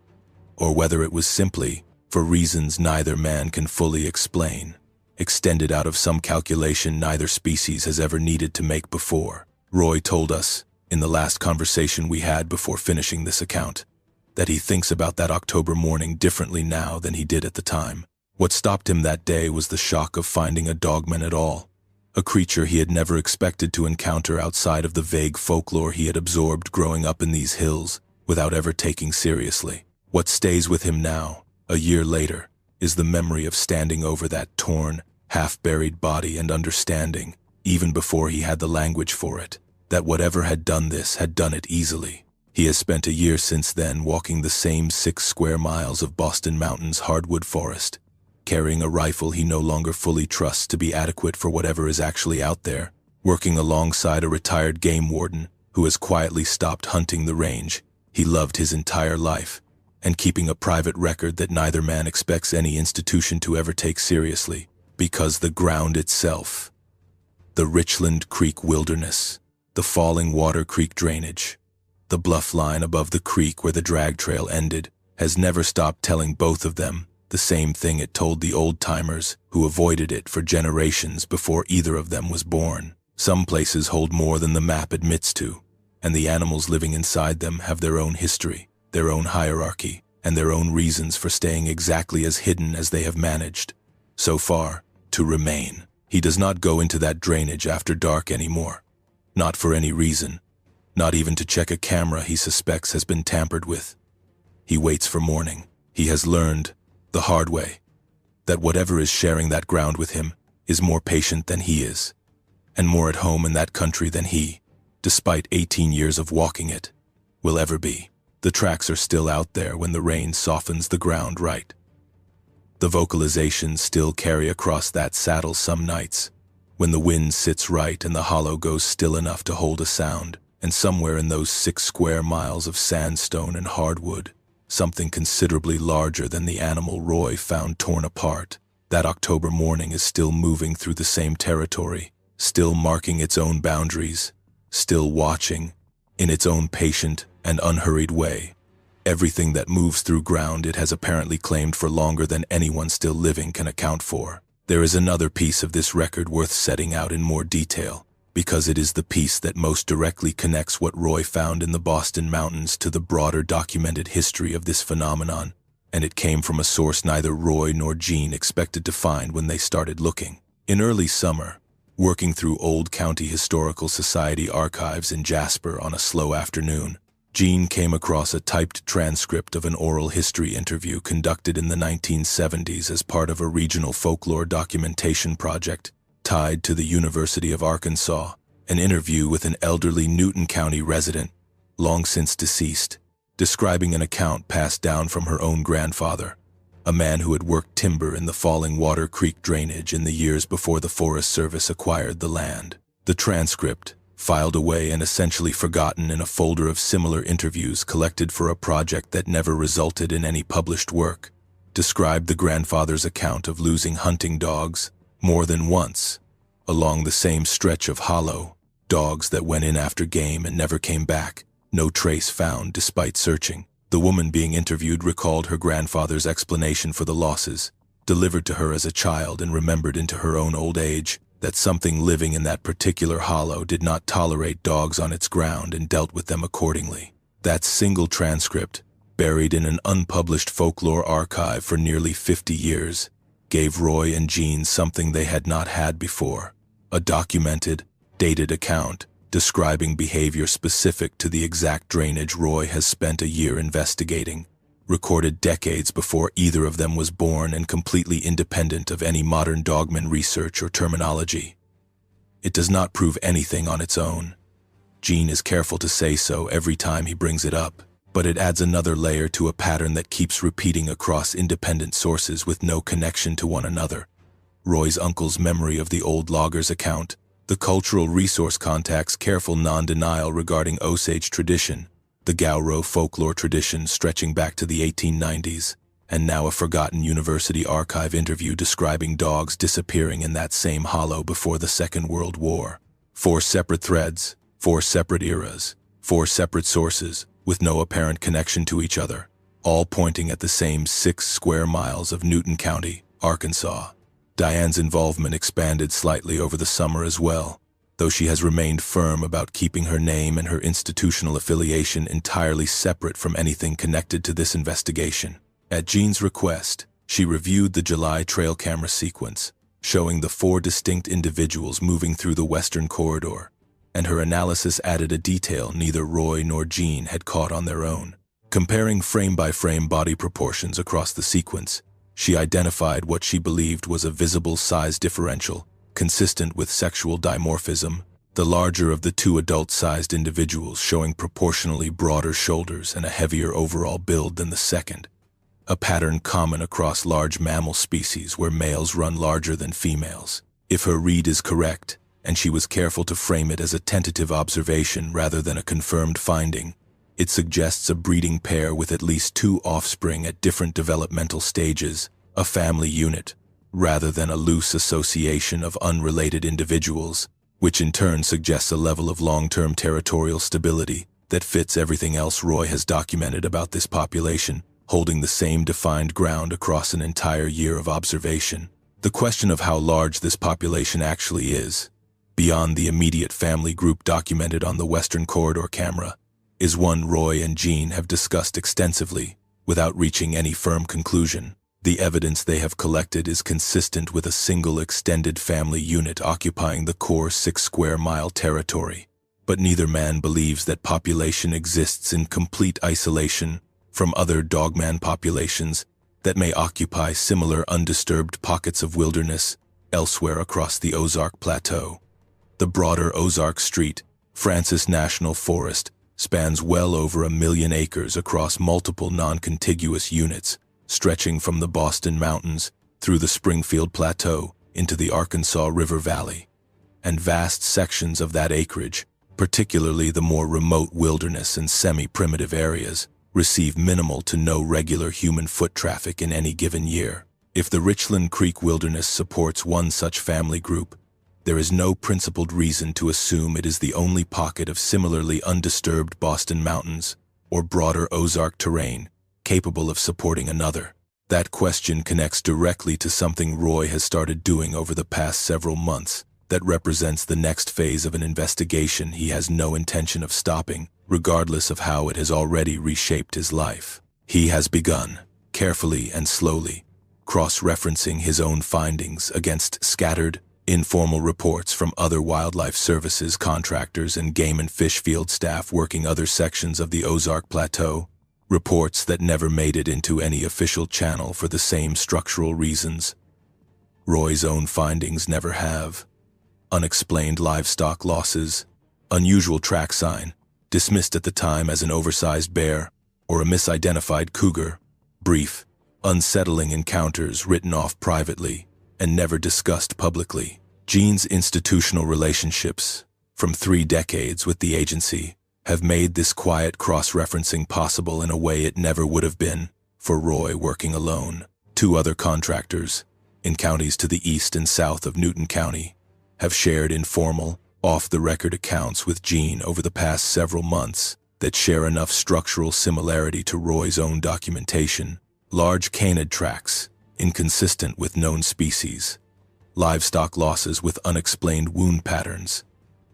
or whether it was simply, for reasons neither man can fully explain, extended out of some calculation neither species has ever needed to make before. Roy told us, in the last conversation we had before finishing this account, that he thinks about that October morning differently now than he did at the time. What stopped him that day was the shock of finding a dogman at all, a creature he had never expected to encounter outside of the vague folklore he had absorbed growing up in these hills without ever taking seriously. What stays with him now, a year later, is the memory of standing over that torn, half-buried body and understanding, even before he had the language for it, that whatever had done this had done it easily. He has spent a year since then walking the same 6 square miles of Boston Mountains hardwood forest, carrying a rifle he no longer fully trusts to be adequate for whatever is actually out there, working alongside a retired game warden who has quietly stopped hunting the range he loved his entire life, and keeping a private record that neither man expects any institution to ever take seriously, because the ground itself, The Richland Creek Wilderness, the falling water creek drainage, the bluff line above the creek where the drag trail ended, has never stopped telling both of them the same thing it told the old-timers who avoided it for generations before either of them was born. Some places hold more than the map admits to, and the animals living inside them have their own history, their own hierarchy, and their own reasons for staying exactly as hidden as they have managed, so far, to remain. He does not go into that drainage after dark anymore. Not for any reason. Not even to check a camera he suspects has been tampered with. He waits for morning. He has learned, the hard way, that whatever is sharing that ground with him is more patient than he is, and more at home in that country than he, despite 18 years of walking it, will ever be. The tracks are still out there when the rain softens the ground right. The vocalizations still carry across that saddle some nights, when the wind sits right and the hollow goes still enough to hold a sound, and somewhere in those 6 square miles of sandstone and hardwood, something considerably larger than the animal Roy found torn apart, that October morning is still moving through the same territory, still marking its own boundaries, still watching, in its own patient and unhurried way, everything that moves through ground it has apparently claimed for longer than anyone still living can account for. There is another piece of this record worth setting out in more detail, because it is the piece that most directly connects what Roy found in the Boston Mountains to the broader documented history of this phenomenon, and it came from a source neither Roy nor Jean expected to find when they started looking. In early summer, working through old County Historical Society archives in Jasper on a slow afternoon, Jean came across a typed transcript of an oral history interview conducted in the 1970s as part of a regional folklore documentation project tied to the University of Arkansas, an interview with an elderly Newton County resident, long since deceased, describing an account passed down from her own grandfather, a man who had worked timber in the falling water creek drainage in the years before the Forest Service acquired the land. The transcript, filed away and essentially forgotten in a folder of similar interviews collected for a project that never resulted in any published work, described the grandfather's account of losing hunting dogs more than once, along the same stretch of hollow, dogs that went in after game and never came back, no trace found despite searching. The woman being interviewed recalled her grandfather's explanation for the losses, delivered to her as a child and remembered into her own old age, that something living in that particular hollow did not tolerate dogs on its ground and dealt with them accordingly. That single transcript, buried in an unpublished folklore archive for nearly 50 years, gave Roy and Jean something they had not had before, a documented, dated account describing behavior specific to the exact drainage Roy has spent a year investigating, recorded decades before either of them was born and completely independent of any modern Dogman research or terminology. It does not prove anything on its own. Jean is careful to say so every time he brings it up, but it adds another layer to a pattern that keeps repeating across independent sources with no connection to one another. Roy's uncle's memory of the old logger's account, the cultural resource contact's careful non-denial regarding Osage tradition, the Gauro folklore tradition stretching back to the 1890s, and now a forgotten university archive interview describing dogs disappearing in that same hollow before the Second World War. 4 separate threads, 4 separate eras, 4 separate sources, with no apparent connection to each other, all pointing at the same 6 square miles of Newton County, Arkansas. Diane's involvement expanded slightly over the summer as well, though she has remained firm about keeping her name and her institutional affiliation entirely separate from anything connected to this investigation. At Jean's request, she reviewed the July trail camera sequence, showing the 4 distinct individuals moving through the western corridor, and her analysis added a detail neither Roy nor Jean had caught on their own. Comparing frame-by-frame body proportions across the sequence, she identified what she believed was a visible size differential, consistent with sexual dimorphism, the larger of the 2 adult-sized individuals showing proportionally broader shoulders and a heavier overall build than the second, a pattern common across large mammal species where males run larger than females. If her read is correct, and she was careful to frame it as a tentative observation rather than a confirmed finding, it suggests a breeding pair with at least 2 offspring at different developmental stages, a family unit, rather than a loose association of unrelated individuals, which in turn suggests a level of long-term territorial stability that fits everything else Roy has documented about this population, holding the same defined ground across an entire year of observation. The question of how large this population actually is, beyond the immediate family group documented on the Western Corridor camera, is one Roy and Jean have discussed extensively, without reaching any firm conclusion. The evidence they have collected is consistent with a single extended family unit occupying the core 6-square-mile territory, but neither man believes that population exists in complete isolation from other Dogman populations that may occupy similar undisturbed pockets of wilderness elsewhere across the Ozark Plateau. The broader Ozark Street, Francis National Forest, spans well over 1 million acres across multiple non-contiguous units, stretching from the Boston Mountains through the Springfield Plateau into the Arkansas River Valley. And vast sections of that acreage, particularly the more remote wilderness and semi-primitive areas, receive minimal to no regular human foot traffic in any given year. If the Richland Creek Wilderness supports one such family group, there is no principled reason to assume it is the only pocket of similarly undisturbed Boston Mountains or broader Ozark terrain capable of supporting another. That question connects directly to something Roy has started doing over the past several months that represents the next phase of an investigation he has no intention of stopping, regardless of how it has already reshaped his life. He has begun, carefully and slowly, cross-referencing his own findings against scattered, informal reports from other wildlife services contractors and game and fish field staff working other sections of the Ozark Plateau, reports that never made it into any official channel for the same structural reasons Roy's own findings never have. Unexplained livestock losses, unusual track sign, dismissed at the time as an oversized bear or a misidentified cougar, brief, unsettling encounters written off privately and never discussed publicly. Jean's institutional relationships, from 3 decades with the agency, have made this quiet cross-referencing possible in a way it never would have been for Roy working alone. 2 other contractors, in counties to the east and south of Newton County, have shared informal, off-the-record accounts with Jean over the past several months that share enough structural similarity to Roy's own documentation. Large canid tracks, inconsistent with known species, livestock losses with unexplained wound patterns,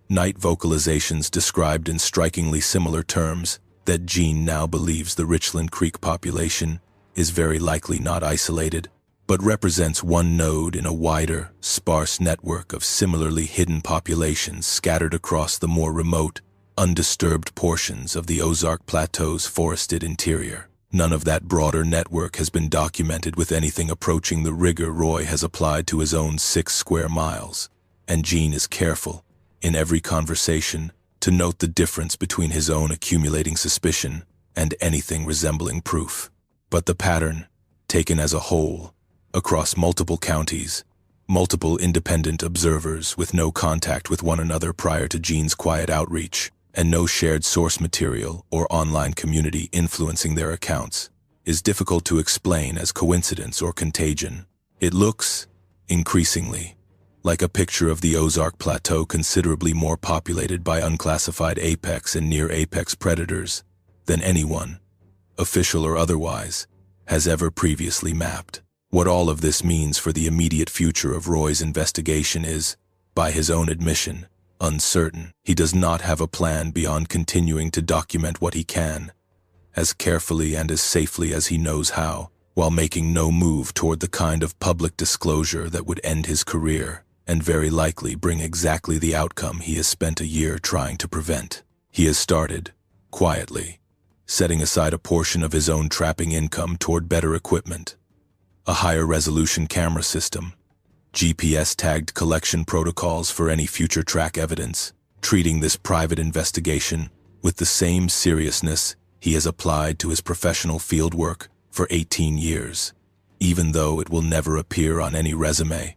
night vocalizations described in strikingly similar terms that Jean now believes the Richland Creek population is very likely not isolated, but represents one node in a wider, sparse network of similarly hidden populations scattered across the more remote, undisturbed portions of the Ozark Plateau's forested interior. None of that broader network has been documented with anything approaching the rigor Roy has applied to his own 6 square miles, and Jean is careful, in every conversation, to note the difference between his own accumulating suspicion and anything resembling proof. But the pattern, taken as a whole, across multiple counties, multiple independent observers with no contact with one another prior to Jean's quiet outreach, and no shared source material or online community influencing their accounts, is difficult to explain as coincidence or contagion. It looks, increasingly, like a picture of the Ozark Plateau considerably more populated by unclassified apex and near-apex predators than anyone, official or otherwise, has ever previously mapped. What all of this means for the immediate future of Roy's investigation is, by his own admission, uncertain. He does not have a plan beyond continuing to document what he can, as carefully and as safely as he knows how, while making no move toward the kind of public disclosure that would end his career and very likely bring exactly the outcome he has spent a year trying to prevent. He has started, quietly, setting aside a portion of his own trapping income toward better equipment, a higher resolution camera system, GPS-tagged collection protocols for any future track evidence, treating this private investigation with the same seriousness he has applied to his professional field work for 18 years, even though it will never appear on any resume,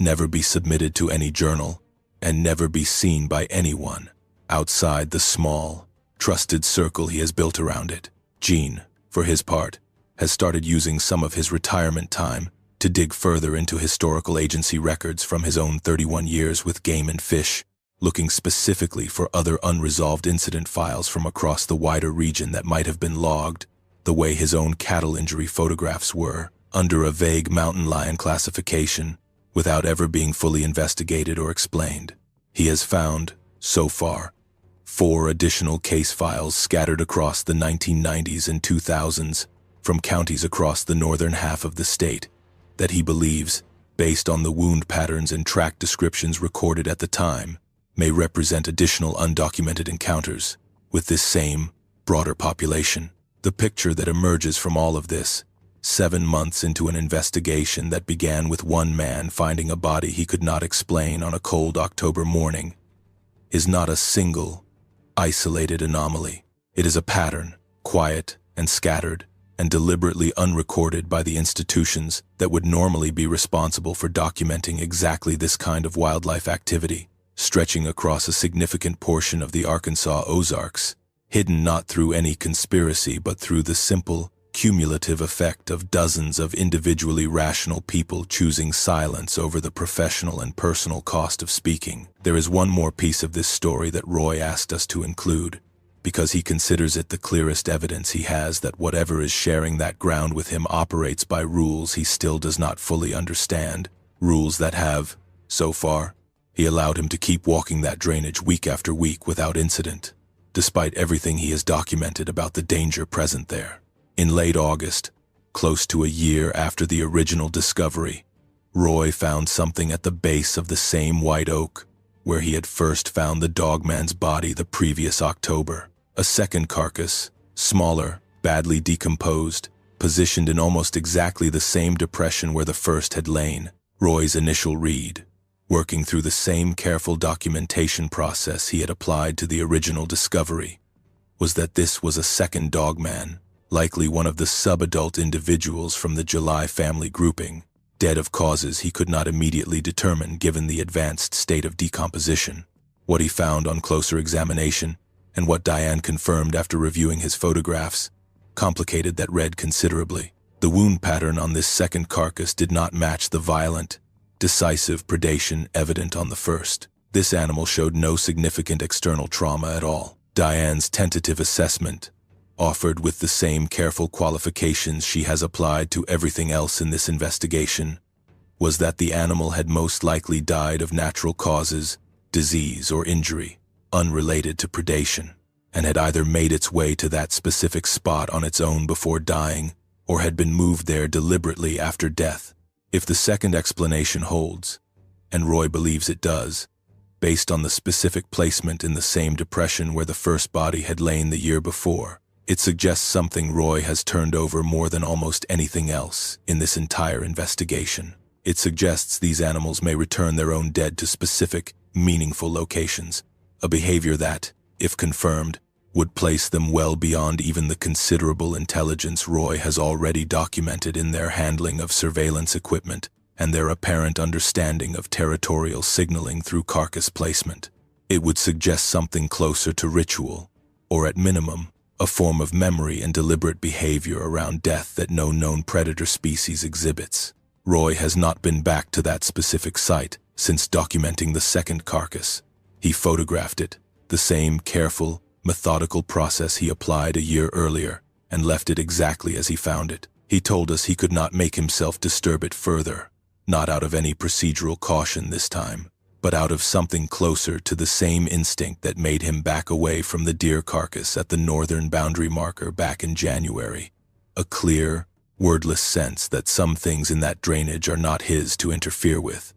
never be submitted to any journal, and never be seen by anyone outside the small, trusted circle he has built around it. Jean, for his part, has started using some of his retirement time to dig further into historical agency records from his own 31 years with game and fish, looking specifically for other unresolved incident files from across the wider region that might have been logged, the way his own cattle injury photographs were, under a vague mountain lion classification, without ever being fully investigated or explained. He has found, so far, 4 additional case files scattered across the 1990s and 2000s from counties across the northern half of the state that he believes, based on the wound patterns and track descriptions recorded at the time, may represent additional undocumented encounters with this same, broader population. The picture that emerges from all of this, 7 months into an investigation that began with one man finding a body he could not explain on a cold October morning, is not a single, isolated anomaly. It is a pattern, quiet and scattered, and deliberately unrecorded by the institutions that would normally be responsible for documenting exactly this kind of wildlife activity, stretching across a significant portion of the Arkansas Ozarks, hidden not through any conspiracy but through the simple, cumulative effect of dozens of individually rational people choosing silence over the professional and personal cost of speaking. There is one more piece of this story that Roy asked us to include, because he considers it the clearest evidence he has that whatever is sharing that ground with him operates by rules he still does not fully understand, rules that have, so far, he allowed him to keep walking that drainage week after week without incident, despite everything he has documented about the danger present there. In late August, close to a year after the original discovery, Roy found something at the base of the same white oak where he had first found the Dogman's body the previous October. A second carcass, smaller, badly decomposed, positioned in almost exactly the same depression where the first had lain. Roy's initial read, working through the same careful documentation process he had applied to the original discovery, was that this was a second Dogman, likely one of the subadult individuals from the July family grouping, dead of causes he could not immediately determine given the advanced state of decomposition. What he found on closer examination, and what Diane confirmed after reviewing his photographs, complicated that read considerably. The wound pattern on this second carcass did not match the violent, decisive predation evident on the first. This animal showed no significant external trauma at all. Diane's tentative assessment, offered with the same careful qualifications she has applied to everything else in this investigation, was that the animal had most likely died of natural causes, disease or injury, unrelated to predation, and had either made its way to that specific spot on its own before dying, or had been moved there deliberately after death. If the second explanation holds, and Roy believes it does, based on the specific placement in the same depression where the first body had lain the year before, it suggests something Roy has turned over more than almost anything else in this entire investigation. It suggests these animals may return their own dead to specific, meaningful locations, a behavior that, if confirmed, would place them well beyond even the considerable intelligence Roy has already documented in their handling of surveillance equipment and their apparent understanding of territorial signaling through carcass placement. It would suggest something closer to ritual, or at minimum, a form of memory and deliberate behavior around death that no known predator species exhibits. Roy has not been back to that specific site since documenting the second carcass. He photographed it, the same careful, methodical process he applied a year earlier, and left it exactly as he found it. He told us he could not make himself disturb it further, not out of any procedural caution this time, but out of something closer to the same instinct that made him back away from the deer carcass at the northern boundary marker back in January. A clear, wordless sense that some things in that drainage are not his to interfere with,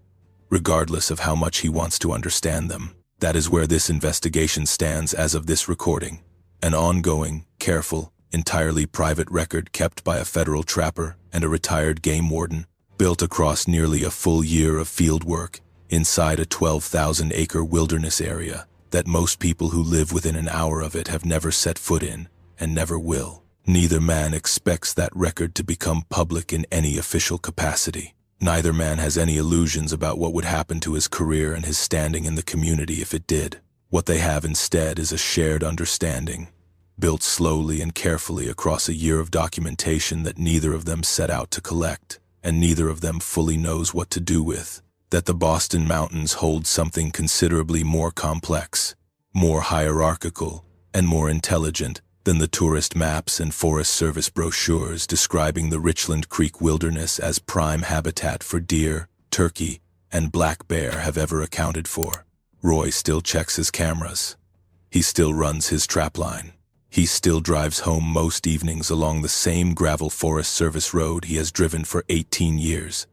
regardless of how much he wants to understand them. That is where this investigation stands as of this recording. An ongoing, careful, entirely private record kept by a federal trapper and a retired game warden, built across nearly a full year of field work inside a 12,000-acre wilderness area that most people who live within an hour of it have never set foot in and never will. Neither man expects that record to become public in any official capacity. Neither man has any illusions about what would happen to his career and his standing in the community if it did. What they have instead is a shared understanding, built slowly and carefully across a year of documentation that neither of them set out to collect, and neither of them fully knows what to do with. that the Boston Mountains hold something considerably more complex, more hierarchical, and more intelligent than the tourist maps and Forest Service brochures describing the Richland Creek Wilderness as prime habitat for deer, turkey, and black bear have ever accounted for. Roy still checks his cameras. He still runs his trapline. He still drives home most evenings along the same gravel Forest Service road he has driven for 18 years,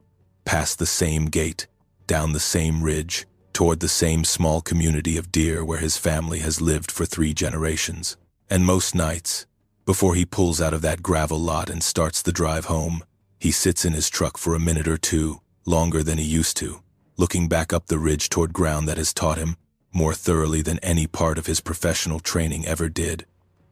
past the same gate, down the same ridge, toward the same small community of deer where his family has lived for 3 generations. And most nights, before he pulls out of that gravel lot and starts the drive home, he sits in his truck for a minute or two, longer than he used to, looking back up the ridge toward ground that has taught him, more thoroughly than any part of his professional training ever did,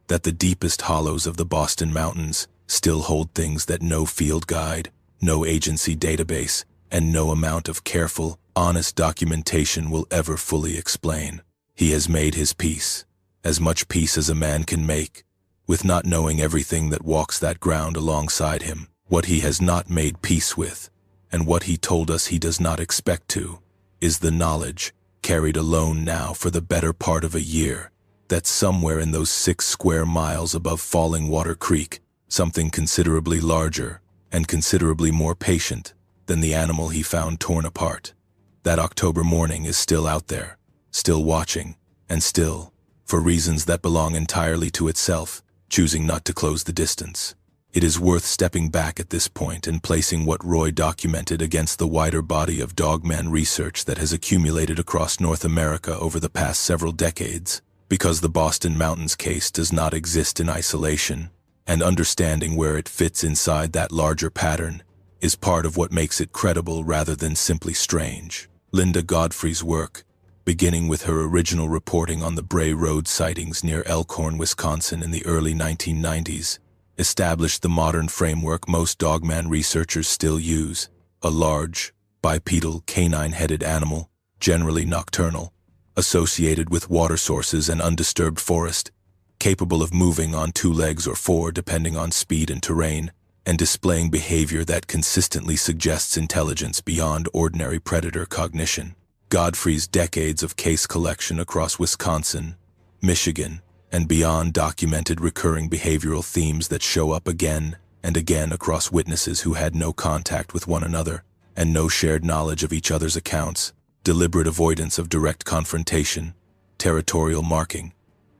that the deepest hollows of the Boston Mountains still hold things that no field guide, no agency database, and no amount of careful, honest documentation will ever fully explain. He has made his peace, as much peace as a man can make, with not knowing everything that walks that ground alongside him. What he has not made peace with, and what he told us he does not expect to, is the knowledge, carried alone now for the better part of a year, that somewhere in those 6 square miles above Falling Water Creek, something considerably larger and considerably more patient than the animal he found torn apart, that October morning is still out there, still watching, and still, for reasons that belong entirely to itself, choosing not to close the distance. It is worth stepping back at this point and placing what Roy documented against the wider body of Dogman research that has accumulated across North America over the past several decades, because the Boston Mountains case does not exist in isolation, and understanding where it fits inside that larger pattern is part of what makes it credible rather than simply strange. Linda Godfrey's work, beginning with her original reporting on the Bray Road sightings near Elkhorn, Wisconsin in the early 1990s, established the modern framework most Dogman researchers still use: a large, bipedal, canine-headed animal, generally nocturnal, associated with water sources and undisturbed forest, capable of moving on 2 legs or 4 depending on speed and terrain, and displaying behavior that consistently suggests intelligence beyond ordinary predator cognition. Godfrey's decades of case collection across Wisconsin, Michigan, and beyond documented recurring behavioral themes that show up again and again across witnesses who had no contact with one another and no shared knowledge of each other's accounts: deliberate avoidance of direct confrontation, territorial marking,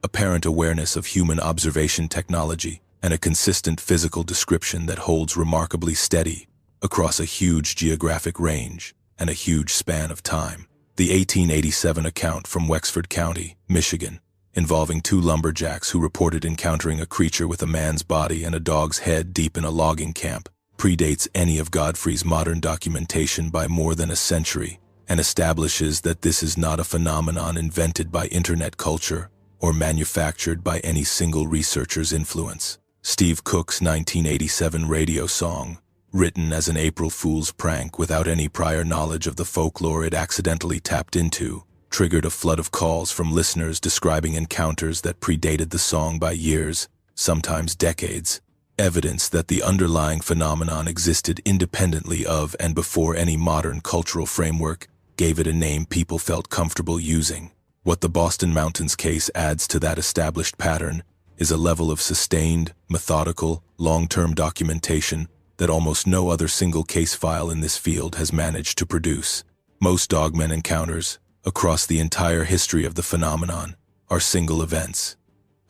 apparent awareness of human observation technology, and a consistent physical description that holds remarkably steady across a huge geographic range and a huge span of time. The 1887 account from Wexford County, Michigan, involving 2 lumberjacks who reported encountering a creature with a man's body and a dog's head deep in a logging camp, predates any of Godfrey's modern documentation by more than a century, and establishes that this is not a phenomenon invented by internet culture or manufactured by any single researcher's influence. Steve Cook's 1987 radio song, written as an April Fool's prank without any prior knowledge of the folklore it accidentally tapped into, triggered a flood of calls from listeners describing encounters that predated the song by years, sometimes decades, evidence that the underlying phenomenon existed independently of and before any modern cultural framework gave it a name people felt comfortable using. What the Boston Mountains case adds to that established pattern is a level of sustained, methodical, long-term documentation that almost no other single case file in this field has managed to produce. Most Dogman encounters, across the entire history of the phenomenon, are single events: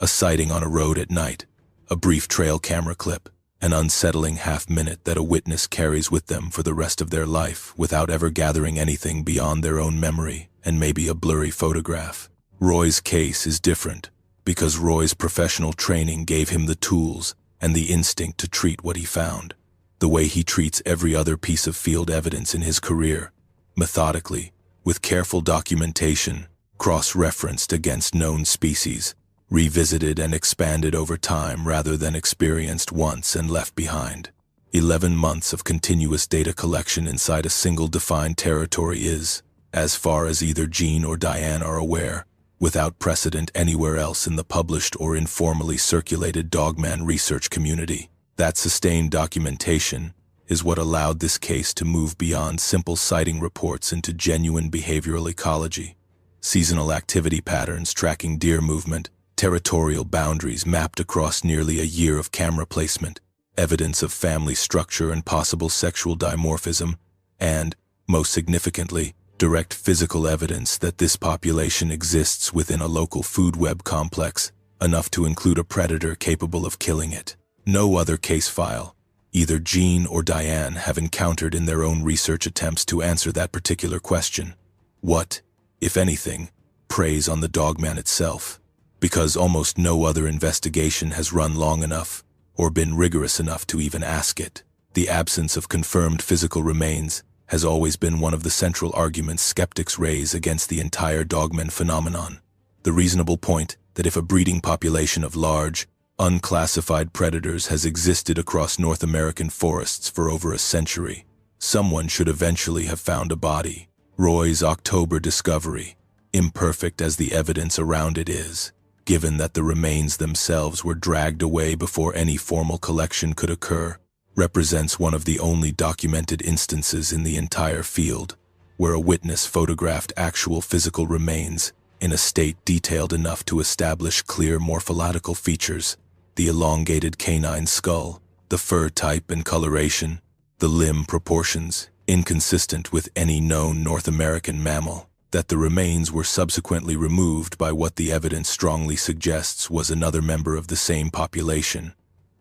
a sighting on a road at night, a brief trail camera clip, an unsettling half-minute that a witness carries with them for the rest of their life without ever gathering anything beyond their own memory and maybe a blurry photograph. Roy's case is different because Roy's professional training gave him the tools and the instinct to treat what he found, the way he treats every other piece of field evidence in his career, methodically, with careful documentation, cross-referenced against known species, revisited and expanded over time rather than experienced once and left behind. 11 months of continuous data collection inside a single defined territory is, as far as either Gene or Diane are aware, without precedent anywhere else in the published or informally circulated Dogman research community. That sustained documentation is what allowed this case to move beyond simple sighting reports into genuine behavioral ecology. Seasonal activity patterns tracking deer movement, territorial boundaries mapped across nearly a year of camera placement, evidence of family structure and possible sexual dimorphism, and, most significantly, direct physical evidence that this population exists within a local food web complex, enough to include a predator capable of killing it. No other case file, either Jean or Diane, have encountered in their own research attempts to answer that particular question. What, if anything, preys on the Dogman itself? Because almost no other investigation has run long enough, or been rigorous enough to even ask it. The absence of confirmed physical remains has always been one of the central arguments skeptics raise against the entire Dogman phenomenon. The reasonable point that if a breeding population of large, unclassified predators has existed across North American forests for over a century, someone should eventually have found a body. Roy's October discovery, imperfect as the evidence around it is, given that the remains themselves were dragged away before any formal collection could occur, represents one of the only documented instances in the entire field where a witness photographed actual physical remains in a state detailed enough to establish clear morphological features: the elongated canine skull, the fur type and coloration, the limb proportions, inconsistent with any known North American mammal. That the remains were subsequently removed by what the evidence strongly suggests was another member of the same population,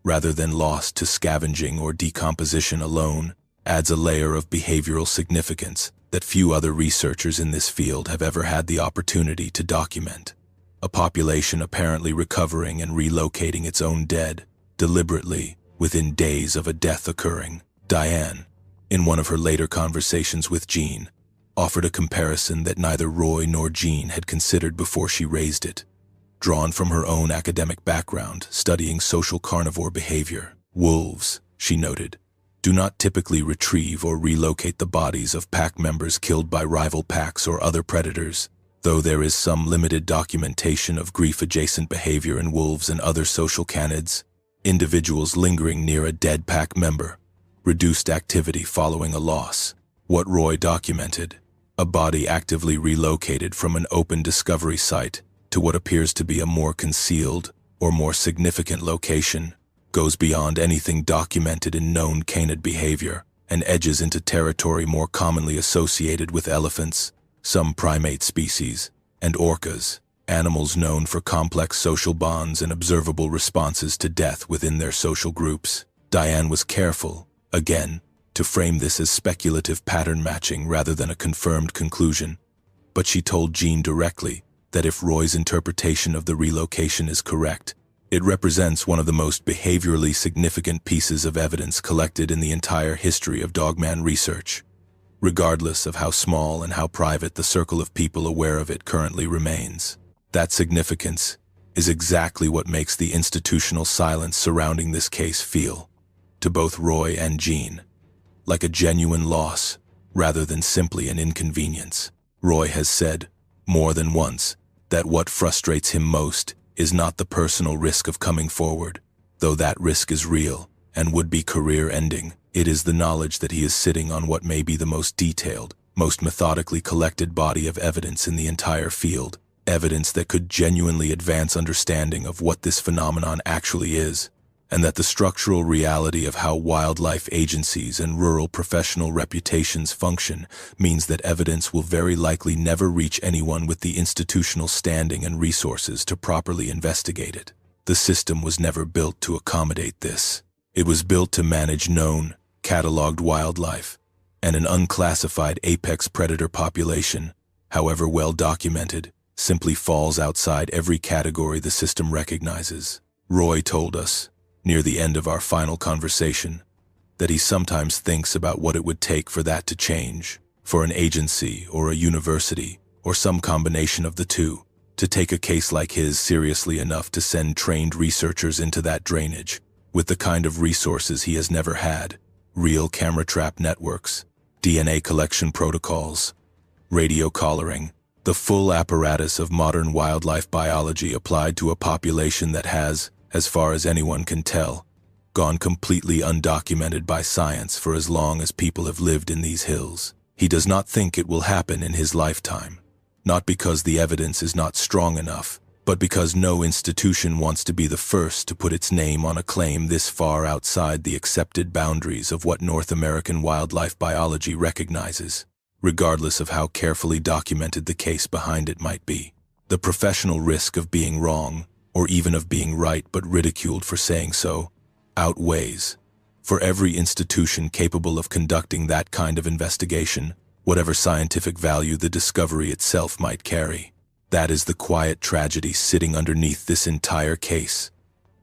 rather than lost to scavenging or decomposition alone, adds a layer of behavioral significance that few other researchers in this field have ever had the opportunity to document. A population apparently recovering and relocating its own dead, deliberately, within days of a death occurring. Diane, in one of her later conversations with Jean, offered a comparison that neither Roy nor Jean had considered before she raised it. Drawn from her own academic background, studying social carnivore behavior, wolves, she noted, do not typically retrieve or relocate the bodies of pack members killed by rival packs or other predators, though there is some limited documentation of grief-adjacent behavior in wolves and other social canids. Individuals lingering near a dead pack member, reduced activity following a loss. What Roy documented, a body actively relocated from an open discovery site to what appears to be a more concealed or more significant location, goes beyond anything documented in known canid behavior and edges into territory more commonly associated with elephants, some primate species, and orcas, animals known for complex social bonds and observable responses to death within their social groups. Diane was careful, again, to frame this as speculative pattern matching rather than a confirmed conclusion, but she told Jean directly that if Roy's interpretation of the relocation is correct, it represents one of the most behaviorally significant pieces of evidence collected in the entire history of Dogman research, regardless of how small and how private the circle of people aware of it currently remains. That significance is exactly what makes the institutional silence surrounding this case feel, to both Roy and Jean, like a genuine loss rather than simply an inconvenience. Roy has said, more than once, that what frustrates him most is not the personal risk of coming forward, though that risk is real and would be career-ending. It is the knowledge that he is sitting on what may be the most detailed, most methodically collected body of evidence in the entire field, evidence that could genuinely advance understanding of what this phenomenon actually is, and that the structural reality of how wildlife agencies and rural professional reputations function means that evidence will very likely never reach anyone with the institutional standing and resources to properly investigate it. The system was never built to accommodate this. It was built to manage known, cataloged wildlife, and an unclassified apex predator population, however well documented, simply falls outside every category the system recognizes. Roy told us, near the end of our final conversation, that he sometimes thinks about what it would take for that to change, for an agency or a university, or some combination of the two, to take a case like his seriously enough to send trained researchers into that drainage, with the kind of resources he has never had: real camera trap networks, DNA collection protocols, radio collaring, the full apparatus of modern wildlife biology applied to a population that has, as far as anyone can tell, gone completely undocumented by science for as long as people have lived in these hills. He does not think it will happen in his lifetime, not because the evidence is not strong enough, but because no institution wants to be the first to put its name on a claim this far outside the accepted boundaries of what North American wildlife biology recognizes, regardless of how carefully documented the case behind it might be. The professional risk of being wrong, or even of being right but ridiculed for saying so, outweighs, for every institution capable of conducting that kind of investigation, whatever scientific value the discovery itself might carry. That is the quiet tragedy sitting underneath this entire case,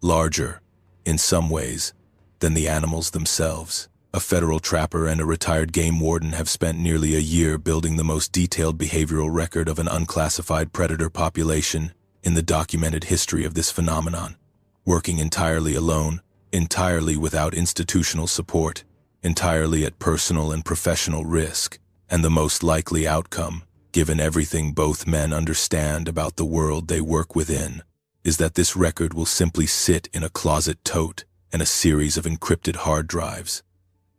larger, in some ways, than the animals themselves. A federal trapper and a retired game warden have spent nearly a year building the most detailed behavioral record of an unclassified predator population in the documented history of this phenomenon, working entirely alone, entirely without institutional support, entirely at personal and professional risk, and the most likely outcome, given everything both men understand about the world they work within, is that this record will simply sit in a closet tote and a series of encrypted hard drives,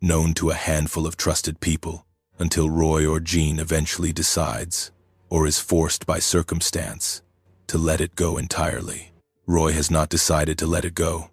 known to a handful of trusted people, until Roy or Jean eventually decides, or is forced by circumstance, to let it go entirely. Roy has not decided to let it go.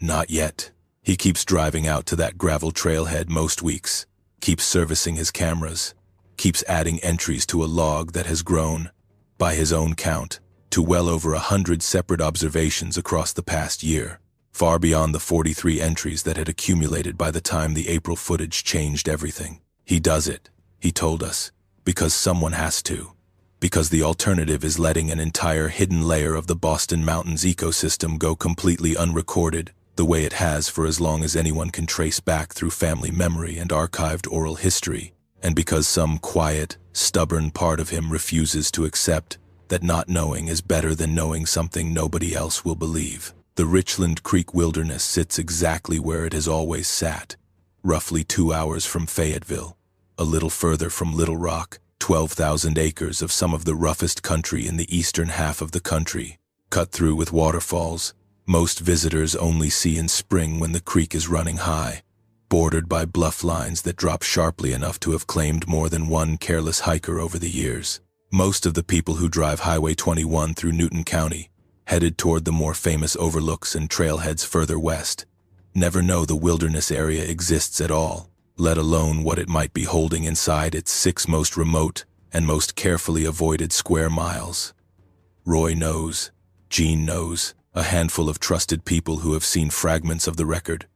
Not yet. He keeps driving out to that gravel trailhead most weeks, keeps servicing his cameras, keeps adding entries to a log that has grown, by his own count, to well over 100 separate observations across the past year, far beyond the 43 entries that had accumulated by the time the April footage changed everything. He does it, he told us, because someone has to, because the alternative is letting an entire hidden layer of the Boston Mountains ecosystem go completely unrecorded, the way it has for as long as anyone can trace back through family memory and archived oral history, and because some quiet, stubborn part of him refuses to accept that not knowing is better than knowing something nobody else will believe. The Richland Creek Wilderness sits exactly where it has always sat, roughly 2 hours from Fayetteville, a little further from Little Rock, 12,000 acres of some of the roughest country in the eastern half of the country, cut through with waterfalls most visitors only see in spring when the creek is running high, bordered by bluff lines that drop sharply enough to have claimed more than one careless hiker over the years. Most of the people who drive Highway 21 through Newton County, headed toward the more famous overlooks and trailheads further west, never know the wilderness area exists at all, let alone what it might be holding inside its 6 most remote and most carefully avoided square miles. Roy knows, Jean knows, a handful of trusted people who have seen fragments of the record.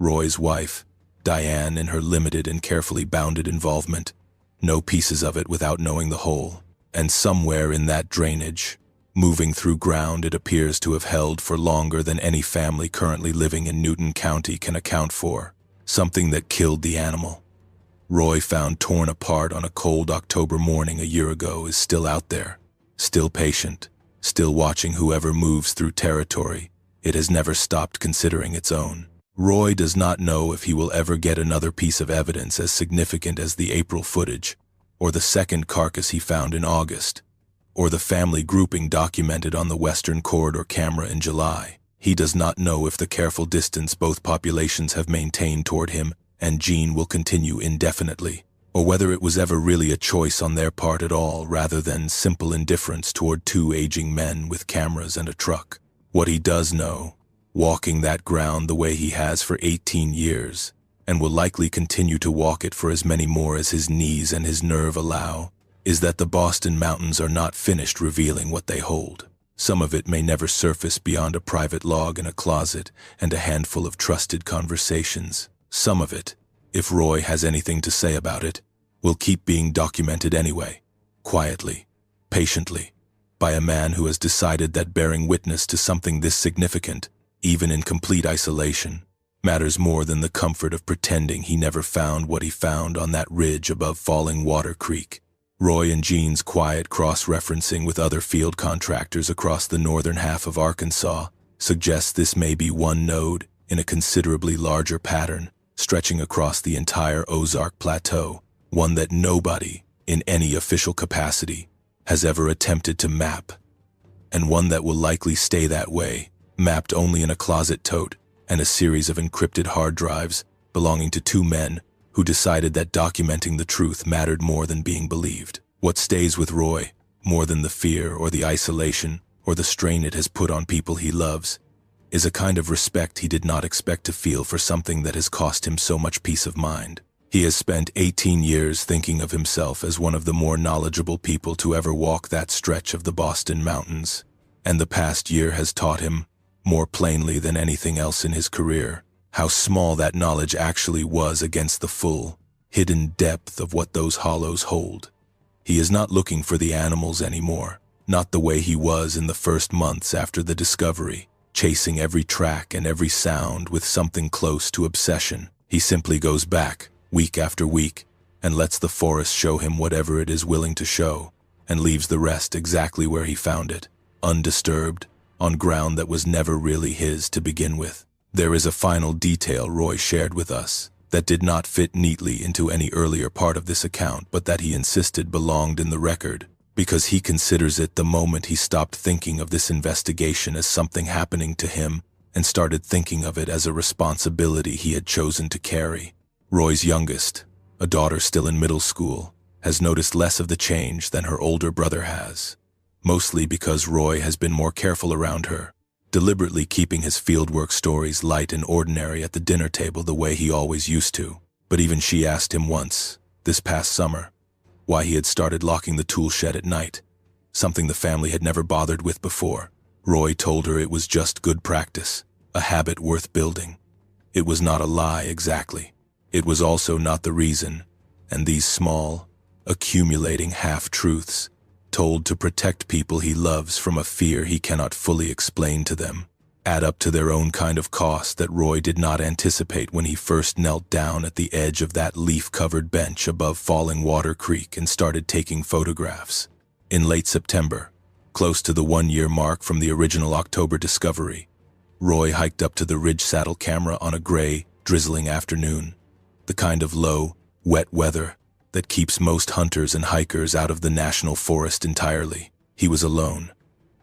Roy's wife, Diane, in her limited and carefully bounded involvement, know pieces of it without knowing the whole. And somewhere in that drainage, moving through ground it appears to have held for longer than any family currently living in Newton County can account for, something that killed the animal. Roy found torn apart on a cold October morning a year ago is still out there, still patient, still watching whoever moves through territory it has never stopped considering its own. Roy does not know if he will ever get another piece of evidence as significant as the April footage, or the second carcass he found in August, or the family grouping documented on the Western Corridor camera in July. He does not know if the careful distance both populations have maintained toward him and Jean will continue indefinitely, or whether it was ever really a choice on their part at all rather than simple indifference toward 2 aging men with cameras and a truck. What he does know, walking that ground the way he has for 18 years, and will likely continue to walk it for as many more as his knees and his nerve allow, is that the Boston Mountains are not finished revealing what they hold. Some of it may never surface beyond a private log in a closet and a handful of trusted conversations. Some of it, if Roy has anything to say about it, will keep being documented anyway, quietly, patiently, by a man who has decided that bearing witness to something this significant, even in complete isolation, matters more than the comfort of pretending he never found what he found on that ridge above Falling Water Creek. Roy and Jean's quiet cross-referencing with other field contractors across the northern half of Arkansas suggests this may be one node in a considerably larger pattern stretching across the entire Ozark Plateau, one that nobody, in any official capacity, has ever attempted to map, and one that will likely stay that way, mapped only in a closet tote, and a series of encrypted hard drives belonging to two men who decided that documenting the truth mattered more than being believed. What stays with Roy, more than the fear or the isolation or the strain it has put on people he loves, is a kind of respect he did not expect to feel for something that has cost him so much peace of mind. He has spent 18 years thinking of himself as one of the more knowledgeable people to ever walk that stretch of the Boston Mountains, and the past year has taught him, more plainly than anything else in his career, how small that knowledge actually was against the full, hidden depth of what those hollows hold. He is not looking for the animals anymore, not the way he was in the first months after the discovery, chasing every track and every sound with something close to obsession. He simply goes back, week after week, and lets the forest show him whatever it is willing to show, and leaves the rest exactly where he found it, undisturbed, on ground that was never really his to begin with. There is a final detail Roy shared with us that did not fit neatly into any earlier part of this account, but that he insisted belonged in the record, because he considers it the moment he stopped thinking of this investigation as something happening to him and started thinking of it as a responsibility he had chosen to carry. Roy's youngest, a daughter still in middle school, has noticed less of the change than her older brother has, mostly because Roy has been more careful around her, deliberately keeping his fieldwork stories light and ordinary at the dinner table the way he always used to. But even she asked him once, this past summer, why he had started locking the tool shed at night, something the family had never bothered with before. Roy told her it was just good practice, a habit worth building. It was not a lie exactly. It was also not the reason, and these small, accumulating half-truths, told to protect people he loves from a fear he cannot fully explain to them, add up to their own kind of cost that Roy did not anticipate when he first knelt down at the edge of that leaf-covered bench above Falling Water Creek and started taking photographs. In late September, close to the one-year mark from the original October discovery, Roy hiked up to the ridge saddle camera on a gray, drizzling afternoon, the kind of low, wet weather that keeps most hunters and hikers out of the national forest entirely. He was alone.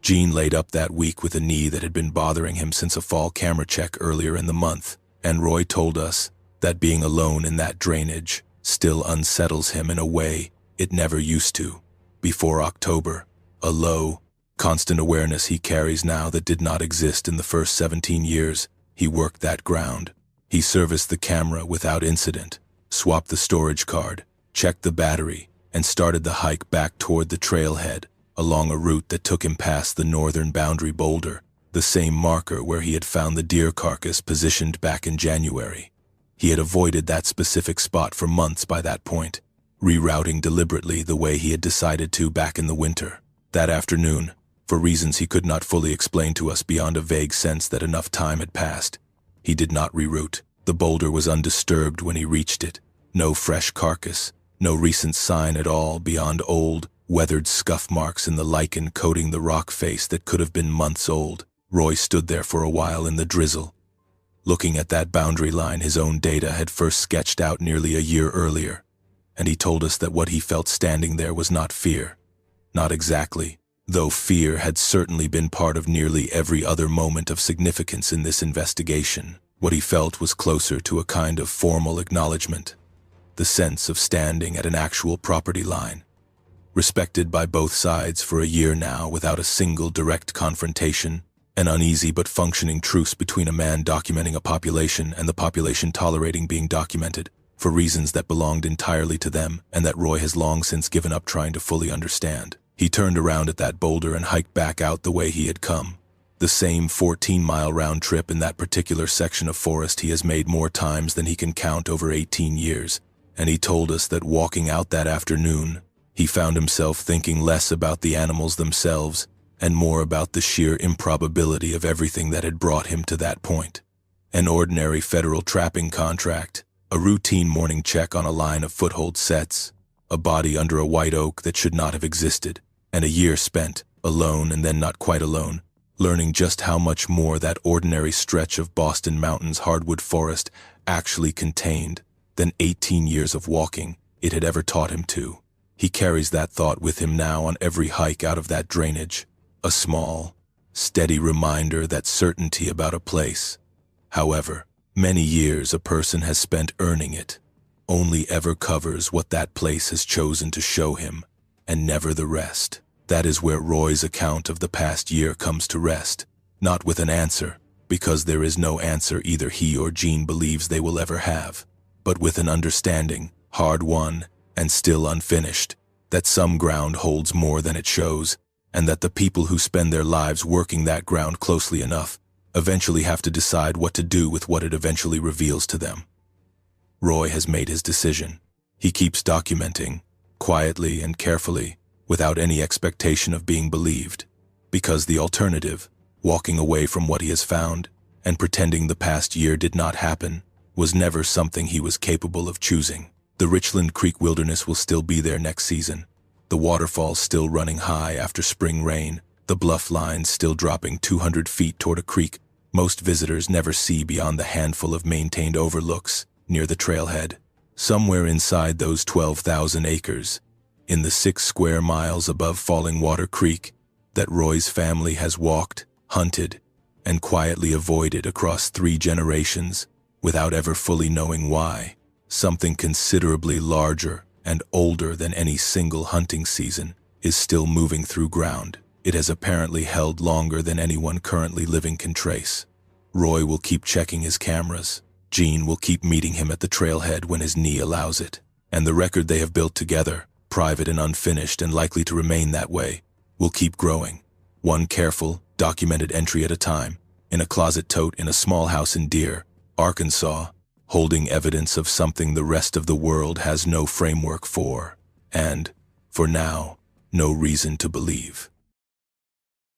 Jean laid up that week with a knee that had been bothering him since a fall camera check earlier in the month, and Roy told us that being alone in that drainage still unsettles him in a way it never used to before October, a low, constant awareness he carries now that did not exist in the first 17 years he worked that ground. He serviced the camera without incident, swapped the storage card, checked the battery, and started the hike back toward the trailhead, along a route that took him past the northern boundary boulder, the same marker where he had found the deer carcass positioned back in January. He had avoided that specific spot for months by that point, rerouting deliberately the way he had decided to back in the winter. That afternoon, for reasons he could not fully explain to us beyond a vague sense that enough time had passed, he did not reroute. The boulder was undisturbed when he reached it. No fresh carcass, no recent sign at all beyond old, weathered scuff marks in the lichen coating the rock face that could have been months old. Roy stood there for a while in the drizzle, looking at that boundary line his own data had first sketched out nearly a year earlier, and he told us that what he felt standing there was not fear. Not exactly, though fear had certainly been part of nearly every other moment of significance in this investigation. What he felt was closer to a kind of formal acknowledgement, the sense of standing at an actual property line, respected by both sides for a year now without a single direct confrontation, an uneasy but functioning truce between a man documenting a population and the population tolerating being documented for reasons that belonged entirely to them and that Roy has long since given up trying to fully understand. He turned around at that boulder and hiked back out the way he had come, the same 14-mile round trip in that particular section of forest he has made more times than he can count over 18 years, and he told us that walking out that afternoon, he found himself thinking less about the animals themselves and more about the sheer improbability of everything that had brought him to that point. An ordinary federal trapping contract, a routine morning check on a line of foothold sets, a body under a white oak that should not have existed, and a year spent, alone and then not quite alone, learning just how much more that ordinary stretch of Boston Mountains hardwood forest actually contained than 18 years of walking it had ever taught him to. He carries that thought with him now on every hike out of that drainage, a small, steady reminder that certainty about a place, However, many years a person has spent earning it only ever covers what that place has chosen to show him, and never the rest. That is where Roy's account of the past year comes to rest, not with an answer, because there is no answer either he or Jean believes they will ever have, but with an understanding, hard-won and still unfinished, that some ground holds more than it shows, and that the people who spend their lives working that ground closely enough eventually have to decide what to do with what it eventually reveals to them. Roy has made his decision. He keeps documenting, quietly and carefully, without any expectation of being believed, because the alternative, walking away from what he has found and pretending the past year did not happen, was never something he was capable of choosing. The Richland Creek Wilderness will still be there next season, the waterfalls still running high after spring rain, the bluff lines still dropping 200 feet toward a creek most visitors never see beyond the handful of maintained overlooks near the trailhead. Somewhere inside those 12,000 acres, in the 6 square miles above Falling Water Creek, that Roy's family has walked, hunted, and quietly avoided across 3 generations without ever fully knowing why, something considerably larger and older than any single hunting season is still moving through ground. It has apparently held longer than anyone currently living can trace. Roy will keep checking his cameras. Jean will keep meeting him at the trailhead when his knee allows it. And the record they have built together, private and unfinished and likely to remain that way, will keep growing. One careful, documented entry at a time, in a closet tote in a small house in Deer, Arkansas, holding evidence of something the rest of the world has no framework for, and, for now, no reason to believe.